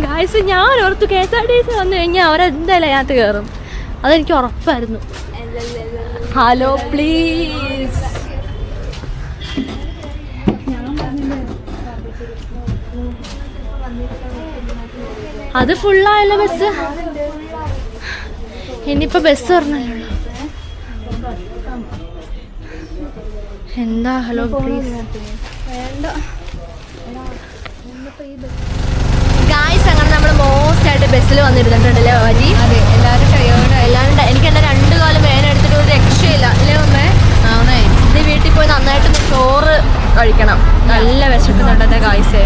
ഗായ്സ്, ഞാൻ ഓർത്തു KSRTC വന്നു കഴിഞ്ഞാൽ അവരെന്തായാലും അതിനകത്ത് കയറും. അതെനിക്ക് ഉറപ്പായിരുന്നു. Hello please. അത് ഫുള്ളായല്ലോ ബസ്. ഇനിയിപ്പോൾ ബസ് പറഞ്ഞല്ലോ. എന്താ ഹലോ പ്ലീസ് വേണ്ട ഗായ്സ്. അങ്ങനെ നമ്മൾ മോസ്റ്റ് ആയിട്ട് ബസ്സിൽ വന്നിരുന്നിട്ടുണ്ടല്ലേ ബാബാജി? അതെ, എല്ലാവരും എനിക്ക് എൻ്റെ 2 കാലം വേനെടുത്തിട്ട് ഒരു രക്ഷയില്ല അല്ലേ അമ്മേ? നീ വീട്ടിൽ പോയി നന്നായിട്ട് ചോറ് കഴിക്കണം. നല്ല വിശക്കുന്നുണ്ട് എൻ്റെ ഗായ്സേ.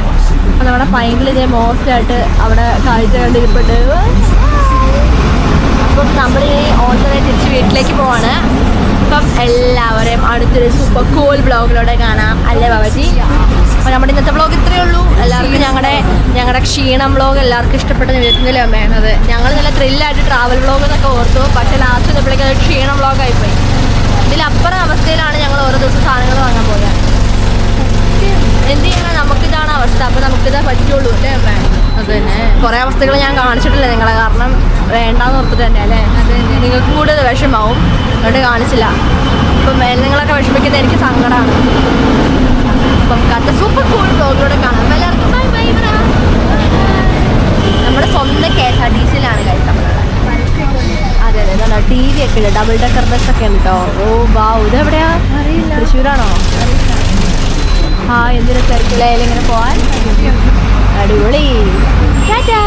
അപ്പം നമ്മുടെ പൈങ്കിൾ ഇതേ മോസ്റ്റ് ആയിട്ട് അവിടെ കാഴ്ച കണ്ടിരിപ്പുണ്ട്. അപ്പം നമ്മൾ ഈ ഓൺലൈൻ തിരിച്ച് വീട്ടിലേക്ക് പോവാണ്. അപ്പം എല്ലാവരെയും അടുത്തൊരു സൂപ്പർ കൂൾ ബ്ലോഗിലൂടെ കാണാം അല്ലേ ബാബാജി? അപ്പോൾ നമ്മുടെ ഇന്നത്തെ ബ്ലോഗ് ഇത്രയേ ഉള്ളൂ. എല്ലാവർക്കും ഞങ്ങളുടെ ക്ഷീണം ബ്ലോഗ് എല്ലാവർക്കും ഇഷ്ടപ്പെട്ടെന്ന് വിചാരിക്കുന്നില്ലേ അമ്മേ? അതെ, ഞങ്ങൾ നല്ല ത്രില്ലായിട്ട് ട്രാവൽ ബ്ലോഗ് എന്നൊക്കെ ഓർത്തു. പക്ഷേ ലാസ്റ്റ് വന്നപ്പോഴേക്കും അത് ക്ഷീണം ബ്ലോഗായിപ്പോയി. ഇതിലപ്പുറം അവസ്ഥയിലാണ് ഞങ്ങൾ ഓരോ ദിവസം സാധനങ്ങൾ വാങ്ങാൻ പോയത്. എന്ത് ചെയ്യണം, നമുക്കിതാണ് അവസ്ഥ. അപ്പോൾ നമുക്കിതേ പറ്റുള്ളൂ അല്ലേ അമ്മേ? അതന്നെ, കുറേ അവസ്ഥകൾ ഞാൻ കാണിച്ചിട്ടില്ല നിങ്ങളെ, കാരണം വേണ്ടാന്ന് ഓർത്തിട്ട് തന്നെ അല്ലേ? നിങ്ങൾക്കും കൂടെ അത് വിഷമാവും, അതുകൊണ്ട് കാണിച്ചില്ല. അപ്പം നിങ്ങളൊക്കെ വിഷമിക്കുന്നത് എനിക്ക് സങ്കടമാണ്. അപ്പം കണ്ട സൂപ്പർ കൂൾ ബ്ലോഗിലൂടെ കാണാം. എല്ലാവർക്കും ബൈ ബൈ. നമ്മുടെ സ്വന്തം KSRTCയിലാണ് കഴിക്കുന്നത്. അതെ അതെ, നല്ല TV ഒക്കെ ഉണ്ട്, ഡബിൾ ഡെക്കർ ബസ്സൊക്കെ ഉണ്ട് കേട്ടോ. ഓ വാ, ഇതെവിടെയാ? അറിയില്ല. തൃശ്ശൂരാണോ? എന്തൊരു തിരക്കിലായാലും ഇങ്ങനെ പോകാൻ അടിപൊളി. ടാറ്റാ.